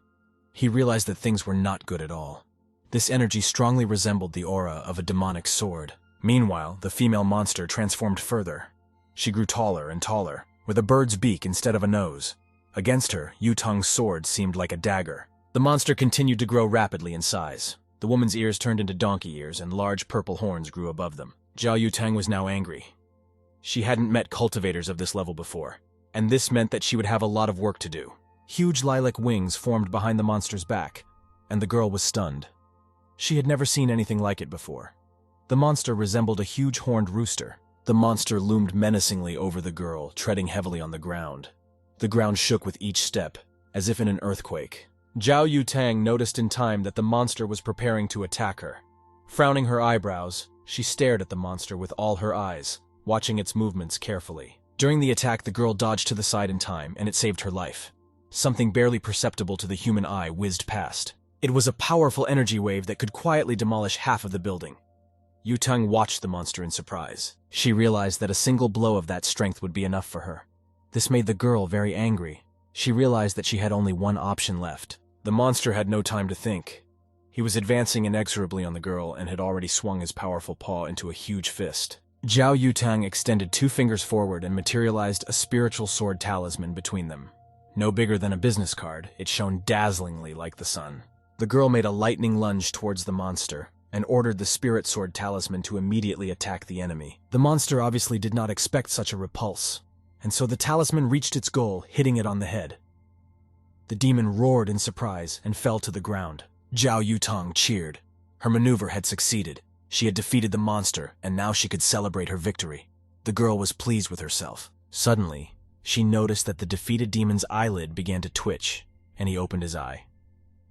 He realized that things were not good at all. This energy strongly resembled the aura of a demonic sword. Meanwhile, the female monster transformed further. She grew taller and taller, with a bird's beak instead of a nose. Against her, Yutang's sword seemed like a dagger. The monster continued to grow rapidly in size. The woman's ears turned into donkey ears, and large purple horns grew above them. Zhao Yutang was now angry. She hadn't met cultivators of this level before, and this meant that she would have a lot of work to do. Huge lilac wings formed behind the monster's back, and the girl was stunned. She had never seen anything like it before. The monster resembled a huge horned rooster. The monster loomed menacingly over the girl, treading heavily on the ground. The ground shook with each step, as if in an earthquake. Zhao Yutang noticed in time that the monster was preparing to attack her. Frowning her eyebrows, she stared at the monster with all her eyes, watching its movements carefully. During the attack, the girl dodged to the side in time, and it saved her life. Something barely perceptible to the human eye whizzed past. It was a powerful energy wave that could quietly demolish half of the building. Yutang watched the monster in surprise. She realized that a single blow of that strength would be enough for her. This made the girl very angry. She realized that she had only one option left. The monster had no time to think. He was advancing inexorably on the girl and had already swung his powerful paw into a huge fist. Zhao Yutang extended 2 fingers forward and materialized a spiritual sword talisman between them. No bigger than a business card, it shone dazzlingly like the sun. The girl made a lightning lunge towards the monster and ordered the spirit sword talisman to immediately attack the enemy. The monster obviously did not expect such a repulse, and so the talisman reached its goal, hitting it on the head. The demon roared in surprise and fell to the ground. Zhao Yutang cheered. Her maneuver had succeeded. She had defeated the monster, and now she could celebrate her victory. The girl was pleased with herself. Suddenly, she noticed that the defeated demon's eyelid began to twitch, and he opened his eye.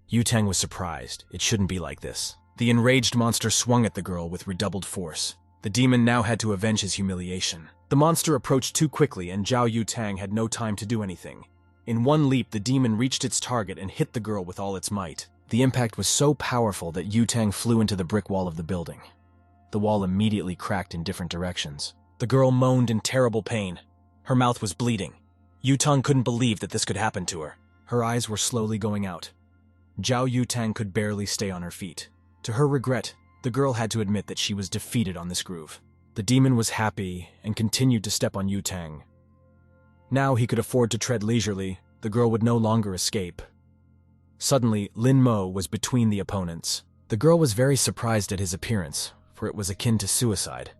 Yutang was surprised. It shouldn't be like this. The enraged monster swung at the girl with redoubled force. The demon now had to avenge his humiliation. The monster approached too quickly, and Zhao Yutang had no time to do anything. In one leap, the demon reached its target and hit the girl with all its might. The impact was so powerful that Yutang flew into the brick wall of the building. The wall immediately cracked in different directions. The girl moaned in terrible pain. Her mouth was bleeding. Yutang couldn't believe that this could happen to her. Her eyes were slowly going out. Zhao Yutang could barely stay on her feet. To her regret, the girl had to admit that she was defeated on this groove. The demon was happy and continued to step on Yutang. Now he could afford to tread leisurely, The girl would no longer escape. Suddenly, Lin Mo was between the opponents. The girl was very surprised at his appearance, for it was akin to suicide.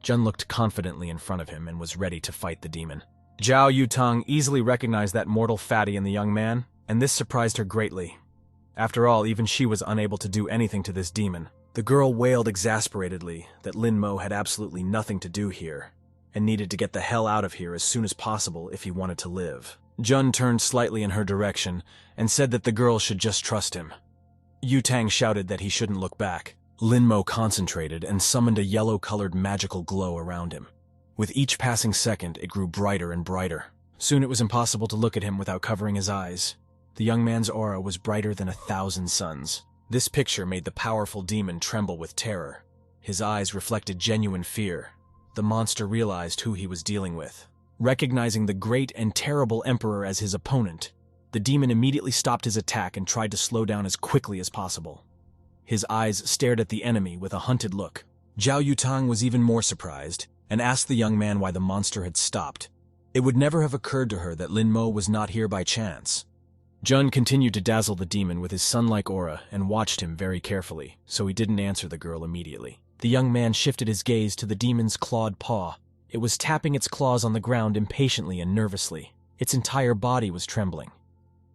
Jun looked confidently in front of him and was ready to fight the demon. Zhao Yutang easily recognized that mortal fatty in the young man, and this surprised her greatly. After all, even she was unable to do anything to this demon. The girl wailed exasperatedly that Lin Mo had absolutely nothing to do here, and needed to get the hell out of here as soon as possible if he wanted to live. Jun turned slightly in her direction and said that the girl should just trust him. Yutang shouted that he shouldn't look back. Lin Mo concentrated and summoned a yellow-colored magical glow around him. With each passing second, it grew brighter and brighter. Soon it was impossible to look at him without covering his eyes. The young man's aura was brighter than 1,000 suns. This picture made the powerful demon tremble with terror. His eyes reflected genuine fear. The monster realized who he was dealing with. Recognizing the great and terrible emperor as his opponent, the demon immediately stopped his attack and tried to slow down as quickly as possible. His eyes stared at the enemy with a hunted look. Zhao Yutang was even more surprised and asked the young man why the monster had stopped. It would never have occurred to her that Lin Mo was not here by chance. Jun continued to dazzle the demon with his sun-like aura and watched him very carefully, so he didn't answer the girl immediately. The young man shifted his gaze to the demon's clawed paw. It was tapping its claws on the ground impatiently and nervously. Its entire body was trembling.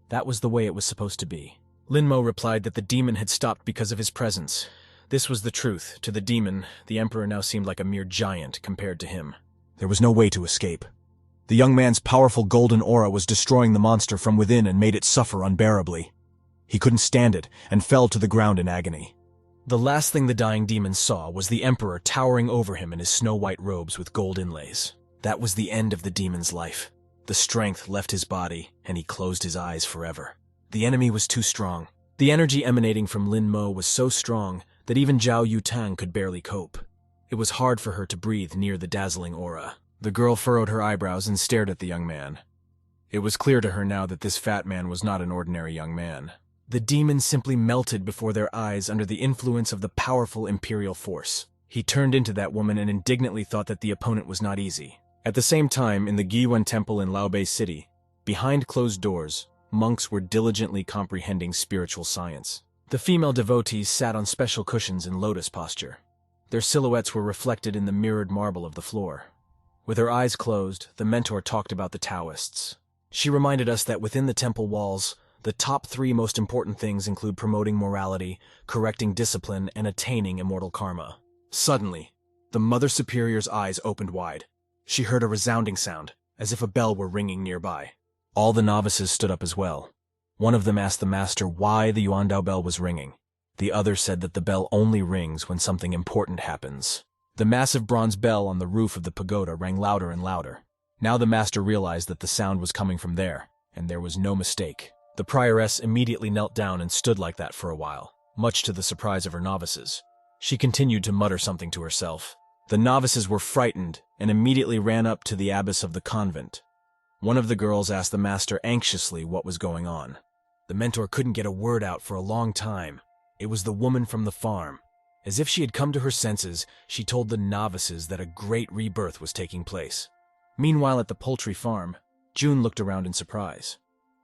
That was the way it was supposed to be. Lin Mo replied that the demon had stopped because of his presence. This was the truth. To the demon, the emperor now seemed like a mere giant compared to him. There was no way to escape. The young man's powerful golden aura was destroying the monster from within and made it suffer unbearably. He couldn't stand it and fell to the ground in agony. The last thing the dying demon saw was the emperor towering over him in his snow-white robes with gold inlays. That was the end of the demon's life. The strength left his body, and he closed his eyes forever. The enemy was too strong. The energy emanating from Lin Mo was so strong that even Zhao Yutang could barely cope. It was hard for her to breathe near the dazzling aura. The girl furrowed her eyebrows and stared at the young man. It was clear to her now that this fat man was not an ordinary young man. The demon simply melted before their eyes under the influence of the powerful imperial force. He turned into that woman and indignantly thought that the opponent was not easy. At the same time, in the Giyuan Temple in Laobei City, behind closed doors, monks were diligently comprehending spiritual science. The female devotees sat on special cushions in lotus posture. Their silhouettes were reflected in the mirrored marble of the floor. With her eyes closed, the mentor talked about the Taoists. She reminded us that within the temple walls, the top 3 most important things include promoting morality, correcting discipline, and attaining immortal karma. Suddenly, the Mother Superior's eyes opened wide. She heard a resounding sound, as if a bell were ringing nearby. All the novices stood up as well. One of them asked the master why the Yuandao bell was ringing. The other said that the bell only rings when something important happens. The massive bronze bell on the roof of the pagoda rang louder and louder. Now the master realized that the sound was coming from there, and there was no mistake. The prioress immediately knelt down and stood like that for a while, much to the surprise of her novices. She continued to mutter something to herself. The novices were frightened and immediately ran up to the abbess of the convent. One of the girls asked the master anxiously what was going on. The mentor couldn't get a word out for a long time. It was the woman from the farm. As if she had come to her senses, she told the novices that a great rebirth was taking place. Meanwhile, at the poultry farm, June looked around in surprise.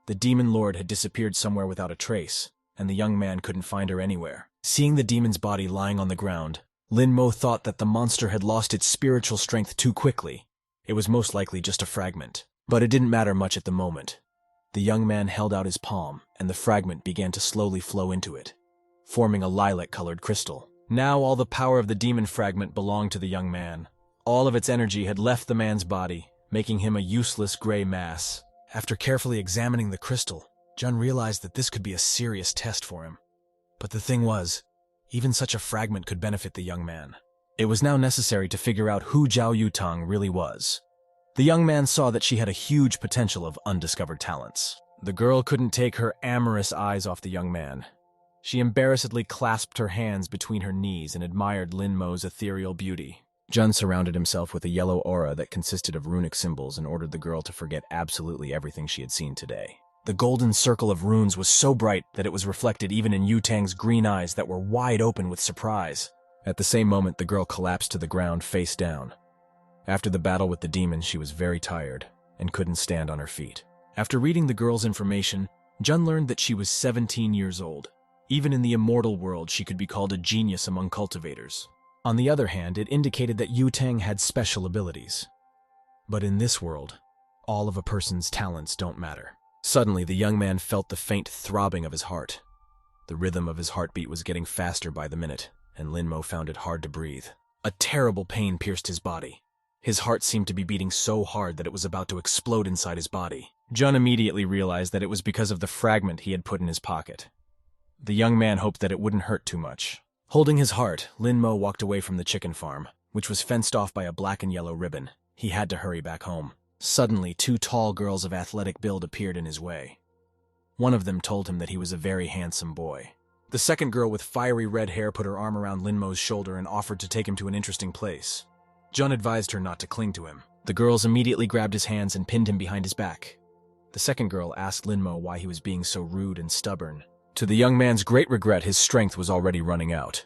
The demon lord had disappeared somewhere without a trace, and the young man couldn't find her anywhere. Seeing the demon's body lying on the ground, Lin Mo thought that the monster had lost its spiritual strength too quickly. It was most likely just a fragment. But it didn't matter much at the moment. The young man held out his palm, and the fragment began to slowly flow into it, forming a lilac-colored crystal. Now all the power of the demon fragment belonged to the young man. All of its energy had left the man's body, making him a useless gray mass. After carefully examining the crystal, Jun realized that this could be a serious test for him. But the thing was, even such a fragment could benefit the young man. It was now necessary to figure out who Zhao Yutang really was. The young man saw that she had a huge potential of undiscovered talents. The girl couldn't take her amorous eyes off the young man. She embarrassedly clasped her hands between her knees and admired Lin Mo's ethereal beauty. Jun surrounded himself with a yellow aura that consisted of runic symbols and ordered the girl to forget absolutely everything she had seen today. The golden circle of runes was so bright that it was reflected even in Yutang's green eyes that were wide open with surprise. At the same moment, the girl collapsed to the ground face down. After the battle with the demon, she was very tired and couldn't stand on her feet. After reading the girl's information, Jun learned that she was 17 years old. Even in the immortal world, she could be called a genius among cultivators. On the other hand, it indicated that Yu Tang had special abilities. But in this world, all of a person's talents don't matter. Suddenly, the young man felt the faint throbbing of his heart. The rhythm of his heartbeat was getting faster by the minute, and Lin Mo found it hard to breathe. A terrible pain pierced his body. His heart seemed to be beating so hard that it was about to explode inside his body. Jun immediately realized that it was because of the fragment he had put in his pocket. The young man hoped that it wouldn't hurt too much. Holding his heart, Lin Mo walked away from the chicken farm, which was fenced off by a black and yellow ribbon. He had to hurry back home. Suddenly, two tall girls of athletic build appeared in his way. One of them told him that he was a very handsome boy. The second girl with fiery red hair put her arm around Lin Mo's shoulder and offered to take him to an interesting place. Jun advised her not to cling to him. The girls immediately grabbed his hands and pinned him behind his back. The second girl asked Lin Mo why he was being so rude and stubborn. To the young man's great regret, his strength was already running out.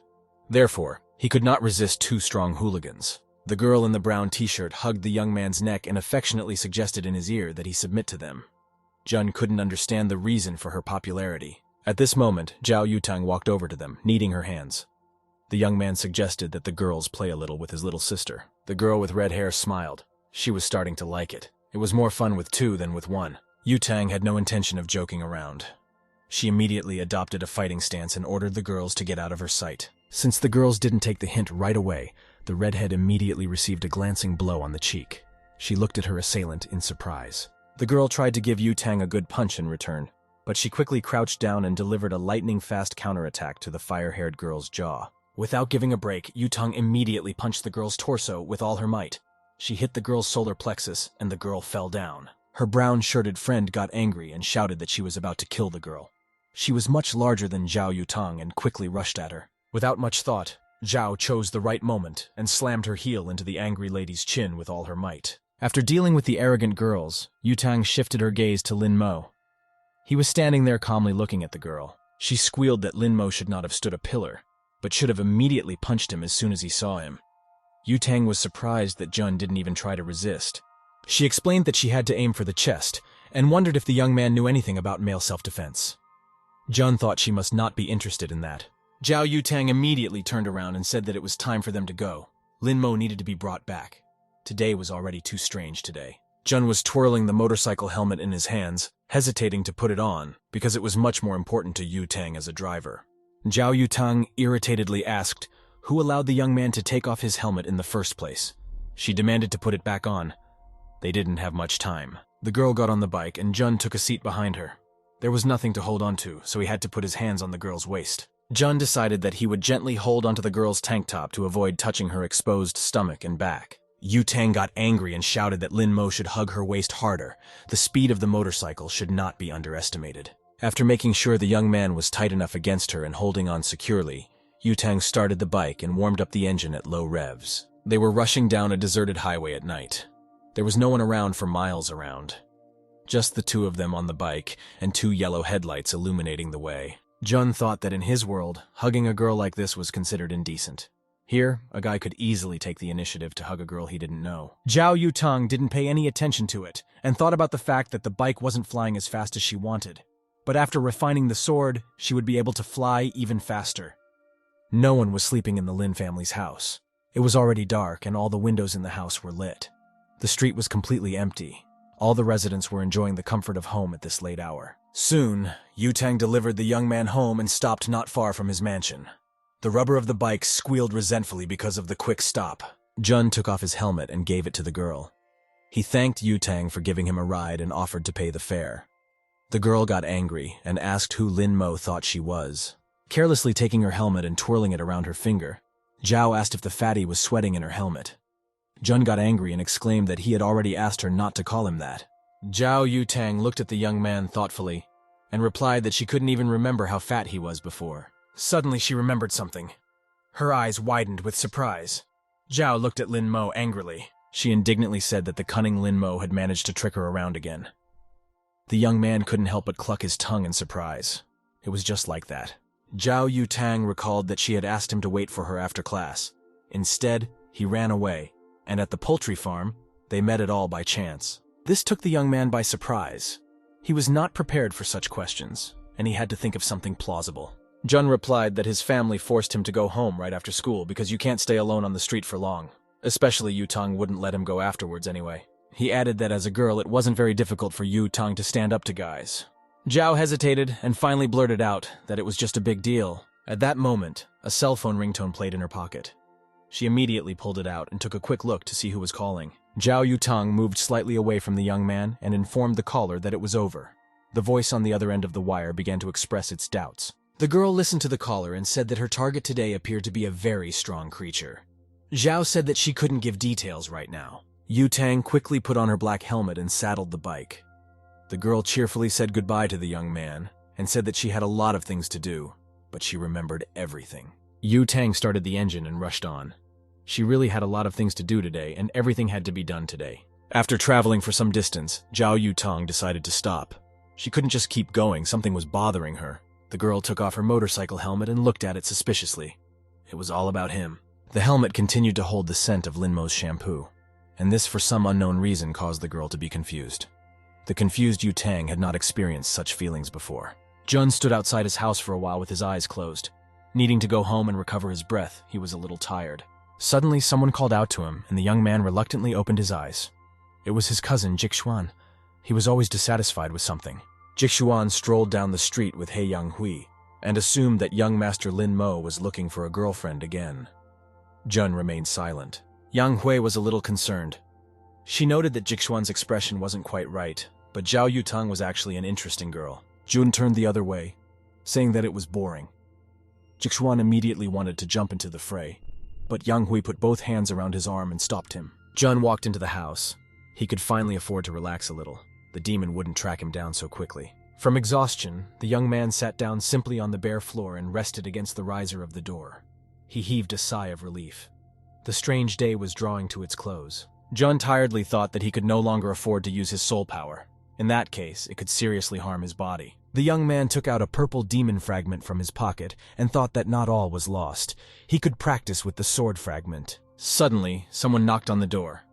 Therefore, he could not resist two strong hooligans. The girl in the brown t-shirt hugged the young man's neck and affectionately suggested in his ear that he submit to them. Jun couldn't understand the reason for her popularity. At this moment, Zhao Yutang walked over to them, kneading her hands. The young man suggested that the girls play a little with his little sister. The girl with red hair smiled. She was starting to like it. It was more fun with two than with one. Yutang had no intention of joking around. She immediately adopted a fighting stance and ordered the girls to get out of her sight. Since the girls didn't take the hint right away, the redhead immediately received a glancing blow on the cheek. She looked at her assailant in surprise. The girl tried to give Yutang a good punch in return, but she quickly crouched down and delivered a lightning-fast counterattack to the fire-haired girl's jaw. Without giving a break, Yutang immediately punched the girl's torso with all her might. She hit the girl's solar plexus, and the girl fell down. Her brown-shirted friend got angry and shouted that she was about to kill the girl. She was much larger than Zhao Yutang and quickly rushed at her. Without much thought, Zhao chose the right moment and slammed her heel into the angry lady's chin with all her might. After dealing with the arrogant girls, Yutang shifted her gaze to Lin Mo. He was standing there calmly looking at the girl. She squealed that Lin Mo should not have stood a pillar, but should have immediately punched him as soon as he saw him. Yutang was surprised that Jun didn't even try to resist. She explained that she had to aim for the chest, and wondered if the young man knew anything about male self-defense. Jun thought she must not be interested in that. Zhao Yutang immediately turned around and said that it was time for them to go. Lin Mo needed to be brought back. Today was already too strange today. Jun was twirling the motorcycle helmet in his hands, hesitating to put it on, because it was much more important to Yutang as a driver. Zhao Yutang irritatedly asked who allowed the young man to take off his helmet in the first place. She demanded to put it back on. They didn't have much time. The girl got on the bike and Jun took a seat behind her. There was nothing to hold onto, so he had to put his hands on the girl's waist. Jun decided that he would gently hold onto the girl's tank top to avoid touching her exposed stomach and back. Yutang got angry and shouted that Lin Mo should hug her waist harder. The speed of the motorcycle should not be underestimated. After making sure the young man was tight enough against her and holding on securely, Yutang started the bike and warmed up the engine at low revs. They were rushing down a deserted highway at night. There was no one around for miles around. Just the two of them on the bike and two yellow headlights illuminating the way. Jun thought that in his world, hugging a girl like this was considered indecent. Here, a guy could easily take the initiative to hug a girl he didn't know. Zhao Yutang didn't pay any attention to it and thought about the fact that the bike wasn't flying as fast as she wanted. But after refining the sword, she would be able to fly even faster. No one was sleeping in the Lin family's house. It was already dark and all the windows in the house were lit. The street was completely empty. All the residents were enjoying the comfort of home at this late hour. Soon, Yutang delivered the young man home and stopped not far from his mansion. The rubber of the bike squealed resentfully because of the quick stop. Jun took off his helmet and gave it to the girl. He thanked Yutang for giving him a ride and offered to pay the fare. The girl got angry and asked who Lin Mo thought she was. Carelessly taking her helmet and twirling it around her finger, Zhao asked if the fatty was sweating in her helmet. Jun got angry and exclaimed that he had already asked her not to call him that. Zhao Yutang looked at the young man thoughtfully and replied that she couldn't even remember how fat he was before. Suddenly she remembered something. Her eyes widened with surprise. Zhao looked at Lin Mo angrily. She indignantly said that the cunning Lin Mo had managed to trick her around again. The young man couldn't help but cluck his tongue in surprise. It was just like that. Zhao Yutang recalled that she had asked him to wait for her after class. Instead, he ran away, and at the poultry farm, they met it all by chance. This took the young man by surprise. He was not prepared for such questions, and he had to think of something plausible. Jun replied that his family forced him to go home right after school because you can't stay alone on the street for long. Especially Yu-tang wouldn't let him go afterwards anyway. He added that as a girl it wasn't very difficult for Yu-tang to stand up to guys. Zhao hesitated and finally blurted out that it was just a big deal. At that moment, a cell phone ringtone played in her pocket. She immediately pulled it out and took a quick look to see who was calling. Zhao Yu-tang moved slightly away from the young man and informed the caller that it was over. The voice on the other end of the wire began to express its doubts. The girl listened to the caller and said that her target today appeared to be a very strong creature. Zhao said that she couldn't give details right now. Yu-tang quickly put on her black helmet and saddled the bike. The girl cheerfully said goodbye to the young man and said that she had a lot of things to do, but she remembered everything. Yu-tang started the engine and rushed on. She really had a lot of things to do today, and everything had to be done today. After traveling for some distance, Zhao Yu-tang decided to stop. She couldn't just keep going, something was bothering her. The girl took off her motorcycle helmet and looked at it suspiciously. It was all about him. The helmet continued to hold the scent of Linmo's shampoo, and this for some unknown reason caused the girl to be confused. The confused Yu-tang had not experienced such feelings before. Jun stood outside his house for a while with his eyes closed. Needing to go home and recover his breath, he was a little tired. Suddenly, someone called out to him, and the young man reluctantly opened his eyes. It was his cousin, Jixuan. He was always dissatisfied with something. Jixuan strolled down the street with He Yang-hui, and assumed that young Master Lin Mo was looking for a girlfriend again. Jun remained silent. Yang Hui was a little concerned. She noted that Jixuan's expression wasn't quite right, but Zhao Yutang was actually an interesting girl. Jun turned the other way, saying that it was boring. Jixuan immediately wanted to jump into the fray, but Yang Hui put both hands around his arm and stopped him. Jun walked into the house. He could finally afford to relax a little. The demon wouldn't track him down so quickly. From exhaustion, the young man sat down simply on the bare floor and rested against the riser of the door. He heaved a sigh of relief. The strange day was drawing to its close. Jun tiredly thought that he could no longer afford to use his soul power. In that case, it could seriously harm his body. The young man took out a purple demon fragment from his pocket and thought that not all was lost. He could practice with the sword fragment. Suddenly, someone knocked on the door.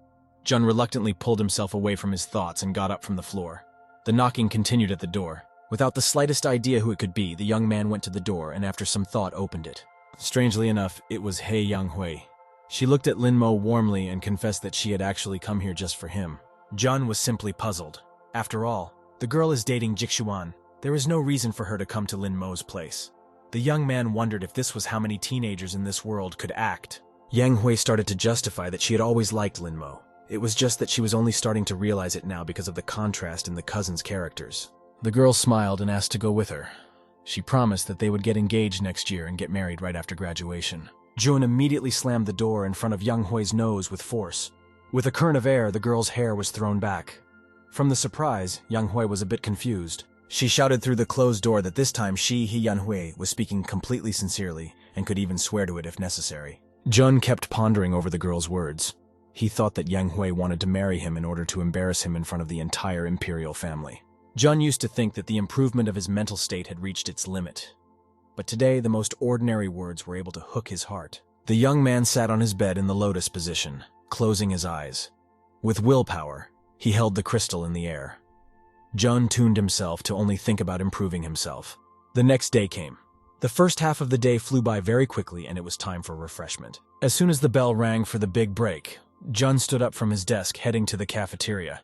Jun reluctantly pulled himself away from his thoughts and got up from the floor. The knocking continued at the door. Without the slightest idea who it could be, the young man went to the door and after some thought opened it. Strangely enough, it was He Yang Hui. She looked at Lin Mo warmly and confessed that she had actually come here just for him. Jun was simply puzzled. After all, the girl is dating Jixuan. There is no reason for her to come to Lin Mo's place. The young man wondered if this was how many teenagers in this world could act. Yang Hui started to justify that she had always liked Lin Mo. It was just that she was only starting to realize it now because of the contrast in the cousins' characters. The girl smiled and asked to go with her. She promised that they would get engaged next year and get married right after graduation. Jun immediately slammed the door in front of Yang Hui's nose with force. With a current of air, the girl's hair was thrown back. From the surprise, Yang Hui was a bit confused. She shouted through the closed door that this time she, Yan Hui, was speaking completely sincerely and could even swear to it if necessary. Jun kept pondering over the girl's words. He thought that Yang Hui wanted to marry him in order to embarrass him in front of the entire imperial family. Jun used to think that the improvement of his mental state had reached its limit. But today, the most ordinary words were able to hook his heart. The young man sat on his bed in the lotus position, closing his eyes. With willpower, he held the crystal in the air. Jun tuned himself to only think about improving himself. The next day came. The first half of the day flew by very quickly and it was time for refreshment. As soon as the bell rang for the big break, Jun stood up from his desk heading to the cafeteria.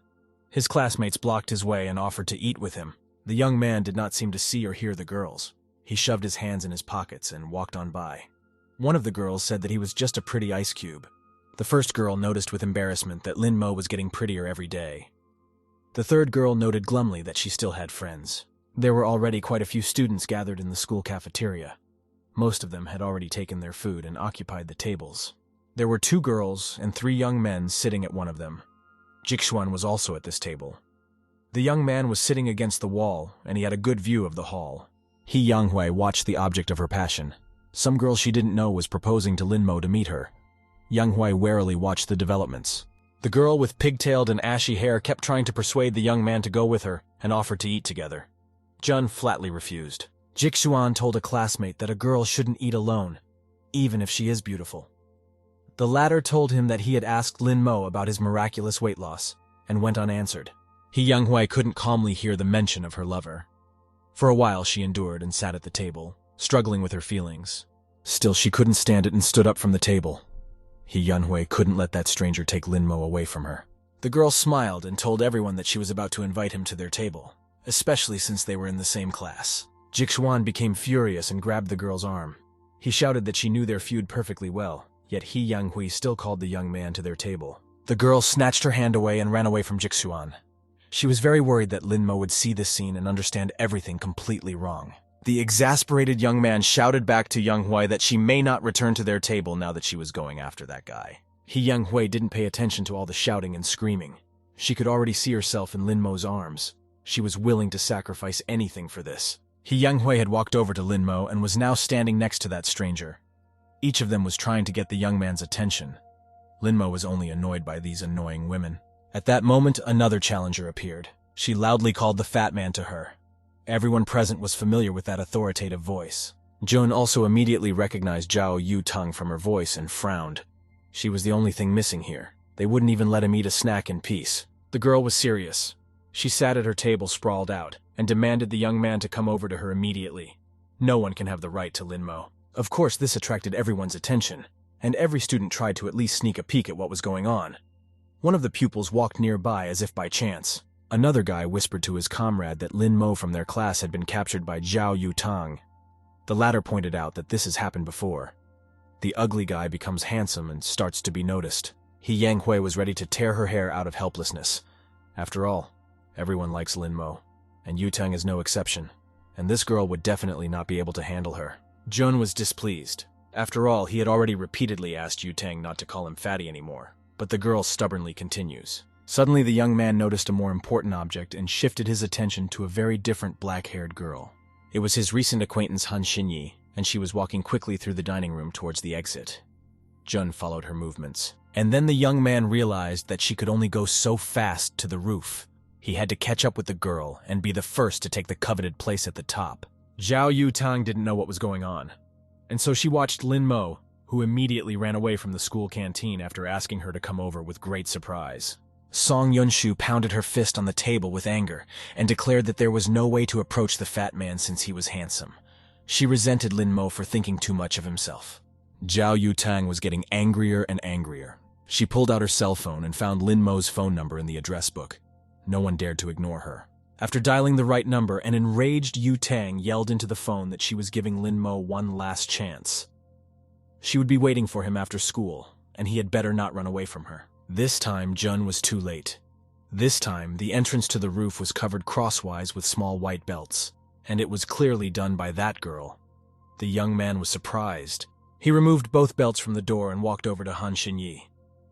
His classmates blocked his way and offered to eat with him. The young man did not seem to see or hear the girls. He shoved his hands in his pockets and walked on by. One of the girls said that he was just a pretty ice cube. The first girl noticed with embarrassment that Lin Mo was getting prettier every day. The third girl noted glumly that she still had friends. There were already quite a few students gathered in the school cafeteria. Most of them had already taken their food and occupied the tables. There were 2 girls and 3 young men sitting at one of them. Jixuan was also at this table. The young man was sitting against the wall, and he had a good view of the hall. He Yang Hui watched the object of her passion. Some girl she didn't know was proposing to Lin Mo to meet her. Yang Hui warily watched the developments. The girl with pigtailed and ashy hair kept trying to persuade the young man to go with her and offered to eat together. Jun flatly refused. Jixuan told a classmate that a girl shouldn't eat alone, even if she is beautiful. The latter told him that he had asked Lin Mo about his miraculous weight loss and went unanswered. He Younghui couldn't calmly hear the mention of her lover. For a while she endured and sat at the table, struggling with her feelings. Still she couldn't stand it and stood up from the table. He Younghui couldn't let that stranger take Linmo away from her. The girl smiled and told everyone that she was about to invite him to their table, especially since they were in the same class. Jixuan became furious and grabbed the girl's arm. He shouted that she knew their feud perfectly well, yet He Younghui still called the young man to their table. The girl snatched her hand away and ran away from Jixuan. She was very worried that Linmo would see this scene and understand everything completely wrong. The exasperated young man shouted back to Younghui that she may not return to their table now that she was going after that guy. He Younghui didn't pay attention to all the shouting and screaming. She could already see herself in Linmo's arms. She was willing to sacrifice anything for this. He Younghui had walked over to Linmo and was now standing next to that stranger. Each of them was trying to get the young man's attention. Linmo was only annoyed by these annoying women. At that moment, another challenger appeared. She loudly called the fat man to her. Everyone present was familiar with that authoritative voice. Jun also immediately recognized Zhao Yutang from her voice and frowned. She was the only thing missing here. They wouldn't even let him eat a snack in peace. The girl was serious. She sat at her table sprawled out, and demanded the young man to come over to her immediately. No one can have the right to Linmo. Of course, this attracted everyone's attention, and every student tried to at least sneak a peek at what was going on. One of the pupils walked nearby as if by chance. Another guy whispered to his comrade that Linmo from their class had been captured by Zhao Yutang. The latter pointed out that this has happened before. The ugly guy becomes handsome and starts to be noticed. He Younghui was ready to tear her hair out of helplessness. After all, everyone likes Linmo, and Yutang is no exception, and this girl would definitely not be able to handle her. Jun was displeased. After all, he had already repeatedly asked Yutang not to call him fatty anymore, but the girl stubbornly continues. Suddenly, the young man noticed a more important object and shifted his attention to a very different black-haired girl. It was his recent acquaintance Han Xinyi, and she was walking quickly through the dining room towards the exit. Jun followed her movements. And then the young man realized that she could only go so fast to the roof. He had to catch up with the girl and be the first to take the coveted place at the top. Zhao Yutang didn't know what was going on, and so she watched Linmo, who immediately ran away from the school canteen after asking her to come over with great surprise. Song Yunshu pounded her fist on the table with anger and declared that there was no way to approach the fat man since he was handsome. She resented Linmo for thinking too much of himself. Zhao Yutang was getting angrier and angrier. She pulled out her cell phone and found Linmo's phone number in the address book. No one dared to ignore her. After dialing the right number, an enraged Yutang yelled into the phone that she was giving Linmo one last chance. She would be waiting for him after school, and he had better not run away from her. This time, Jun was too late. This time, the entrance to the roof was covered crosswise with small white belts, and it was clearly done by that girl. The young man was surprised. He removed both belts from the door and walked over to Han Xinyi.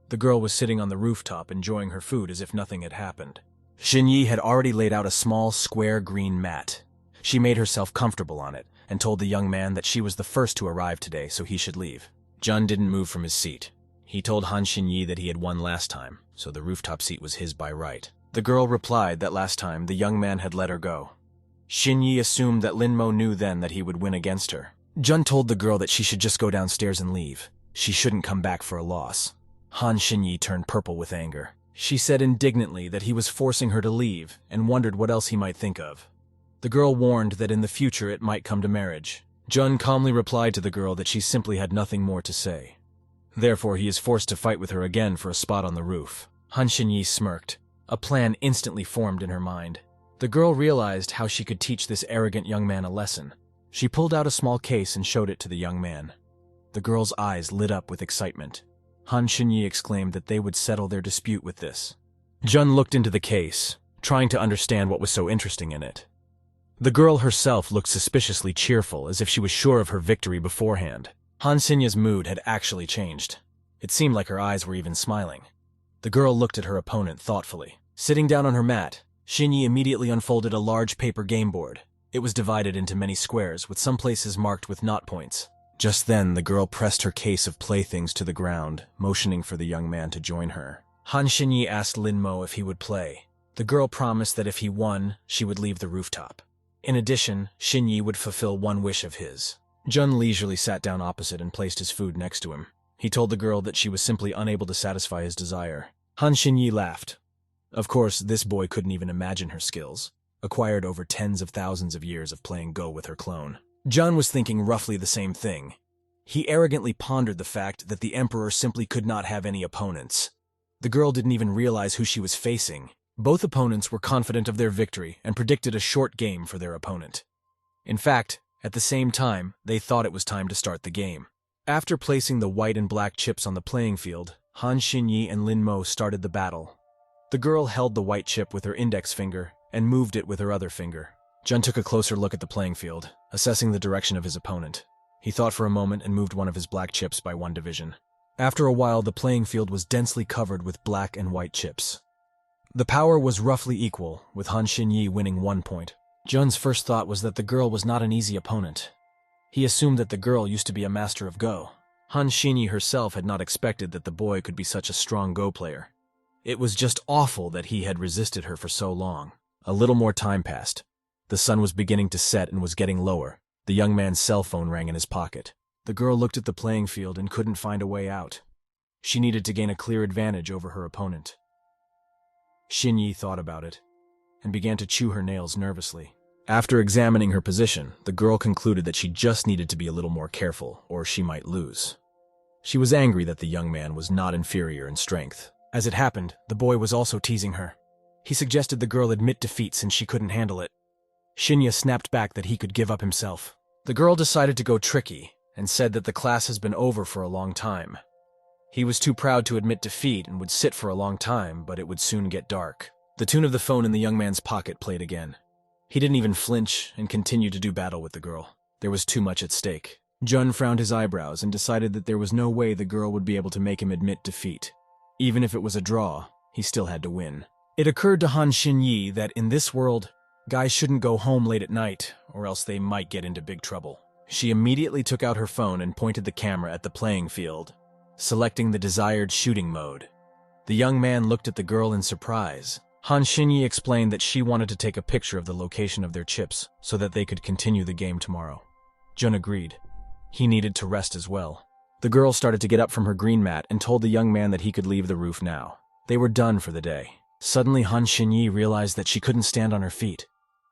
The girl was sitting on the rooftop enjoying her food as if nothing had happened. Xinyi had already laid out a small, square green mat. She made herself comfortable on it and told the young man that she was the first to arrive today, so he should leave. Jun didn't move from his seat. He told Han Xinyi that he had won last time, so the rooftop seat was his by right. The girl replied that last time the young man had let her go. Xinyi assumed that Linmo knew then that he would win against her. Jun told the girl that she should just go downstairs and leave. She shouldn't come back for a loss. Han Xinyi turned purple with anger. She said indignantly that he was forcing her to leave and wondered what else he might think of. The girl warned that in the future it might come to marriage. Jun calmly replied to the girl that she simply had nothing more to say. Therefore, he is forced to fight with her again for a spot on the roof. Han Xinyi smirked. A plan instantly formed in her mind. The girl realized how she could teach this arrogant young man a lesson. She pulled out a small case and showed it to the young man. The girl's eyes lit up with excitement. Han Xinyi exclaimed that they would settle their dispute with this. Jun looked into the case, trying to understand what was so interesting in it. The girl herself looked suspiciously cheerful, as if she was sure of her victory beforehand. Han Xinyi's mood had actually changed. It seemed like her eyes were even smiling. The girl looked at her opponent thoughtfully. Sitting down on her mat, Xinyi immediately unfolded a large paper game board. It was divided into many squares, with some places marked with knot points. Just then, the girl pressed her case of playthings to the ground, motioning for the young man to join her. Han Xinyi asked Linmo if he would play. The girl promised that if he won, she would leave the rooftop. In addition, Xinyi would fulfill one wish of his. Jun leisurely sat down opposite and placed his food next to him. He told the girl that she was simply unable to satisfy his desire. Han Xinyi laughed. Of course, this boy couldn't even imagine her skills, acquired over tens of thousands of years of playing Go with her clone. Jun was thinking roughly the same thing. He arrogantly pondered the fact that the Emperor simply could not have any opponents. The girl didn't even realize who she was facing. Both opponents were confident of their victory and predicted a short game for their opponent. In fact, at the same time, they thought it was time to start the game. After placing the white and black chips on the playing field, Han Xinyi and Lin Mo started the battle. The girl held the white chip with her index finger and moved it with her other finger. Jun took a closer look at the playing field, assessing the direction of his opponent. He thought for a moment and moved one of his black chips by one division. After a while, the playing field was densely covered with black and white chips. The power was roughly equal, with Han Xinyi winning 1 point. Jun's first thought was that the girl was not an easy opponent. He assumed that the girl used to be a master of Go. Han Xinyi herself had not expected that the boy could be such a strong Go player. It was just awful that he had resisted her for so long. A little more time passed. The sun was beginning to set and was getting lower. The young man's cell phone rang in his pocket. The girl looked at the playing field and couldn't find a way out. She needed to gain a clear advantage over her opponent. Xinyi thought about it and began to chew her nails nervously. After examining her position, the girl concluded that she just needed to be a little more careful, or she might lose. She was angry that the young man was not inferior in strength. As it happened, the boy was also teasing her. He suggested the girl admit defeat since she couldn't handle it. Shinya snapped back that he could give up himself. The girl decided to go tricky and said that the class has been over for a long time. He was too proud to admit defeat and would sit for a long time, but it would soon get dark. The tune of the phone in the young man's pocket played again. He didn't even flinch and continued to do battle with the girl. There was too much at stake. Jun frowned his eyebrows and decided that there was no way the girl would be able to make him admit defeat. Even if it was a draw, he still had to win. It occurred to Han Xinyi that in this world, guys shouldn't go home late at night, or else they might get into big trouble. She immediately took out her phone and pointed the camera at the playing field, selecting the desired shooting mode. The young man looked at the girl in surprise. Han Xinyi explained that she wanted to take a picture of the location of their chips so that they could continue the game tomorrow. Jun agreed. He needed to rest as well. The girl started to get up from her green mat and told the young man that he could leave the roof now. They were done for the day. Suddenly, Han Xinyi realized that she couldn't stand on her feet.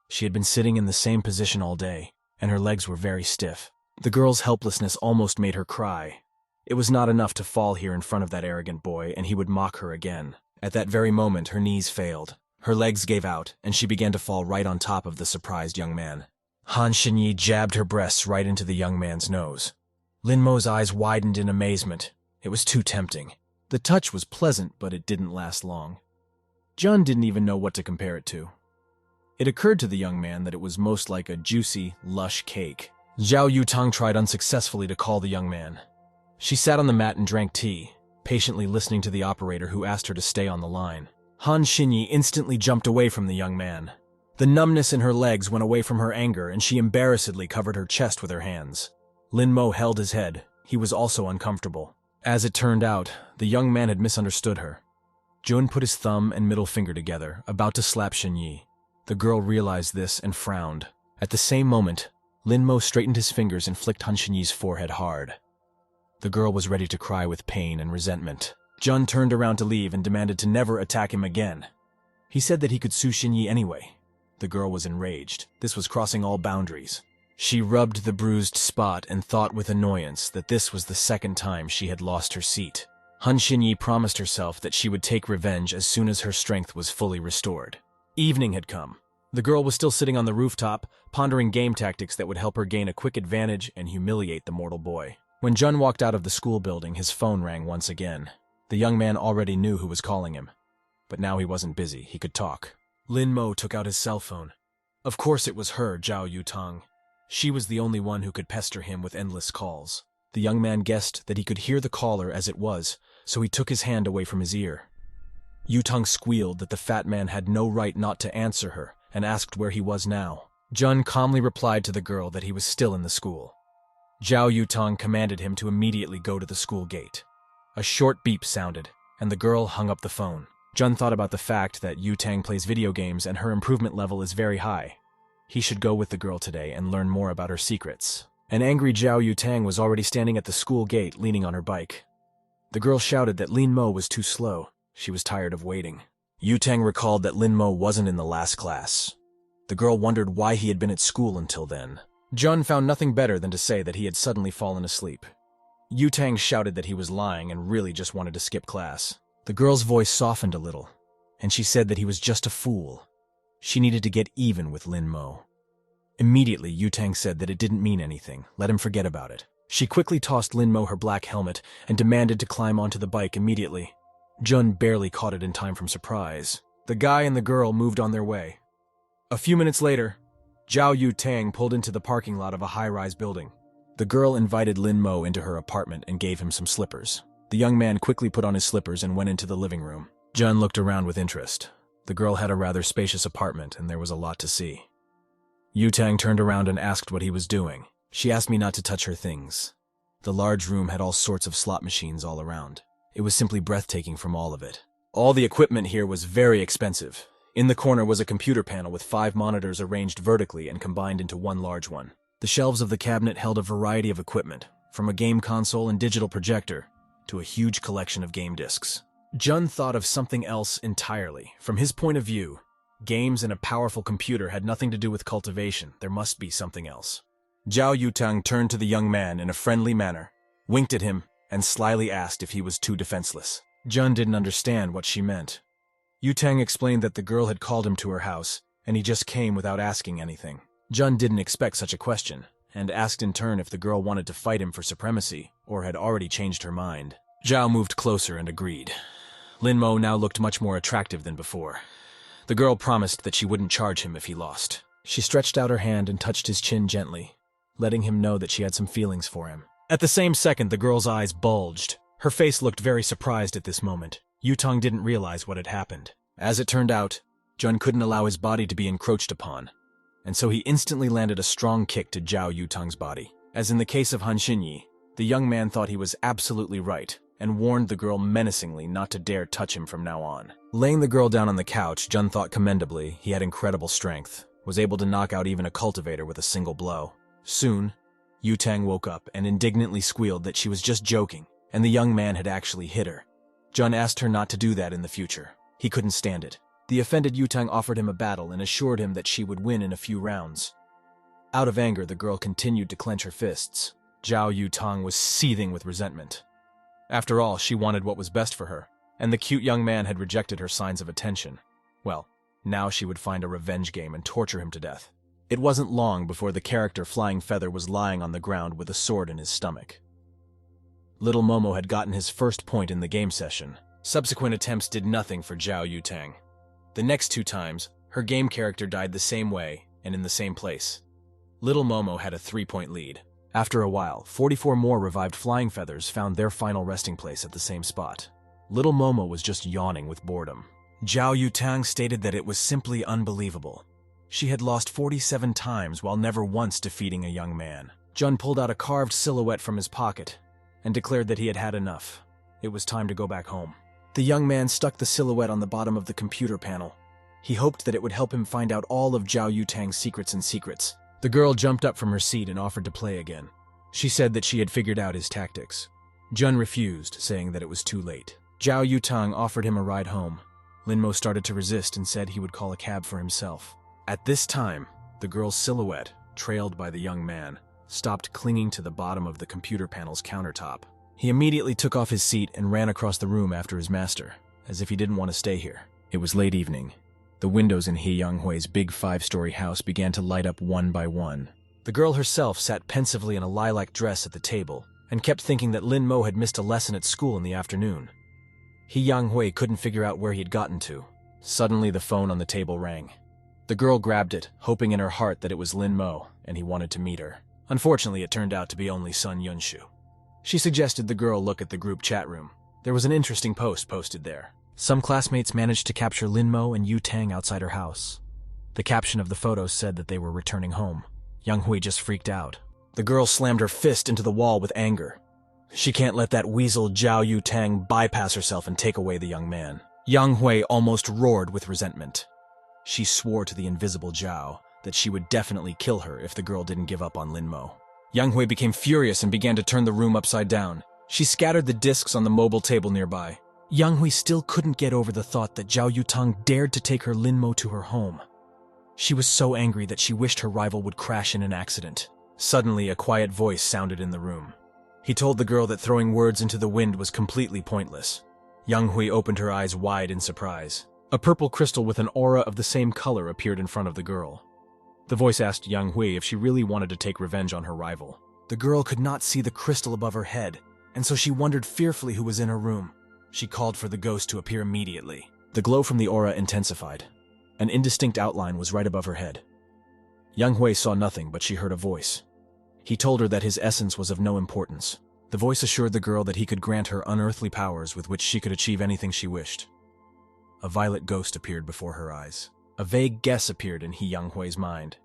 She had been sitting in the same position all day, and her legs were very stiff. The girl's helplessness almost made her cry. It was not enough to fall here in front of that arrogant boy, and he would mock her again. At that very moment, her knees failed. Her legs gave out, and she began to fall right on top of the surprised young man. Han Xinyi jabbed her breasts right into the young man's nose. Lin Mo's eyes widened in amazement. It was too tempting. The touch was pleasant, but it didn't last long. Jun didn't even know what to compare it to. It occurred to the young man that it was most like a juicy, lush cake. Zhao Yutang tried unsuccessfully to call the young man. She sat on the mat and drank tea, patiently listening to the operator who asked her to stay on the line. Han Xinyi instantly jumped away from the young man. The numbness in her legs went away from her anger, and she embarrassedly covered her chest with her hands. Lin Mo held his head. He was also uncomfortable. As it turned out, the young man had misunderstood her. Jun put his thumb and middle finger together, about to slap Xinyi. The girl realized this and frowned. At the same moment, Lin Mo straightened his fingers and flicked Han Xinyi's forehead hard. The girl was ready to cry with pain and resentment. Jun turned around to leave and demanded to never attack him again. He said that he could sue Xinyi anyway. The girl was enraged. This was crossing all boundaries. She rubbed the bruised spot and thought with annoyance that this was the second time she had lost her seat. Han Xinyi promised herself that she would take revenge as soon as her strength was fully restored. Evening had come. The girl was still sitting on the rooftop, pondering game tactics that would help her gain a quick advantage and humiliate the mortal boy. When Jun walked out of the school building, his phone rang once again. The young man already knew who was calling him. But now he wasn't busy, he could talk. Lin Mo took out his cell phone. Of course it was her, Zhao Yutang. She was the only one who could pester him with endless calls. The young man guessed that he could hear the caller as it was, so he took his hand away from his ear. Yutang squealed that the fat man had no right not to answer her, and asked where he was now. Jun calmly replied to the girl that he was still in the school. Zhao Yutang commanded him to immediately go to the school gate. A short beep sounded, and the girl hung up the phone. Jun thought about the fact that Yutang plays video games and her improvement level is very high. He should go with the girl today and learn more about her secrets. An angry Zhao Yutang was already standing at the school gate, leaning on her bike. The girl shouted that Lin Mo was too slow. She was tired of waiting. Yu Tang recalled that Lin Mo wasn't in the last class. The girl wondered why he had been at school until then. Jun found nothing better than to say that he had suddenly fallen asleep. Yu Tang shouted that he was lying and really just wanted to skip class. The girl's voice softened a little, and she said that he was just a fool. She needed to get even with Lin Mo. Immediately, Yu Tang said that it didn't mean anything. Let him forget about it. She quickly tossed Lin Mo her black helmet and demanded to climb onto the bike immediately. Jun barely caught it in time from surprise. The guy and the girl moved on their way. A few minutes later, Zhao Yu Tang pulled into the parking lot of a high-rise building. The girl invited Lin Mo into her apartment and gave him some slippers. The young man quickly put on his slippers and went into the living room. Jun looked around with interest. The girl had a rather spacious apartment, and there was a lot to see. Yu Tang turned around and asked what he was doing. She asked me not to touch her things. The large room had all sorts of slot machines all around. It was simply breathtaking from all of it. All the equipment here was very expensive. In the corner was a computer panel with 5 monitors arranged vertically and combined into one large one. The shelves of the cabinet held a variety of equipment, from a game console and digital projector to a huge collection of game discs. Jun thought of something else entirely. From his point of view, games and a powerful computer had nothing to do with cultivation. There must be something else. Zhao Yutang turned to the young man in a friendly manner, winked at him, and slyly asked if he was too defenseless. Jun didn't understand what she meant. Yutang explained that the girl had called him to her house, and he just came without asking anything. Jun didn't expect such a question, and asked in turn if the girl wanted to fight him for supremacy, or had already changed her mind. Zhao moved closer and agreed. Lin Mo now looked much more attractive than before. The girl promised that she wouldn't charge him if he lost. She stretched out her hand and touched his chin gently, letting him know that she had some feelings for him. At the same second, the girl's eyes bulged. Her face looked very surprised at this moment. Yutang didn't realize what had happened. As it turned out, Jun couldn't allow his body to be encroached upon, and so he instantly landed a strong kick to Zhao Yutang's body. As in the case of Han Xinyi, the young man thought he was absolutely right, and warned the girl menacingly not to dare touch him from now on. Laying the girl down on the couch, Jun thought commendably he had incredible strength, was able to knock out even a cultivator with a single blow. Soon, Yutang woke up and indignantly squealed that she was just joking, and the young man had actually hit her. Jun asked her not to do that in the future. He couldn't stand it. The offended Yutang offered him a battle and assured him that she would win in a few rounds. Out of anger, the girl continued to clench her fists. Zhao Yutang was seething with resentment. After all, she wanted what was best for her, and the cute young man had rejected her signs of attention. Well, now she would find a revenge game and torture him to death. It wasn't long before the character Flying Feather was lying on the ground with a sword in his stomach. Little Momo had gotten his first point in the game session. Subsequent attempts did nothing for Zhao Yutang. The next 2 times, her game character died the same way and in the same place. Little Momo had a 3-point lead. After a while, 44 more revived Flying Feathers found their final resting place at the same spot. Little Momo was just yawning with boredom. Zhao Yutang stated that it was simply unbelievable. She had lost 47 times while never once defeating a young man. Jun pulled out a carved silhouette from his pocket and declared that he had had enough. It was time to go back home. The young man stuck the silhouette on the bottom of the computer panel. He hoped that it would help him find out all of Zhao Yutang's secrets. The girl jumped up from her seat and offered to play again. She said that she had figured out his tactics. Jun refused, saying that it was too late. Zhao Yutang offered him a ride home. Lin Mo started to resist and said he would call a cab for himself. At this time, the girl's silhouette, trailed by the young man, stopped clinging to the bottom of the computer panel's countertop. He immediately took off his seat and ran across the room after his master, as if he didn't want to stay here. It was late evening. The windows in He Yanghui's big 5-story house began to light up one by one. The girl herself sat pensively in a lilac dress at the table and kept thinking that Lin Mo had missed a lesson at school in the afternoon. He Yanghui couldn't figure out where he had gotten to. Suddenly, the phone on the table rang. The girl grabbed it, hoping in her heart that it was Lin Mo, and he wanted to meet her. Unfortunately, it turned out to be only Sun Yunshu. She suggested the girl look at the group chat room. There was an interesting post posted there. Some classmates managed to capture Lin Mo and Yu Tang outside her house. The caption of the photos said that they were returning home. Yang Hui just freaked out. The girl slammed her fist into the wall with anger. She can't let that weasel Zhao Yutang bypass herself and take away the young man. Yang Hui almost roared with resentment. She swore to the invisible Zhao that she would definitely kill her if the girl didn't give up on Lin Mo. Yang Hui became furious and began to turn the room upside down. She scattered the discs on the mobile table nearby. Yang Hui still couldn't get over the thought that Zhao Yutang dared to take her Linmo to her home. She was so angry that she wished her rival would crash in an accident. Suddenly, a quiet voice sounded in the room. He told the girl that throwing words into the wind was completely pointless. Yang Hui opened her eyes wide in surprise. A purple crystal with an aura of the same color appeared in front of the girl. The voice asked Yang Hui if she really wanted to take revenge on her rival. The girl could not see the crystal above her head, and so she wondered fearfully who was in her room. She called for the ghost to appear immediately. The glow from the aura intensified. An indistinct outline was right above her head. Yang Hui saw nothing, but she heard a voice. He told her that his essence was of no importance. The voice assured the girl that he could grant her unearthly powers with which she could achieve anything she wished. A violet ghost appeared before her eyes. A vague guess appeared in Yang Hui's mind.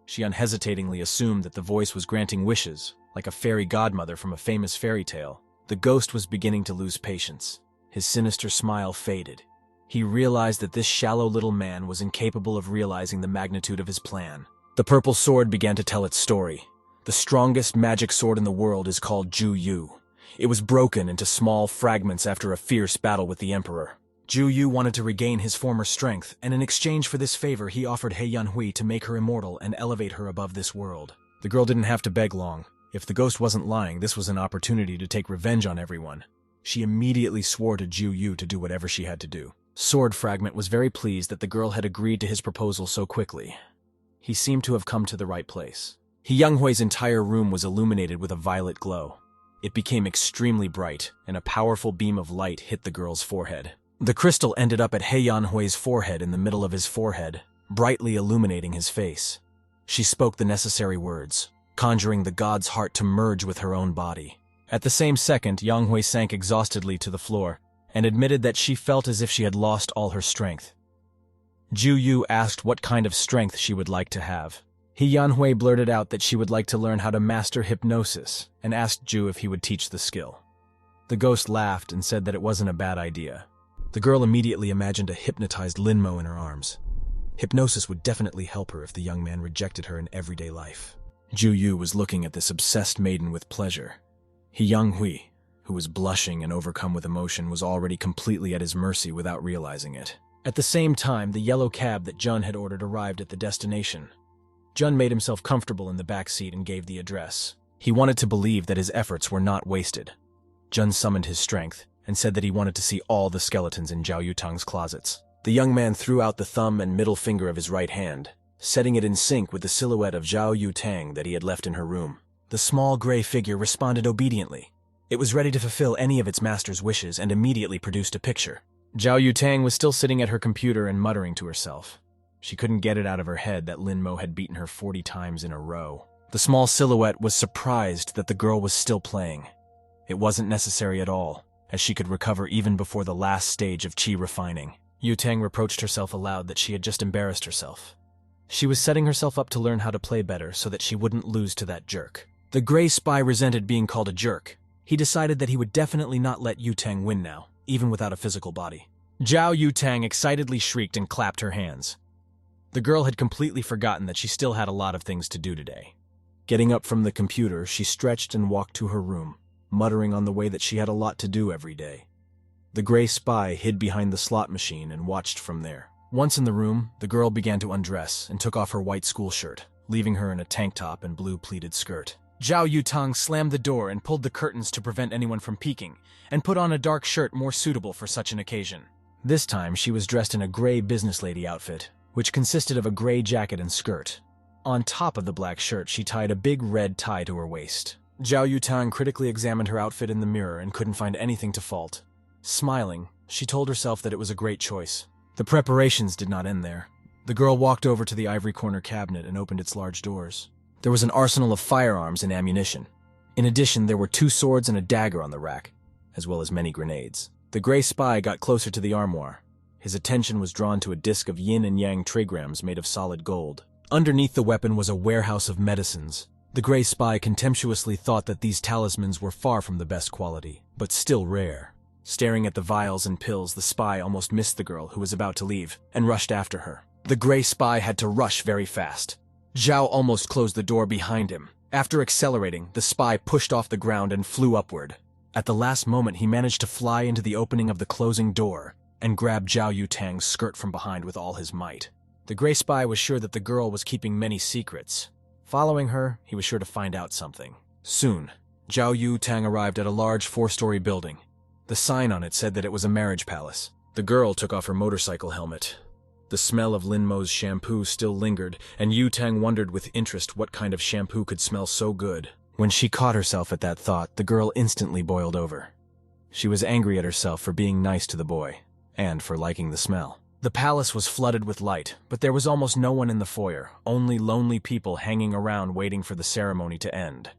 She unhesitatingly assumed that the voice was granting wishes, like a fairy godmother from a famous fairy tale. The ghost was beginning to lose patience. His sinister smile faded. He realized that this shallow little man was incapable of realizing the magnitude of his plan. The purple sword began to tell its story. The strongest magic sword in the world is called Ju Yu. It was broken into small fragments after a fierce battle with the Emperor. Ju Yu wanted to regain his former strength, and in exchange for this favor he offered Yan Hui to make her immortal and elevate her above this world. The girl didn't have to beg long. If the ghost wasn't lying, this was an opportunity to take revenge on everyone. She immediately swore to Ju Yu to do whatever she had to do. Sword Fragment was very pleased that the girl had agreed to his proposal so quickly. He seemed to have come to the right place. Yang Hui's entire room was illuminated with a violet glow. It became extremely bright, and a powerful beam of light hit the girl's forehead. The crystal ended up at Yan Hui's forehead in the middle of his forehead, brightly illuminating his face. She spoke the necessary words, conjuring the god's heart to merge with her own body. At the same second, Yang Hui sank exhaustedly to the floor, and admitted that she felt as if she had lost all her strength. Ju Yu asked what kind of strength she would like to have. Yan Hui blurted out that she would like to learn how to master hypnosis, and asked Ju if he would teach the skill. The ghost laughed and said that it wasn't a bad idea. The girl immediately imagined a hypnotized Linmo in her arms. Hypnosis would definitely help her if the young man rejected her in everyday life. Ju Yu was looking at this obsessed maiden with pleasure. Yang Hui, who was blushing and overcome with emotion, was already completely at his mercy without realizing it. At the same time, the yellow cab that Jun had ordered arrived at the destination. Jun made himself comfortable in the back seat and gave the address. He wanted to believe that his efforts were not wasted. Jun summoned his strength and said that he wanted to see all the skeletons in Zhao Yutang's closets. The young man threw out the thumb and middle finger of his right hand, setting it in sync with the silhouette of Zhao Yutang that he had left in her room. The small gray figure responded obediently. It was ready to fulfill any of its master's wishes and immediately produced a picture. Zhao Yutang was still sitting at her computer and muttering to herself. She couldn't get it out of her head that Linmo had beaten her 40 times in a row. The small silhouette was surprised that the girl was still playing. It wasn't necessary at all, as she could recover even before the last stage of qi refining. Yutang reproached herself aloud that she had just embarrassed herself. She was setting herself up to learn how to play better so that she wouldn't lose to that jerk. The gray spy resented being called a jerk. He decided that he would definitely not let Yutang win now, even without a physical body. Zhao Yutang excitedly shrieked and clapped her hands. The girl had completely forgotten that she still had a lot of things to do today. Getting up from the computer, she stretched and walked to her room, muttering on the way that she had a lot to do every day. The gray spy hid behind the slot machine and watched from there. Once in the room, the girl began to undress and took off her white school shirt, leaving her in a tank top and blue pleated skirt. Zhao Yutang slammed the door and pulled the curtains to prevent anyone from peeking, and put on a dark shirt more suitable for such an occasion. This time, she was dressed in a gray business lady outfit, which consisted of a gray jacket and skirt. On top of the black shirt, she tied a big red tie to her waist. Zhao Yutang critically examined her outfit in the mirror and couldn't find anything to fault. Smiling, she told herself that it was a great choice. The preparations did not end there. The girl walked over to the ivory corner cabinet and opened its large doors. There was an arsenal of firearms and ammunition. In addition, there were 2 swords and a dagger on the rack, as well as many grenades. The gray spy got closer to the armoire. His attention was drawn to a disc of yin and yang trigrams made of solid gold. Underneath the weapon was a warehouse of medicines. The gray spy contemptuously thought that these talismans were far from the best quality, but still rare. Staring at the vials and pills, the spy almost missed the girl who was about to leave, and rushed after her. The gray spy had to rush very fast. Zhao almost closed the door behind him. After accelerating, the spy pushed off the ground and flew upward. At the last moment, he managed to fly into the opening of the closing door and grab Zhao Yutang's skirt from behind with all his might. The gray spy was sure that the girl was keeping many secrets. Following her, he was sure to find out something. Soon, Zhao Yutang arrived at a large 4-story building. The sign on it said that it was a marriage palace. The girl took off her motorcycle helmet. The smell of Lin Mo's shampoo still lingered, and Yutang wondered with interest what kind of shampoo could smell so good. When she caught herself at that thought, the girl instantly boiled over. She was angry at herself for being nice to the boy, and for liking the smell. The palace was flooded with light, but there was almost no one in the foyer, only lonely people hanging around waiting for the ceremony to end.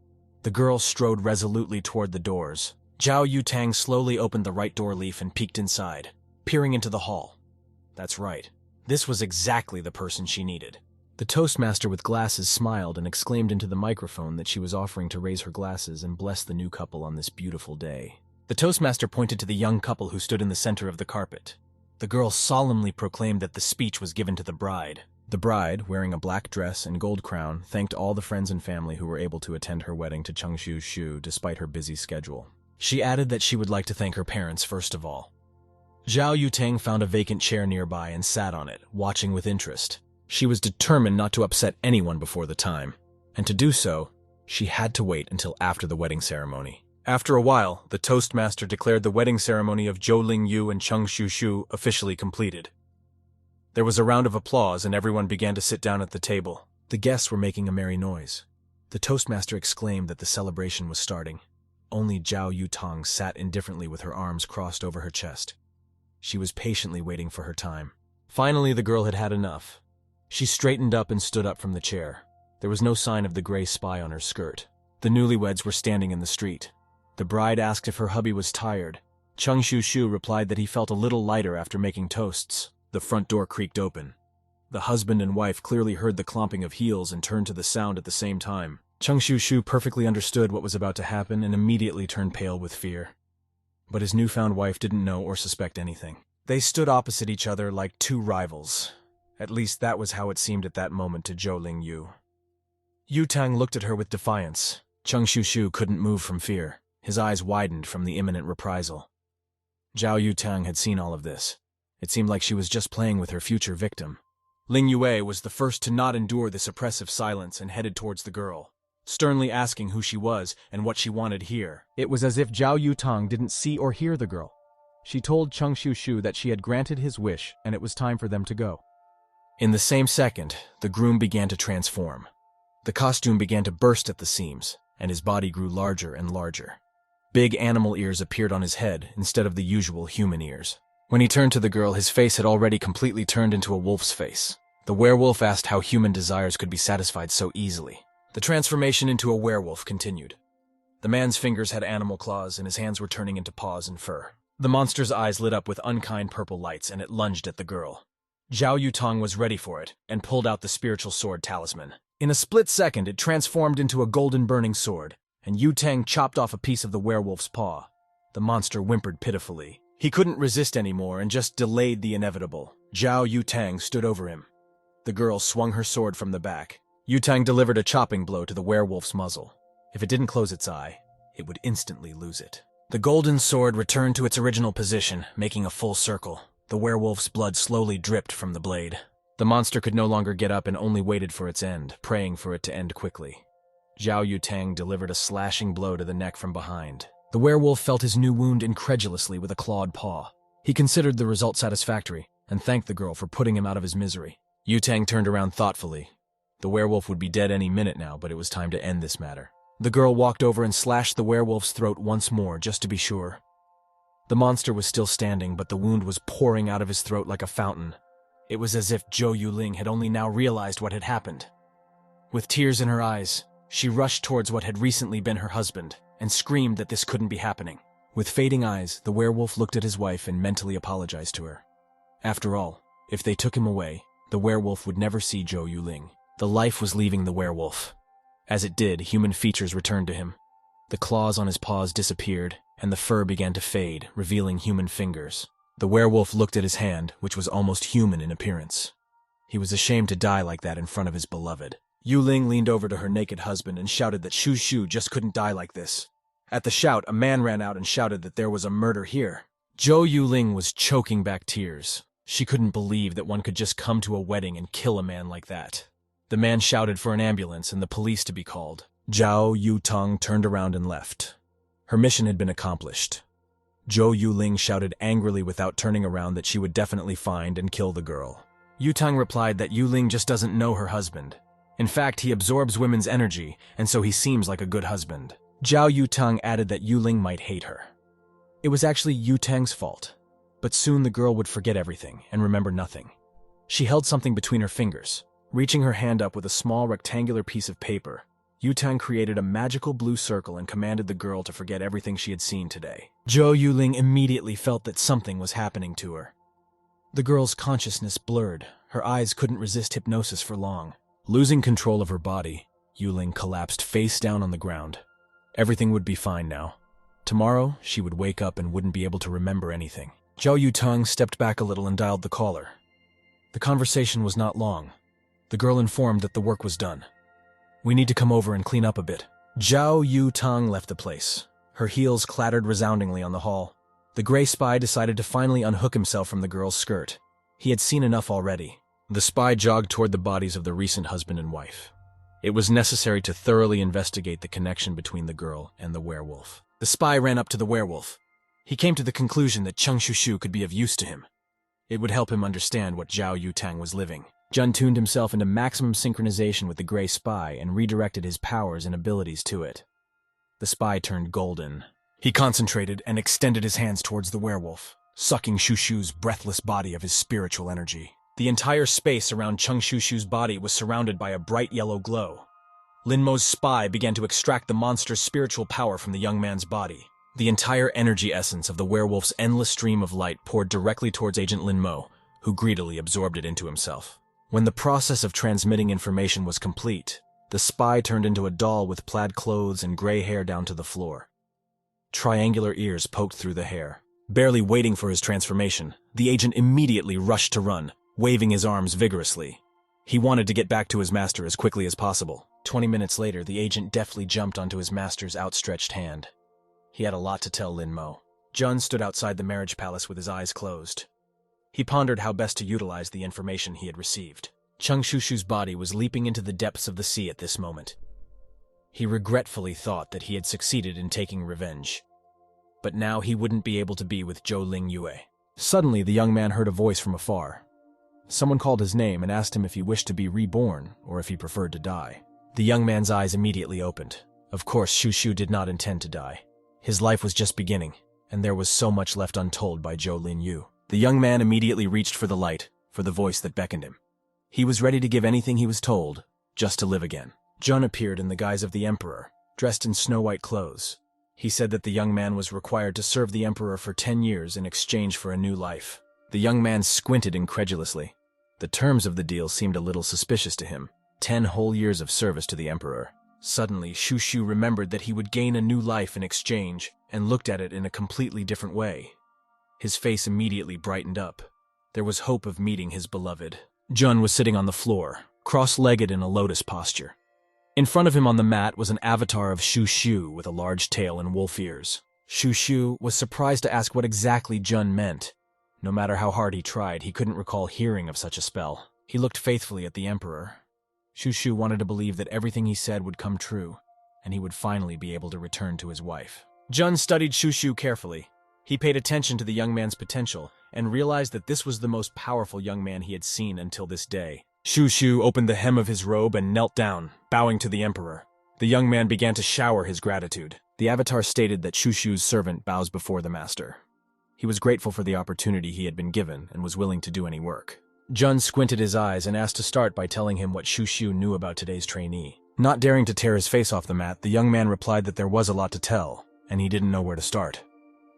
The girl strode resolutely toward the doors. Zhao Yutang slowly opened the right door leaf and peeked inside, peering into the hall. That's right. This was exactly the person she needed. The toastmaster with glasses smiled and exclaimed into the microphone that she was offering to raise her glasses and bless the new couple on this beautiful day. The toastmaster pointed to the young couple who stood in the center of the carpet. The girl solemnly proclaimed that the speech was given to the bride. The bride, wearing a black dress and gold crown, thanked all the friends and family who were able to attend her wedding to Changshu Shu despite her busy schedule. She added that she would like to thank her parents first of all. Zhao Yutang found a vacant chair nearby and sat on it, watching with interest. She was determined not to upset anyone before the time, and to do so, she had to wait until after the wedding ceremony. After a while, the toastmaster declared the wedding ceremony of Zhou Lingyu and Changshu Shu officially completed. There was a round of applause and everyone began to sit down at the table. The guests were making a merry noise. The toastmaster exclaimed that the celebration was starting. Only Zhao Yutang sat indifferently with her arms crossed over her chest. She was patiently waiting for her time. Finally, the girl had had enough. She straightened up and stood up from the chair. There was no sign of the gray spy on her skirt. The newlyweds were standing in the street. The bride asked if her hubby was tired. Changshu Shu replied that he felt a little lighter after making toasts. The front door creaked open. The husband and wife clearly heard the clomping of heels and turned to the sound at the same time. Changshu Shu perfectly understood what was about to happen and immediately turned pale with fear. But his newfound wife didn't know or suspect anything. They stood opposite each other like two rivals. At least that was how it seemed at that moment to Zhou Lingyu. Yutang looked at her with defiance. Changshu Shu couldn't move from fear. His eyes widened from the imminent reprisal. Zhao Yutang had seen all of this. It seemed like she was just playing with her future victim. Ling Yue was the first to not endure this oppressive silence and headed towards the girl, sternly asking who she was and what she wanted here. It was as if Zhao Yutang didn't see or hear the girl. She told Changshu Shu that she had granted his wish and it was time for them to go. In the same second, the groom began to transform. The costume began to burst at the seams, and his body grew larger and larger. Big animal ears appeared on his head instead of the usual human ears. When he turned to the girl, his face had already completely turned into a wolf's face. The werewolf asked how human desires could be satisfied so easily. The transformation into a werewolf continued. The man's fingers had animal claws, and his hands were turning into paws and fur. The monster's eyes lit up with unkind purple lights, and it lunged at the girl. Zhao Yutang was ready for it, and pulled out the spiritual sword talisman. In a split second, it transformed into a golden burning sword, and Yutang chopped off a piece of the werewolf's paw. The monster whimpered pitifully. He couldn't resist anymore and just delayed the inevitable. Zhao Yutang stood over him. The girl swung her sword from the back. Yutang delivered a chopping blow to the werewolf's muzzle. If it didn't close its eye, it would instantly lose it. The golden sword returned to its original position, making a full circle. The werewolf's blood slowly dripped from the blade. The monster could no longer get up and only waited for its end, praying for it to end quickly. Zhao Yutang delivered a slashing blow to the neck from behind. The werewolf felt his new wound incredulously with a clawed paw. He considered the result satisfactory and thanked the girl for putting him out of his misery. Yutang turned around thoughtfully. The werewolf would be dead any minute now, but it was time to end this matter. The girl walked over and slashed the werewolf's throat once more, just to be sure. The monster was still standing, but the wound was pouring out of his throat like a fountain. It was as if Zhou Yuling had only now realized what had happened. With tears in her eyes, she rushed towards what had recently been her husband, and screamed that this couldn't be happening. With fading eyes, the werewolf looked at his wife and mentally apologized to her. After all, if they took him away, the werewolf would never see Zhou Yuling. The life was leaving the werewolf. As it did, human features returned to him. The claws on his paws disappeared, and the fur began to fade, revealing human fingers. The werewolf looked at his hand, which was almost human in appearance. He was ashamed to die like that in front of his beloved. Yuling leaned over to her naked husband and shouted that Shu Shu just couldn't die like this. At the shout, a man ran out and shouted that there was a murder here. Zhou Yuling was choking back tears. She couldn't believe that one could just come to a wedding and kill a man like that. The man shouted for an ambulance and the police to be called. Zhao Yutong turned around and left. Her mission had been accomplished. Zhou Yuling shouted angrily without turning around that she would definitely find and kill the girl. Yutong replied that Yuling just doesn't know her husband. In fact, he absorbs women's energy, and so he seems like a good husband. Zhao Yutong added that Yuling might hate her. It was actually Yutong's fault, but soon the girl would forget everything and remember nothing. She held something between her fingers. Reaching her hand up with a small rectangular piece of paper, Yutong created a magical blue circle and commanded the girl to forget everything she had seen today. Zhou Yuling immediately felt that something was happening to her. The girl's consciousness blurred. Her eyes couldn't resist hypnosis for long. Losing control of her body, Yuling collapsed face down on the ground. Everything would be fine now. Tomorrow, she would wake up and wouldn't be able to remember anything. Zhao Yutong stepped back a little and dialed the caller. The conversation was not long. The girl informed that the work was done. "We need to come over and clean up a bit." Zhao Yutong left the place. Her heels clattered resoundingly on the hall. The gray spy decided to finally unhook himself from the girl's skirt. He had seen enough already. The spy jogged toward the bodies of the recent husband and wife. It was necessary to thoroughly investigate the connection between the girl and the werewolf. The spy ran up to the werewolf. He came to the conclusion that Cheng Shushu could be of use to him. It would help him understand what Zhao Yutang was living. Jun tuned himself into maximum synchronization with the gray spy and redirected his powers and abilities to it. The spy turned golden. He concentrated and extended his hands towards the werewolf, sucking Shushu's breathless body of his spiritual energy. The entire space around Cheng Shushu's body was surrounded by a bright yellow glow. Lin Mo's spy began to extract the monster's spiritual power from the young man's body. The entire energy essence of the werewolf's endless stream of light poured directly towards Agent Lin Mo, who greedily absorbed it into himself. When the process of transmitting information was complete, the spy turned into a doll with plaid clothes and gray hair down to the floor. Triangular ears poked through the hair. Barely waiting for his transformation, the agent immediately rushed to run, waving his arms vigorously. He wanted to get back to his master as quickly as possible. 20 minutes later, the agent deftly jumped onto his master's outstretched hand. He had a lot to tell Lin Mo. Jun stood outside the marriage palace with his eyes closed. He pondered how best to utilize the information he had received. Cheng Shushu's body was leaping into the depths of the sea at this moment. He regretfully thought that he had succeeded in taking revenge. But now he wouldn't be able to be with Zhou Ling Yue. Suddenly, the young man heard a voice from afar. Someone called his name and asked him if he wished to be reborn or if he preferred to die. The young man's eyes immediately opened. Of course, Shushu did not intend to die. His life was just beginning, and there was so much left untold by Zhou Lin Yu. The young man immediately reached for the light, for the voice that beckoned him. He was ready to give anything he was told, just to live again. Jun appeared in the guise of the emperor, dressed in snow-white clothes. He said that the young man was required to serve the emperor for 10 years in exchange for a new life. The young man squinted incredulously. The terms of the deal seemed a little suspicious to him. 10 whole years of service to the emperor. Suddenly, Shushu remembered that he would gain a new life in exchange, and looked at it in a completely different way. His face immediately brightened up. There was hope of meeting his beloved. Jun was sitting on the floor, cross-legged in a lotus posture. In front of him on the mat was an avatar of Shushu with a large tail and wolf ears. Shushu was surprised to ask what exactly Jun meant. No matter how hard he tried, he couldn't recall hearing of such a spell. He looked faithfully at the emperor. Shushu wanted to believe that everything he said would come true, and he would finally be able to return to his wife. Jun studied Shushu carefully. He paid attention to the young man's potential, and realized that this was the most powerful young man he had seen until this day. Shushu opened the hem of his robe and knelt down, bowing to the emperor. The young man began to shower his gratitude. The avatar stated that Shushu's servant bows before the master. He was grateful for the opportunity he had been given and was willing to do any work. Jun squinted his eyes and asked to start by telling him what Shushu knew about today's trainee. Not daring to tear his face off the mat, the young man replied that there was a lot to tell, and he didn't know where to start.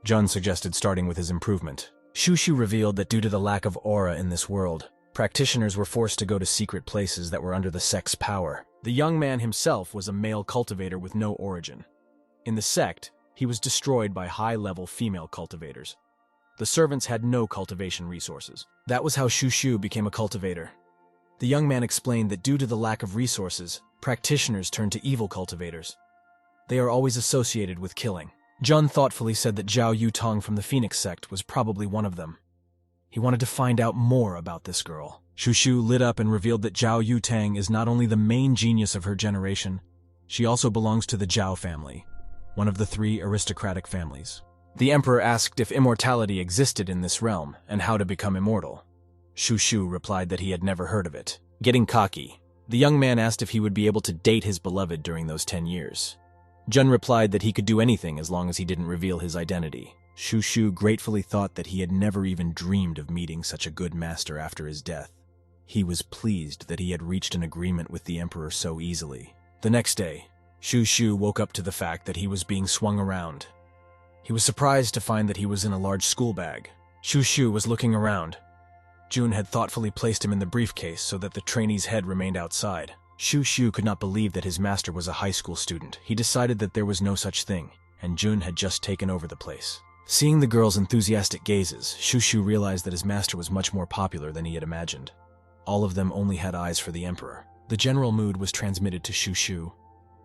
Jun suggested starting with his improvement. Shushu revealed that due to the lack of aura in this world, practitioners were forced to go to secret places that were under the sect's power. The young man himself was a male cultivator with no origin. In the sect, he was destroyed by high-level female cultivators. The servants had no cultivation resources. That was how Shushu became a cultivator. The young man explained that due to the lack of resources, practitioners turned to evil cultivators. They are always associated with killing. Jun thoughtfully said that Zhao Yutong from the Phoenix sect was probably one of them. He wanted to find out more about this girl. Shushu lit up and revealed that Zhao Yutang is not only the main genius of her generation, she also belongs to the Zhao family, one of the 3 aristocratic families. The emperor asked if immortality existed in this realm and how to become immortal. Shushu replied that he had never heard of it. Getting cocky, the young man asked if he would be able to date his beloved during those 10 years. Jun replied that he could do anything as long as he didn't reveal his identity. Shushu gratefully thought that he had never even dreamed of meeting such a good master after his death. He was pleased that he had reached an agreement with the emperor so easily. The next day, Shushu woke up to the fact that he was being swung around. He was surprised to find that he was in a large school bag. Shushu was looking around. Jun had thoughtfully placed him in the briefcase so that the trainee's head remained outside. Shushu could not believe that his master was a high school student. He decided that there was no such thing, and Jun had just taken over the place. Seeing the girl's enthusiastic gazes, Shushu realized that his master was much more popular than he had imagined. All of them only had eyes for the emperor. The general mood was transmitted to Shushu.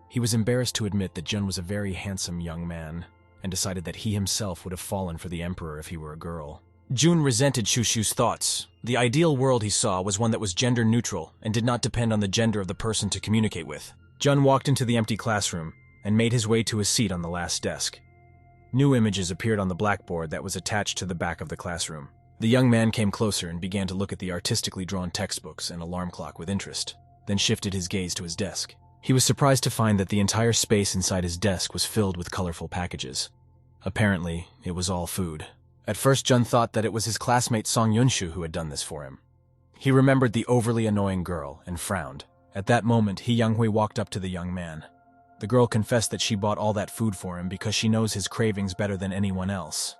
He was embarrassed to admit that Jun was a very handsome young man, and decided that he himself would have fallen for the emperor if he were a girl. Jun resented Shushu's thoughts. The ideal world he saw was one that was gender neutral and did not depend on the gender of the person to communicate with. Jun walked into the empty classroom and made his way to his seat on the last desk. New images appeared on the blackboard that was attached to the back of the classroom. The young man came closer and began to look at the artistically drawn textbooks and alarm clock with interest, then shifted his gaze to his desk. He was surprised to find that the entire space inside his desk was filled with colorful packages. Apparently, it was all food. At first, Jun thought that it was his classmate Song Yunshu who had done this for him. He remembered the overly annoying girl and frowned. At that moment, He Younghui walked up to the young man. The girl confessed that she bought all that food for him because she knows his cravings better than anyone else.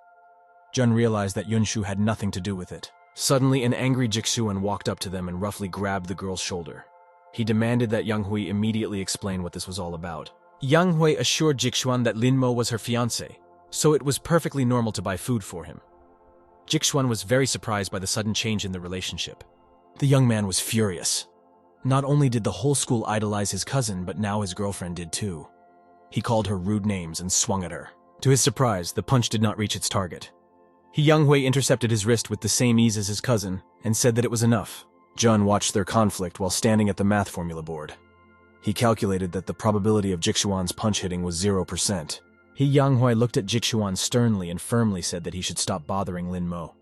Jun realized that Yunshu had nothing to do with it. Suddenly, an angry Jixuan walked up to them and roughly grabbed the girl's shoulder. He demanded that Younghui immediately explain what this was all about. Younghui assured Jixuan that Linmo was her fiancé, so it was perfectly normal to buy food for him. Jixuan was very surprised by the sudden change in the relationship. The young man was furious. Not only did the whole school idolize his cousin, but now his girlfriend did too. He called her rude names and swung at her. To his surprise, the punch did not reach its target. He Younghui intercepted his wrist with the same ease as his cousin and said that it was enough. Jun watched their conflict while standing at the math formula board. He calculated that the probability of Jixuan's punch hitting was 0%. He Younghui looked at Jixuan sternly and firmly said that he should stop bothering Lin Mo.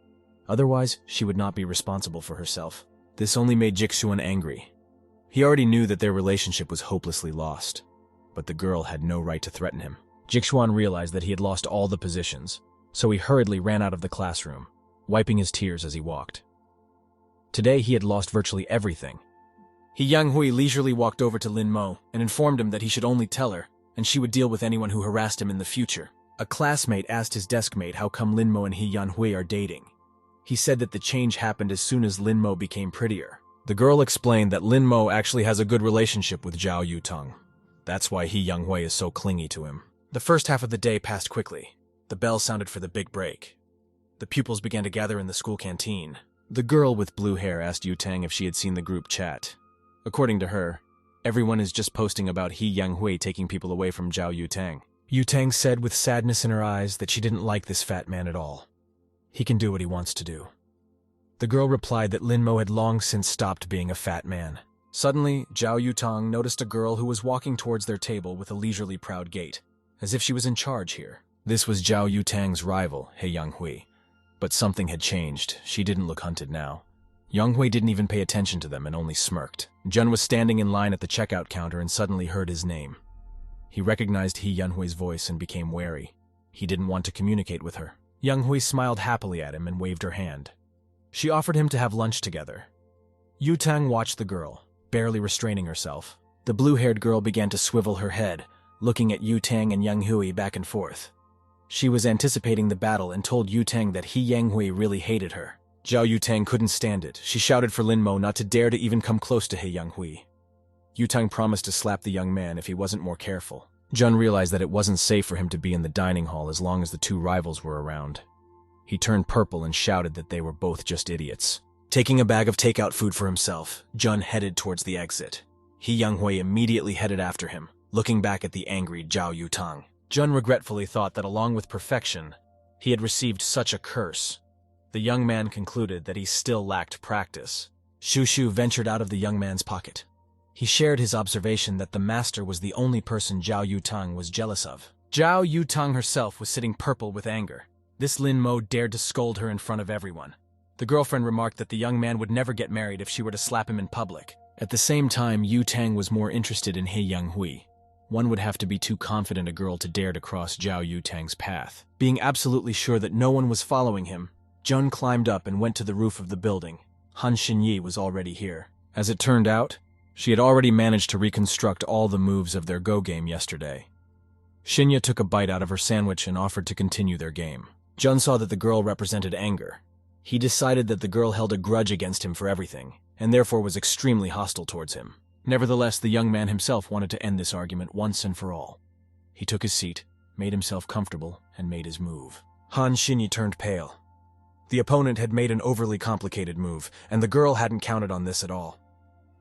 Otherwise, she would not be responsible for herself. This only made Jixuan angry. He already knew that their relationship was hopelessly lost, but the girl had no right to threaten him. Jixuan realized that he had lost all the positions, so he hurriedly ran out of the classroom, wiping his tears as he walked. Today he had lost virtually everything. He Younghui leisurely walked over to Lin Mo and informed him that he should only tell her, and she would deal with anyone who harassed him in the future. A classmate asked his deskmate how come Lin Mo and He Yanhui are dating. He said that the change happened as soon as Lin Mo became prettier. The girl explained that Lin Mo actually has a good relationship with Zhao Yutong. That's why He Younghui is so clingy to him. The first half of the day passed quickly. The bell sounded for the big break. The pupils began to gather in the school canteen. The girl with blue hair asked Yutang if she had seen the group chat. According to her, everyone is just posting about He Younghui taking people away from Zhao Yutang. Yutang said with sadness in her eyes that she didn't like this fat man at all. He can do what he wants to do. The girl replied that Lin Mo had long since stopped being a fat man. Suddenly, Zhao Yutang noticed a girl who was walking towards their table with a leisurely proud gait, as if she was in charge here. This was Zhao Yutang's rival, He Younghui. But something had changed. She didn't look hunted now. Younghui didn't even pay attention to them and only smirked. Jun was standing in line at the checkout counter and suddenly heard his name. He recognized He Yanhui's voice and became wary. He didn't want to communicate with her. Younghui smiled happily at him and waved her hand. She offered him to have lunch together. Yutang watched the girl, barely restraining herself. The blue-haired girl began to swivel her head, looking at Yutang and Younghui back and forth. She was anticipating the battle and told Yutang that He Yanhui really hated her. Zhao Yutang couldn't stand it. She shouted for Lin Mo not to dare to even come close to He Younghui. Yutang promised to slap the young man if he wasn't more careful. Jun realized that it wasn't safe for him to be in the dining hall as long as the two rivals were around. He turned purple and shouted that they were both just idiots. Taking a bag of takeout food for himself, Jun headed towards the exit. He Younghui immediately headed after him. looking back at the angry Zhao Yutang. Jun regretfully thought that along with perfection, he had received such a curse. The young man concluded that he still lacked practice. Shu ventured out of the young man's pocket. He shared his observation that the master was the only person Zhao Yutang was jealous of. Zhao Yutang herself was sitting purple with anger. This Lin Mo dared to scold her in front of everyone. The girlfriend remarked that the young man would never get married if she were to slap him in public. At the same time, Yu Tang was more interested in He Young Hui. One would have to be too confident a girl to dare to cross Zhao Yutang's path. Being absolutely sure that no one was following him, Jun climbed up and went to the roof of the building. Han Xinyi was already here. As it turned out, she had already managed to reconstruct all the moves of their Go game yesterday. Shinya took a bite out of her sandwich and offered to continue their game. Jun saw that the girl represented anger. He decided that the girl held a grudge against him for everything, and therefore was extremely hostile towards him. Nevertheless, the young man himself wanted to end this argument once and for all. He took his seat, made himself comfortable, and made his move. Han Xinyi turned pale. The opponent had made an overly complicated move, and the girl hadn't counted on this at all.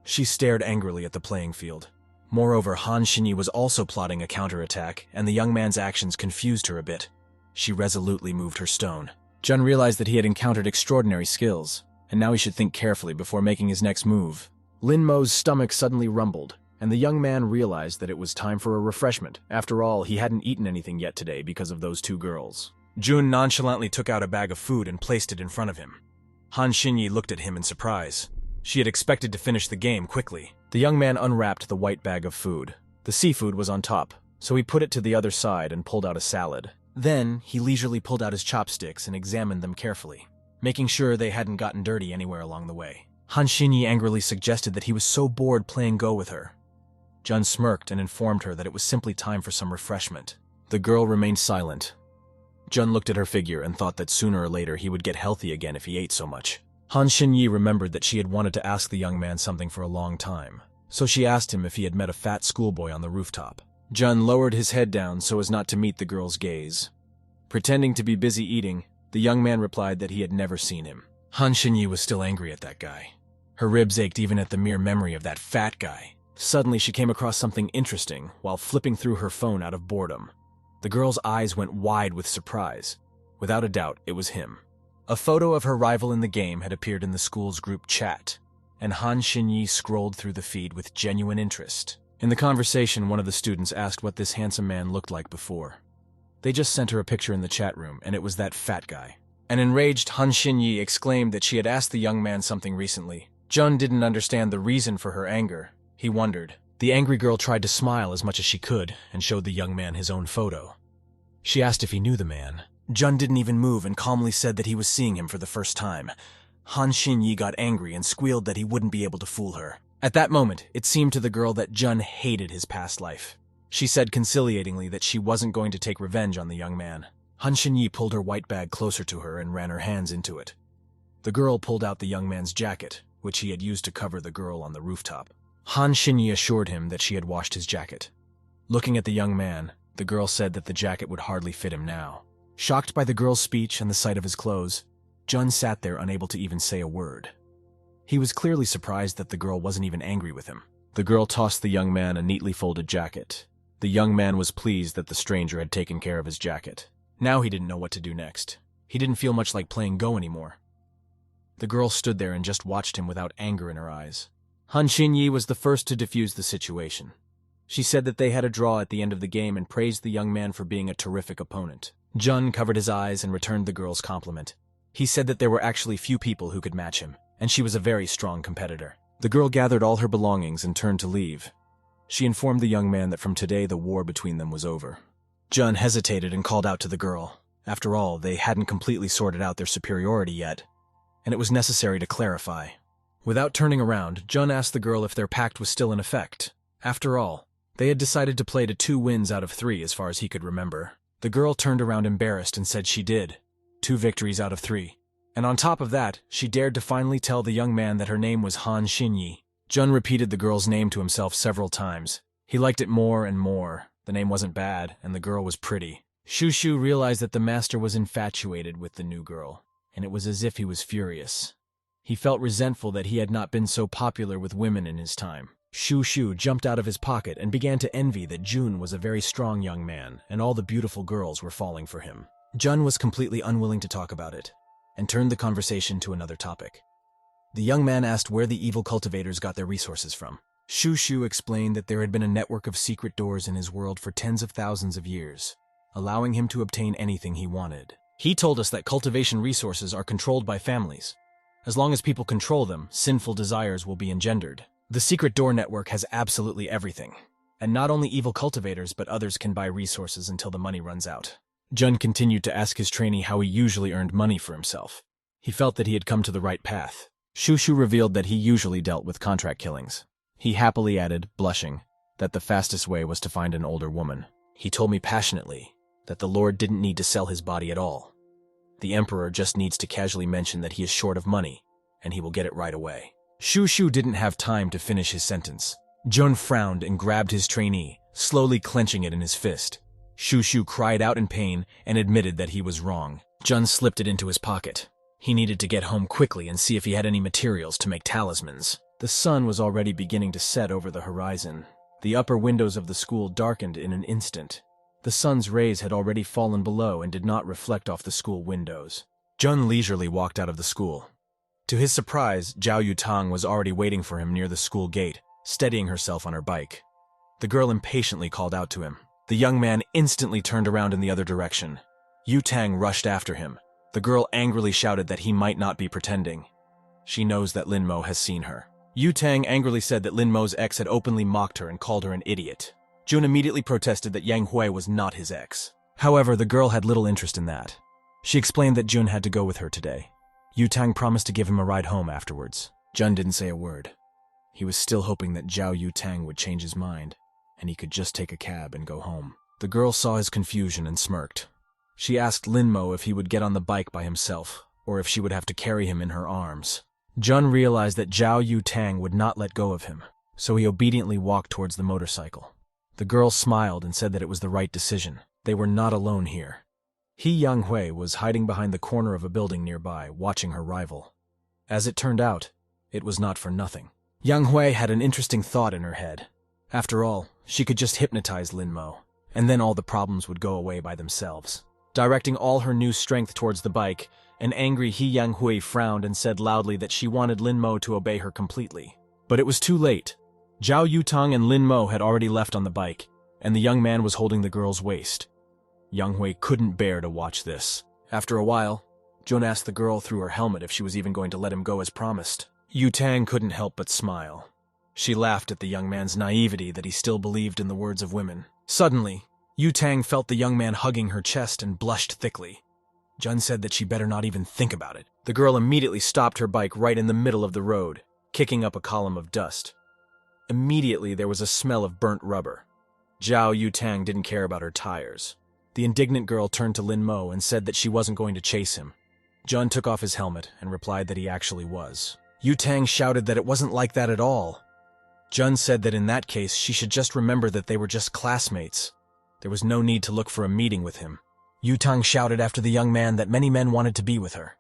She stared angrily at the playing field. Moreover, Han Xinyi was also plotting a counterattack, and the young man's actions confused her a bit. She resolutely moved her stone. Jun realized that he had encountered extraordinary skills, and now he should think carefully before making his next move. Lin Mo's stomach suddenly rumbled, and the young man realized that it was time for a refreshment. After all, he hadn't eaten anything yet today because of those two girls. Jun nonchalantly took out a bag of food and placed it in front of him. Han Xinyi looked at him in surprise. She had expected to finish the game quickly. The young man unwrapped the white bag of food. The seafood was on top, so he put it to the other side and pulled out a salad. Then, he leisurely pulled out his chopsticks and examined them carefully, making sure they hadn't gotten dirty anywhere along the way. Han Xinyi angrily suggested that he was so bored playing Go with her. Jun smirked and informed her that it was simply time for some refreshment. The girl remained silent. Jun looked at her figure and thought that sooner or later he would get healthy again if he ate so much. Han Xinyi remembered that she had wanted to ask the young man something for a long time, so she asked him if he had met a fat schoolboy on the rooftop. Jun lowered his head down so as not to meet the girl's gaze. Pretending to be busy eating, the young man replied that he had never seen him. Han Xinyi was still angry at that guy. Her ribs ached even at the mere memory of that fat guy. Suddenly she came across something interesting while flipping through her phone out of boredom. The girl's eyes went wide with surprise. Without a doubt, it was him. A photo of her rival in the game had appeared in the school's group chat, and Han Xinyi scrolled through the feed with genuine interest. In the conversation, one of the students asked what this handsome man looked like before. They just sent her a picture in the chat room, and it was that fat guy. An enraged Han Xinyi exclaimed that she had asked the young man something recently. Jun didn't understand the reason for her anger. He wondered. The angry girl tried to smile as much as she could and showed the young man his own photo. She asked if he knew the man. Jun didn't even move and calmly said that he was seeing him for the first time. Han Xinyi got angry and squealed that he wouldn't be able to fool her. At that moment, it seemed to the girl that Jun hated his past life. She said conciliatingly that she wasn't going to take revenge on the young man. Han Xinyi pulled her white bag closer to her and ran her hands into it. The girl pulled out the young man's jacket, which he had used to cover the girl on the rooftop. Han Xinyi assured him that she had washed his jacket. Looking at the young man, the girl said that the jacket would hardly fit him now. Shocked by the girl's speech and the sight of his clothes, Jun sat there unable to even say a word. He was clearly surprised that the girl wasn't even angry with him. The girl tossed the young man a neatly folded jacket. The young man was pleased that the stranger had taken care of his jacket. Now he didn't know what to do next. He didn't feel much like playing Go anymore. The girl stood there and just watched him without anger in her eyes. Han Xinyi was the first to defuse the situation. She said that they had a draw at the end of the game and praised the young man for being a terrific opponent. Jun covered his eyes and returned the girl's compliment. He said that there were actually few people who could match him, and she was a very strong competitor. The girl gathered all her belongings and turned to leave. She informed the young man that from today the war between them was over. Jun hesitated and called out to the girl. After all, they hadn't completely sorted out their superiority yet, and it was necessary to clarify. Without turning around, Jun asked the girl if their pact was still in effect. After all, they had decided to play to 2 wins out of 3 as far as he could remember. The girl turned around embarrassed and said she did. 2 victories out of 3. And on top of that, she dared to finally tell the young man that her name was Han Xinyi. Jun repeated the girl's name to himself several times. He liked it more and more. The name wasn't bad, and the girl was pretty. Shu realized that the master was infatuated with the new girl, and it was as if he was furious. He felt resentful that he had not been so popular with women in his time. Shu jumped out of his pocket and began to envy that Jun was a very strong young man and all the beautiful girls were falling for him. Jun was completely unwilling to talk about it and turned the conversation to another topic. The young man asked where the evil cultivators got their resources from. Shu explained that there had been a network of secret doors in his world for tens of thousands of years, allowing him to obtain anything he wanted. He told us that cultivation resources are controlled by families. As long as people control them, sinful desires will be engendered. The secret door network has absolutely everything. And not only evil cultivators, but others can buy resources until the money runs out. Jun continued to ask his trainee how he usually earned money for himself. He felt that he had come to the right path. Shu revealed that he usually dealt with contract killings. He happily added, blushing, that the fastest way was to find an older woman. He told me passionately that the Lord didn't need to sell his body at all. The Emperor just needs to casually mention that he is short of money, and he will get it right away. Shu didn't have time to finish his sentence. Jun frowned and grabbed his trainee, slowly clenching it in his fist. Shu cried out in pain and admitted that he was wrong. Jun slipped it into his pocket. He needed to get home quickly and see if he had any materials to make talismans. The sun was already beginning to set over the horizon. The upper windows of the school darkened in an instant. The sun's rays had already fallen below and did not reflect off the school windows. Jun leisurely walked out of the school. To his surprise, Zhao Yutang was already waiting for him near the school gate, steadying herself on her bike. The girl impatiently called out to him. The young man instantly turned around in the other direction. Yutang rushed after him. The girl angrily shouted that he might not be pretending. She knows that Lin Mo has seen her. Yutang angrily said that Lin Mo's ex had openly mocked her and called her an idiot. Jun immediately protested that Yang Hui was not his ex. However, the girl had little interest in that. She explained that Jun had to go with her today. Yutang promised to give him a ride home afterwards. Jun didn't say a word. He was still hoping that Zhao Yutang would change his mind, and he could just take a cab and go home. The girl saw his confusion and smirked. She asked Lin Mo if he would get on the bike by himself, or if she would have to carry him in her arms. Jun realized that Zhao Yutang would not let go of him, so he obediently walked towards the motorcycle. The girl smiled and said that it was the right decision. They were not alone here. Yang Hui was hiding behind the corner of a building nearby, watching her rival. As it turned out, it was not for nothing. Yang Hui had an interesting thought in her head. After all, she could just hypnotize Lin Mo, and then all the problems would go away by themselves. Directing all her new strength towards the bike, an angry Yang Hui frowned and said loudly that she wanted Lin Mo to obey her completely. But it was too late. Zhao Yutang and Lin Mo had already left on the bike, and the young man was holding the girl's waist. Yang Hui couldn't bear to watch this. After a while, Jun asked the girl through her helmet if she was even going to let him go as promised. Yutang couldn't help but smile. She laughed at the young man's naivety that he still believed in the words of women. Suddenly, Yutang felt the young man hugging her chest and blushed thickly. Jun said that she better not even think about it. The girl immediately stopped her bike right in the middle of the road, kicking up a column of dust. Immediately, there was a smell of burnt rubber. Zhao Yutang didn't care about her tires. The indignant girl turned to Lin Mo and said that she wasn't going to chase him. Jun took off his helmet and replied that he actually was. Yutang shouted that it wasn't like that at all. Jun said that in that case, she should just remember that they were just classmates. There was no need to look for a meeting with him. Yutang shouted after the young man that many men wanted to be with her.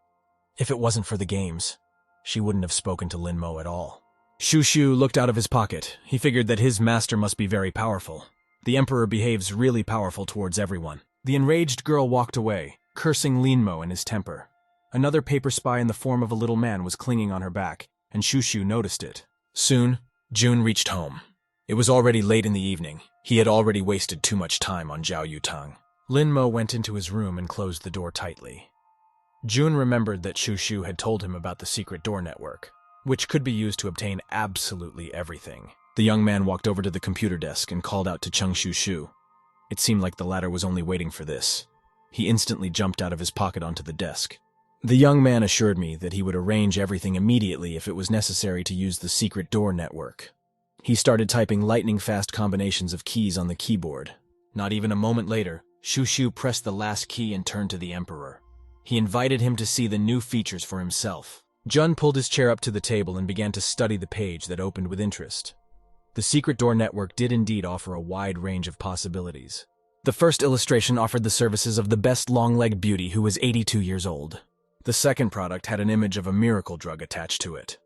If it wasn't for the games, she wouldn't have spoken to Lin Mo at all. Shu looked out of his pocket. He figured that his master must be very powerful. The Emperor behaves really powerful towards everyone. The enraged girl walked away, cursing Lin Mo in his temper. Another paper spy in the form of a little man was clinging on her back, and Shu noticed it. Soon, Jun reached home. It was already late in the evening. He had already wasted too much time on Zhao Yutang. Lin Mo went into his room and closed the door tightly. Jun remembered that Shu had told him about the secret door network, which could be used to obtain absolutely everything. The young man walked over to the computer desk and called out to Chung Shu. It seemed like the latter was only waiting for this. He instantly jumped out of his pocket onto the desk. The young man assured me that he would arrange everything immediately if it was necessary to use the secret door network. He started typing lightning-fast combinations of keys on the keyboard. Not even a moment later, Shu pressed the last key and turned to the Emperor. He invited him to see the new features for himself. Jun pulled his chair up to the table and began to study the page that opened with interest. The secret door network did indeed offer a wide range of possibilities. The first illustration offered the services of the best long-legged beauty who was 82 years old. The second product had an image of a miracle drug attached to it.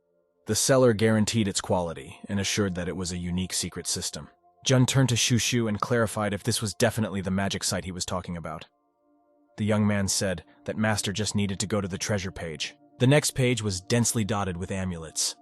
The seller guaranteed its quality and assured that it was a unique secret system. Jun turned to Shushu and clarified if this was definitely the magic site he was talking about. The young man said that Master just needed to go to the treasure page. The next page was densely dotted with amulets.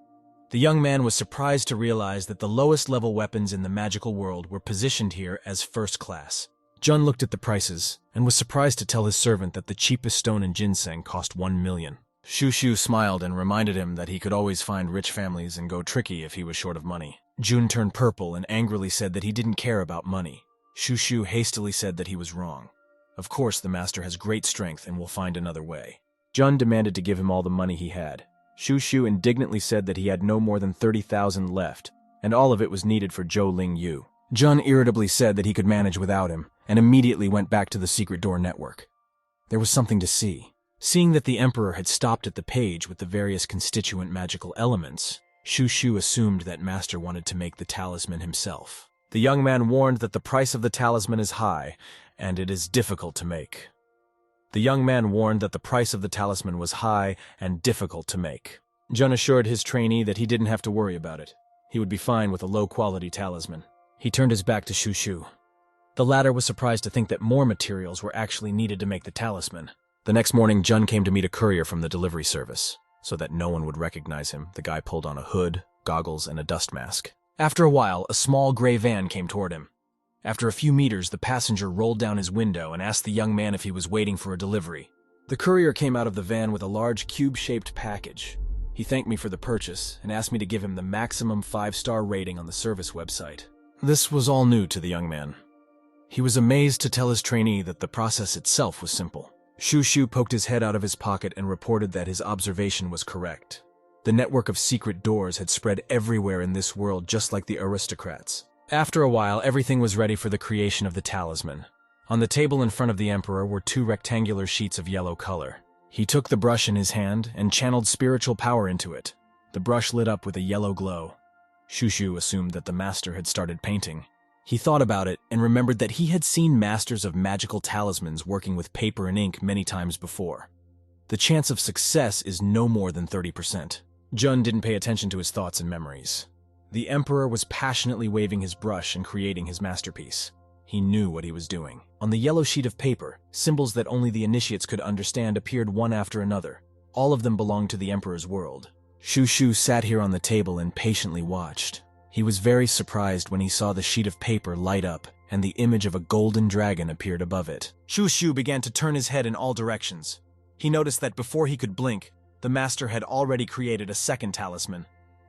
The young man was surprised to realize that the lowest level weapons in the magical world were positioned here as first class. Jun looked at the prices and was surprised to tell his servant that the cheapest stone in ginseng cost 1 million. Shushu smiled and reminded him that he could always find rich families and go tricky if he was short of money. Jun turned purple and angrily said that he didn't care about money. Shushu hastily said that he was wrong. Of course, the master has great strength and will find another way. Jun demanded to give him all the money he had. Shushu indignantly said that he had no more than 30,000 left, and all of it was needed for Zhou Ling Yu. Jun irritably said that he could manage without him, and immediately went back to the secret door network. There was something to see. Seeing that the Emperor had stopped at the page with the various constituent magical elements, Shushu assumed that Master wanted to make the talisman himself. The young man warned that the price of the talisman is high, and it is difficult to make. The young man warned that the price of the talisman was high and difficult to make. Jun assured his trainee that he didn't have to worry about it. He would be fine with a low-quality talisman. He turned his back to Shushu. The latter was surprised to think that more materials were actually needed to make the talisman. The next morning, Jun came to meet a courier from the delivery service. So that no one would recognize him, the guy pulled on a hood, goggles, and a dust mask. After a while, a small gray van came toward him. After a few meters, the passenger rolled down his window and asked the young man if he was waiting for a delivery. The courier came out of the van with a large cube-shaped package. He thanked me for the purchase and asked me to give him the maximum 5-star rating on the service website. This was all new to the young man. He was amazed to tell his trainee that the process itself was simple. Shushu poked his head out of his pocket and reported that his observation was correct. The network of secret doors had spread everywhere in this world just like the aristocrats. After a while, everything was ready for the creation of the talisman. On the table in front of the Emperor were 2 rectangular sheets of yellow color. He took the brush in his hand and channeled spiritual power into it. The brush lit up with a yellow glow. Shushu assumed that the master had started painting. He thought about it and remembered that he had seen masters of magical talismans working with paper and ink many times before. The chance of success is no more than 30%. Jun didn't pay attention to his thoughts and memories. The Emperor was passionately waving his brush and creating his masterpiece. He knew what he was doing. On the yellow sheet of paper, symbols that only the initiates could understand appeared one after another. All of them belonged to the Emperor's world. Shushu sat here on the table and patiently watched. He was very surprised when he saw the sheet of paper light up and the image of a golden dragon appeared above it. Shushu began to turn his head in all directions. He noticed that before he could blink, the master had already created a second talisman.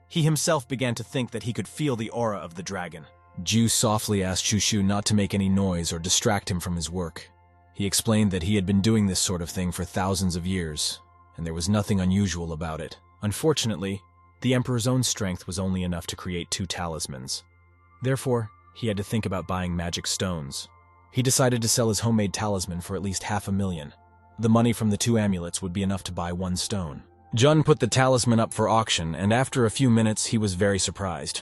He himself began to think that he could feel the aura of the dragon. Ju softly asked Shushu not to make any noise or distract him from his work. He explained that he had been doing this sort of thing for thousands of years, and there was nothing unusual about it. Unfortunately, the Emperor's own strength was only enough to create 2 talismans. Therefore, he had to think about buying magic stones. He decided to sell his homemade talisman for at least $500,000. The money from the 2 amulets would be enough to buy 1 stone. Jun put the talisman up for auction, and after a few minutes he was very surprised.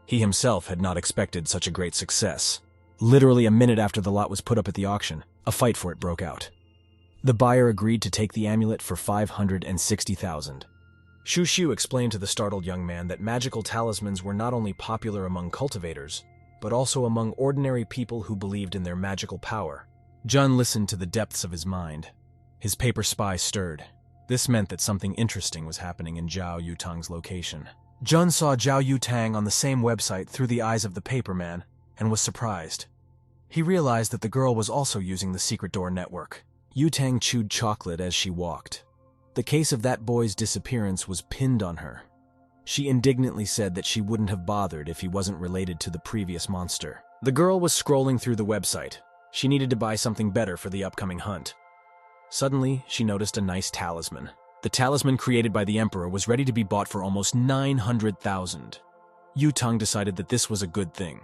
He himself had not expected such a great success. Literally a minute after the lot was put up at the auction, a fight for it broke out. The buyer agreed to take the amulet for 560,000. Shushu explained to the startled young man that magical talismans were not only popular among cultivators, but also among ordinary people who believed in their magical power. Jun listened to the depths of his mind. His paper spy stirred. This meant that something interesting was happening in Zhao Yutang's location. Jun saw Zhao Yutang on the same website through the eyes of the paperman and was surprised. He realized that the girl was also using the secret door network. Yutang chewed chocolate as she walked. The case of that boy's disappearance was pinned on her. She indignantly said that she wouldn't have bothered if he wasn't related to the previous monster. The girl was scrolling through the website. She needed to buy something better for the upcoming hunt. Suddenly, she noticed a nice talisman. The talisman created by the Emperor was ready to be bought for almost 900,000. Yutang decided that this was a good thing.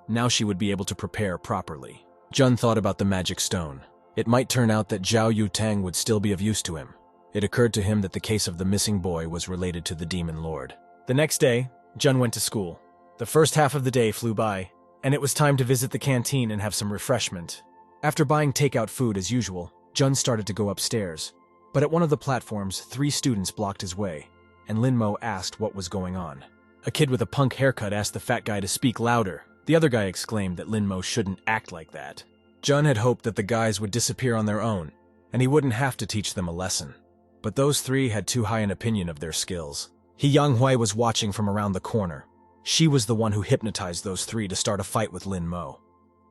Now she would be able to prepare properly. Jun thought about the magic stone. It might turn out that Zhao Yutang would still be of use to him. It occurred to him that the case of the missing boy was related to the Demon Lord. The next day, Jun went to school. The first half of the day flew by, and it was time to visit the canteen and have some refreshment. After buying takeout food as usual, Jun started to go upstairs. But at one of the platforms, 3 students blocked his way, and Lin Mo asked what was going on. A kid with a punk haircut asked the fat guy to speak louder. The other guy exclaimed that Lin Mo shouldn't act like that. Jun had hoped that the guys would disappear on their own, and he wouldn't have to teach them a lesson. But those three had too high an opinion of their skills. Yang was watching from around the corner. She was the one who hypnotized those three to start a fight with Lin Mo.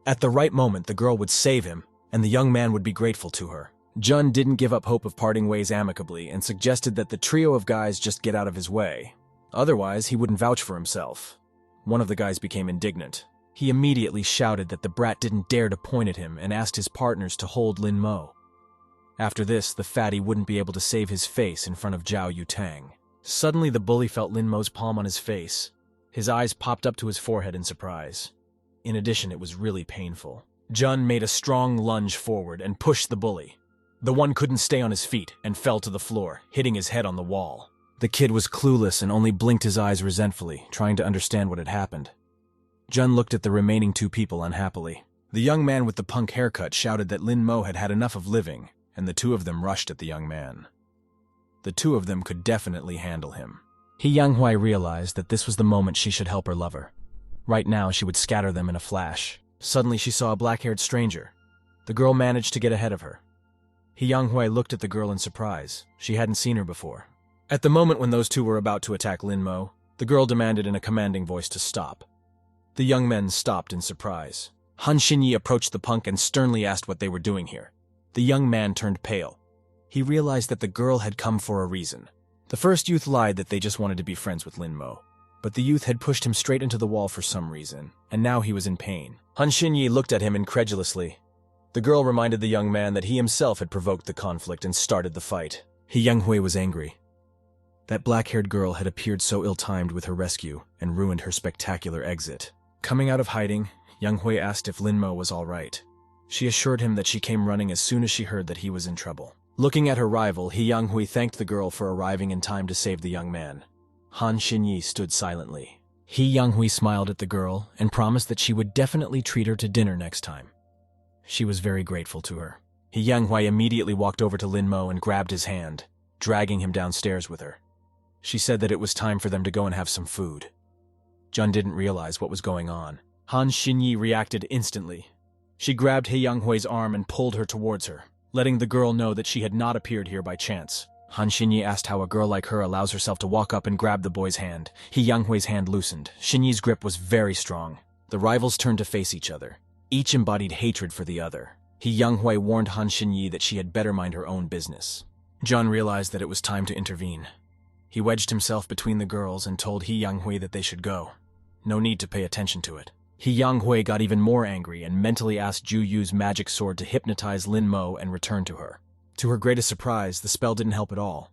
At the right moment, the girl would save him, and the young man would be grateful to her. Jun didn't give up hope of parting ways amicably and suggested that the trio of guys just get out of his way. Otherwise, he wouldn't vouch for himself. One of the guys became indignant. He immediately shouted that the brat didn't dare to point at him and asked his partners to hold Lin Mo. After this, the fatty wouldn't be able to save his face in front of Zhao Yutang. Suddenly, the bully felt Lin Mo's palm on his face. His eyes popped up to his forehead in surprise. In addition, it was really painful. Jun made a strong lunge forward and pushed the bully. The one couldn't stay on his feet and fell to the floor, hitting his head on the wall. The kid was clueless and only blinked his eyes resentfully, trying to understand what had happened. Jun looked at the remaining two people unhappily. The young man with the punk haircut shouted that Lin Mo had had enough of living, and the two of them rushed at the young man. The two of them could definitely handle him. Yang realized that this was the moment she should help her lover. Right now, she would scatter them in a flash. Suddenly, she saw a black-haired stranger. The girl managed to get ahead of her. Yang looked at the girl in surprise. She hadn't seen her before. At the moment when those two were about to attack Lin Mo, the girl demanded in a commanding voice to stop. The young men stopped in surprise. Han Xinyi approached the punk and sternly asked what they were doing here. The young man turned pale. He realized that the girl had come for a reason. The first youth lied that they just wanted to be friends with Lin Mo. But the youth had pushed him straight into the wall for some reason, and now he was in pain. Han Xinyi looked at him incredulously. The girl reminded the young man that he himself had provoked the conflict and started the fight. Yang was angry. That black-haired girl had appeared so ill-timed with her rescue and ruined her spectacular exit. Coming out of hiding, Yang asked if Lin Mo was all right. She assured him that she came running as soon as she heard that he was in trouble. Looking at her rival, Yang thanked the girl for arriving in time to save the young man. Han Xinyi stood silently. Yang smiled at the girl and promised that she would definitely treat her to dinner next time. She was very grateful to her. Yang immediately walked over to Lin Mo and grabbed his hand, dragging him downstairs with her. She said that it was time for them to go and have some food. Jun didn't realize what was going on. Han Xinyi reacted instantly. She grabbed Yang arm and pulled her towards her, letting the girl know that she had not appeared here by chance. Han Xinyi asked how a girl like her allows herself to walk up and grab the boy's hand. Yang hand loosened. Xinyi's grip was very strong. The rivals turned to face each other. Each embodied hatred for the other. Yang warned Han Xinyi that she had better mind her own business. Jun realized that it was time to intervene. He wedged himself between the girls and told Yang that they should go. No need to pay attention to it. Yang got even more angry and mentally asked Ju Yu's magic sword to hypnotize Lin Mo and return to her. To her greatest surprise, the spell didn't help at all.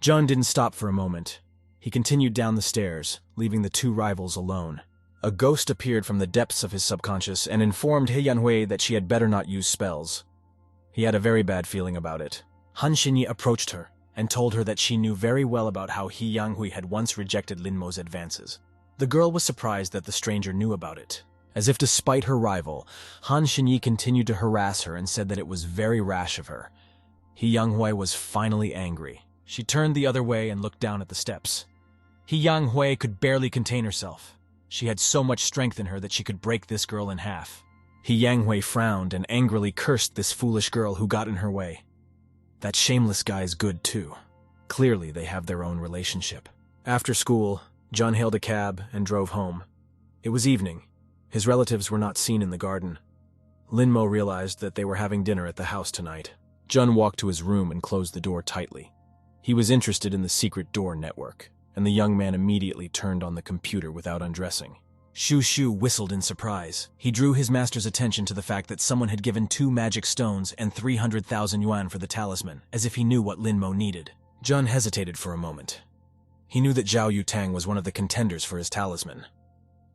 Jun didn't stop for a moment. He continued down the stairs, leaving the two rivals alone. A ghost appeared from the depths of his subconscious and informed Yang that she had better not use spells. He had a very bad feeling about it. Han Xinyi approached her and told her that she knew very well about how Yang had once rejected Lin Mo's advances. The girl was surprised that the stranger knew about it. As if to spite her rival, Han Xinyi continued to harass her and said that it was very rash of her. Yang was finally angry. She turned the other way and looked down at the steps. Yang could barely contain herself. She had so much strength in her that she could break this girl in half. Yang frowned and angrily cursed this foolish girl who got in her way. That shameless guy's good too. Clearly they have their own relationship. After school, Jun hailed a cab and drove home. It was evening. His relatives were not seen in the garden. Lin Mo realized that they were having dinner at the house tonight. Jun walked to his room and closed the door tightly. He was interested in the secret door network, and the young man immediately turned on the computer without undressing. Shu whistled in surprise. He drew his master's attention to the fact that someone had given 2 magic stones and 300,000 yuan for the talisman, as if he knew what Lin Mo needed. Jun hesitated for a moment. He knew that Zhao Yutang was one of the contenders for his talisman.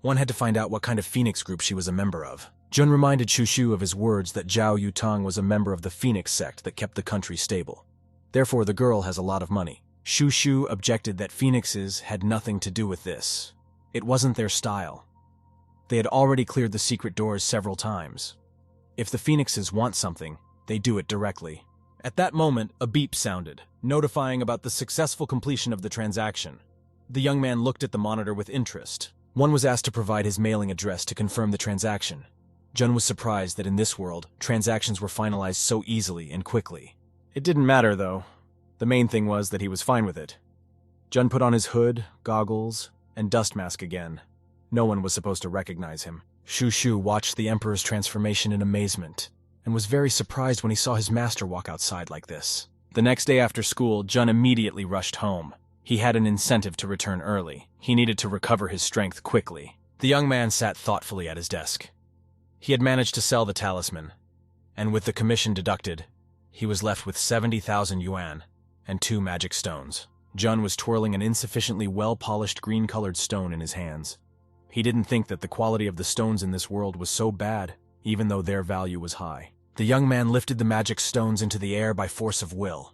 One had to find out what kind of phoenix group she was a member of. Jun reminded Shu of his words that Zhao Yutang was a member of the phoenix sect that kept the country stable. Therefore, the girl has a lot of money. Shu objected that phoenixes had nothing to do with this. It wasn't their style. They had already cleared the secret doors several times. If the phoenixes want something, they do it directly. At that moment, a beep sounded. notifying about the successful completion of the transaction. The young man looked at the monitor with interest. One was asked to provide his mailing address to confirm the transaction. Jun was surprised that in this world, transactions were finalized so easily and quickly. It didn't matter, though. The main thing was that he was fine with it. Jun put on his hood, goggles, and dust mask again. No one was supposed to recognize him. Shu watched the Emperor's transformation in amazement, and was very surprised when he saw his master walk outside like this. The next day after school, Jun immediately rushed home. He had an incentive to return early. He needed to recover his strength quickly. The young man sat thoughtfully at his desk. He had managed to sell the talisman, and with the commission deducted, he was left with 70,000 yuan and 2 magic stones. Jun was twirling an insufficiently well-polished green-colored stone in his hands. He didn't think that the quality of the stones in this world was so bad, even though their value was high. The young man lifted the magic stones into the air by force of will.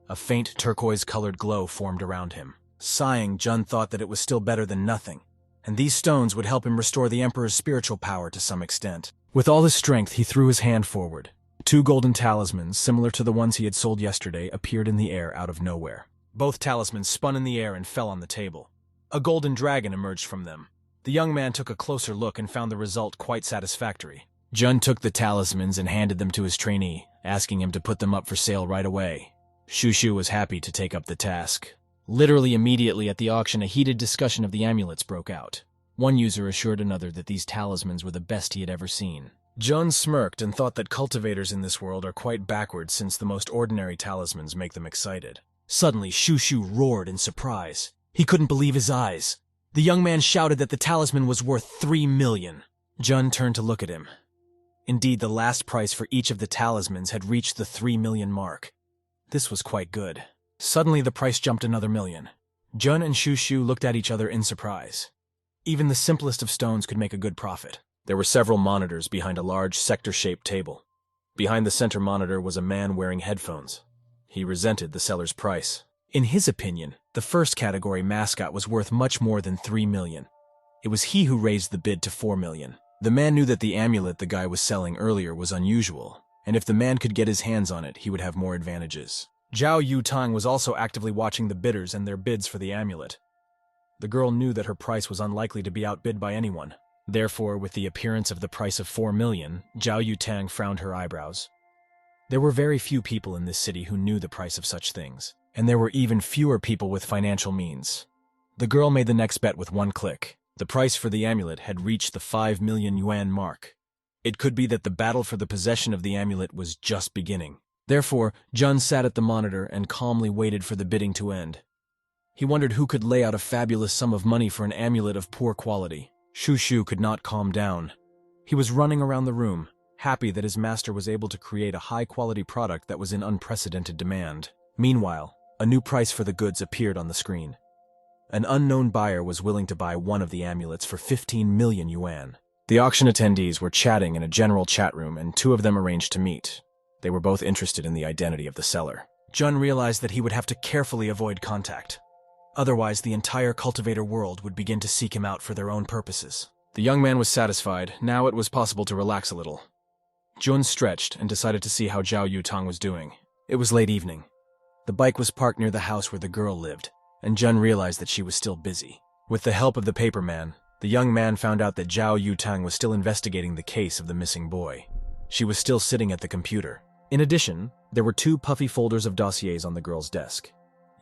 A faint turquoise-colored glow formed around him. Sighing, Jun thought that it was still better than nothing, and these stones would help him restore the Emperor's spiritual power to some extent. With all his strength, he threw his hand forward. 2 golden talismans, similar to the ones he had sold yesterday, appeared in the air out of nowhere. Both talismans spun in the air and fell on the table. A golden dragon emerged from them. The young man took a closer look and found the result quite satisfactory. Jun took the talismans and handed them to his trainee, asking him to put them up for sale right away. Shu was happy to take up the task. Literally immediately at the auction, a heated discussion of the amulets broke out. One user assured another that these talismans were the best he had ever seen. Jun smirked and thought that cultivators in this world are quite backward since the most ordinary talismans make them excited. Suddenly, Shu roared in surprise. He couldn't believe his eyes. The young man shouted that the talisman was worth 3 million. Jun turned to look at him. Indeed, the last price for each of the talismans had reached the 3 million mark. This was quite good. Suddenly, the price jumped another million. Jun and Shu looked at each other in surprise. Even the simplest of stones could make a good profit. There were several monitors behind a large sector-shaped table. Behind the center monitor was a man wearing headphones. He resented the seller's price. In his opinion, the first category mascot was worth much more than 3 million. It was he who raised the bid to 4 million. The man knew that the amulet the guy was selling earlier was unusual, and if the man could get his hands on it, he would have more advantages. Zhao Yutang was also actively watching the bidders and their bids for the amulet. The girl knew that her price was unlikely to be outbid by anyone. Therefore, with the appearance of the price of 4 million, Zhao Yutang frowned her eyebrows. There were very few people in this city who knew the price of such things, and there were even fewer people with financial means. The girl made the next bet with one click. The price for the amulet had reached the 5 million yuan mark. It could be that the battle for the possession of the amulet was just beginning. Therefore, Jun sat at the monitor and calmly waited for the bidding to end. He wondered who could lay out a fabulous sum of money for an amulet of poor quality. Shu could not calm down. He was running around the room, happy that his master was able to create a high-quality product that was in unprecedented demand. Meanwhile, a new price for the goods appeared on the screen. An unknown buyer was willing to buy one of the amulets for 15 million yuan. The auction attendees were chatting in a general chat room, and 2 of them arranged to meet. They were both interested in the identity of the seller. Jun realized that he would have to carefully avoid contact. Otherwise, the entire cultivator world would begin to seek him out for their own purposes. The young man was satisfied. Now it was possible to relax a little. Jun stretched and decided to see how Zhao Yutang was doing. It was late evening. The bike was parked near the house where the girl lived, and Jun realized that she was still busy. With the help of the paperman, the young man found out that Zhao Yutang was still investigating the case of the missing boy. She was still sitting at the computer. In addition, there were 2 puffy folders of dossiers on the girl's desk.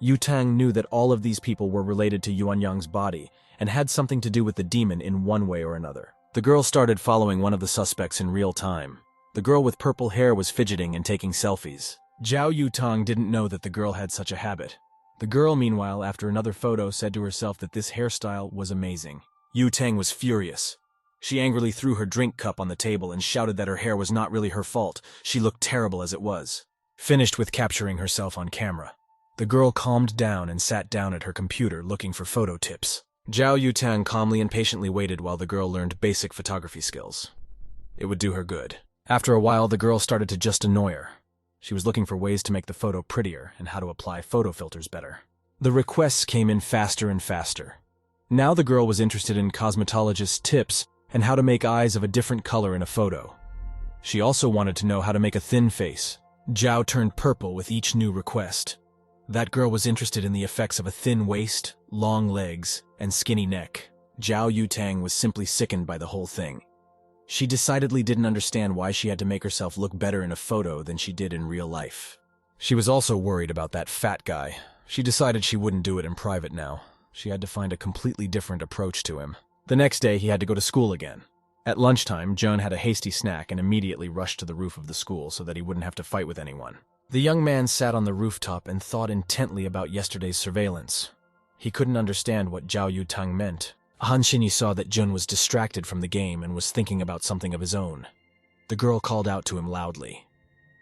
Yutang knew that all of these people were related to Yuanyang's body and had something to do with the demon in one way or another. The girl started following one of the suspects in real time. The girl with purple hair was fidgeting and taking selfies. Zhao Yutang didn't know that the girl had such a habit. The girl, meanwhile, after another photo, said to herself that this hairstyle was amazing. Yutang was furious. She angrily threw her drink cup on the table and shouted that her hair was not really her fault. She looked terrible as it was. Finished with capturing herself on camera, the girl calmed down and sat down at her computer looking for photo tips. Zhao Yutang calmly and patiently waited while the girl learned basic photography skills. It would do her good. After a while, the girl started to just annoy her. She was looking for ways to make the photo prettier and how to apply photo filters better. The requests came in faster and faster. Now the girl was interested in cosmetologist's tips and how to make eyes of a different color in a photo. She also wanted to know how to make a thin face. Zhao turned purple with each new request. That girl was interested in the effects of a thin waist, long legs, and skinny neck. Zhao Yutang was simply sickened by the whole thing. She decidedly didn't understand why she had to make herself look better in a photo than she did in real life. She was also worried about that fat guy. She decided she wouldn't do it in private now. She had to find a completely different approach to him. The next day, he had to go to school again. At lunchtime, Jun had a hasty snack and immediately rushed to the roof of the school so that he wouldn't have to fight with anyone. The young man sat on the rooftop and thought intently about yesterday's surveillance. He couldn't understand what Zhao Yutang meant. Han Xinyi saw that Jun was distracted from the game and was thinking about something of his own. The girl called out to him loudly.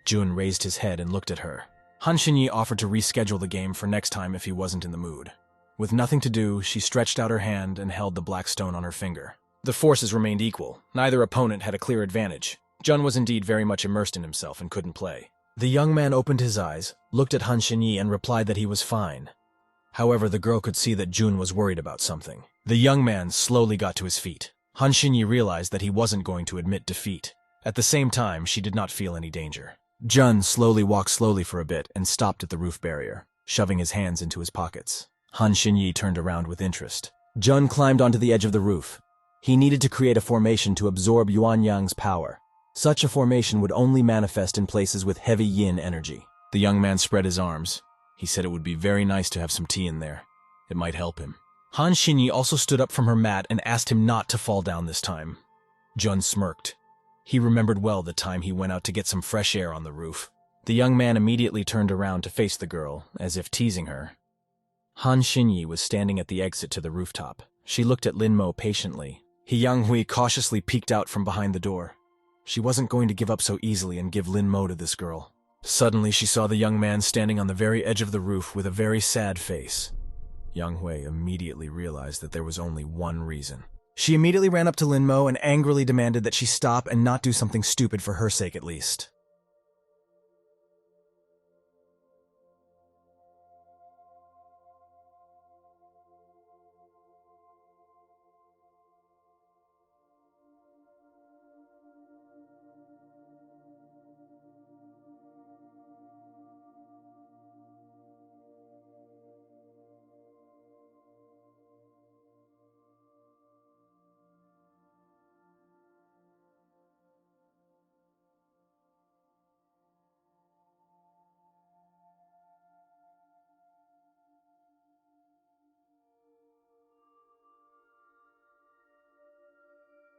Jun raised his head and looked at her. Han Xinyi offered to reschedule the game for next time if he wasn't in the mood. With nothing to do, she stretched out her hand and held the black stone on her finger. The forces remained equal. Neither opponent had a clear advantage. Jun was indeed very much immersed in himself and couldn't play. The young man opened his eyes, looked at Han Xinyi and replied that he was fine. However, the girl could see that Jun was worried about something. The young man slowly got to his feet. Han Xinyi realized that he wasn't going to admit defeat. At the same time, she did not feel any danger. Jun walked slowly for a bit and stopped at the roof barrier, shoving his hands into his pockets. Han Xinyi turned around with interest. Jun climbed onto the edge of the roof. He needed to create a formation to absorb Yuan Yang's power. Such a formation would only manifest in places with heavy yin energy. The young man spread his arms. He said it would be very nice to have some tea in there. It might help him. Han Xinyi also stood up from her mat and asked him not to fall down this time. Jun smirked. He remembered well the time he went out to get some fresh air on the roof. The young man immediately turned around to face the girl, as if teasing her. Han Xinyi was standing at the exit to the rooftop. She looked at Lin Mo patiently. He Yanghui cautiously peeked out from behind the door. She wasn't going to give up so easily and give Lin Mo to this girl. Suddenly, she saw the young man standing on the very edge of the roof with a very sad face. Yang Hui immediately realized that there was only one reason. She immediately ran up to Lin Mo and angrily demanded that she stop and not do something stupid for her sake at least.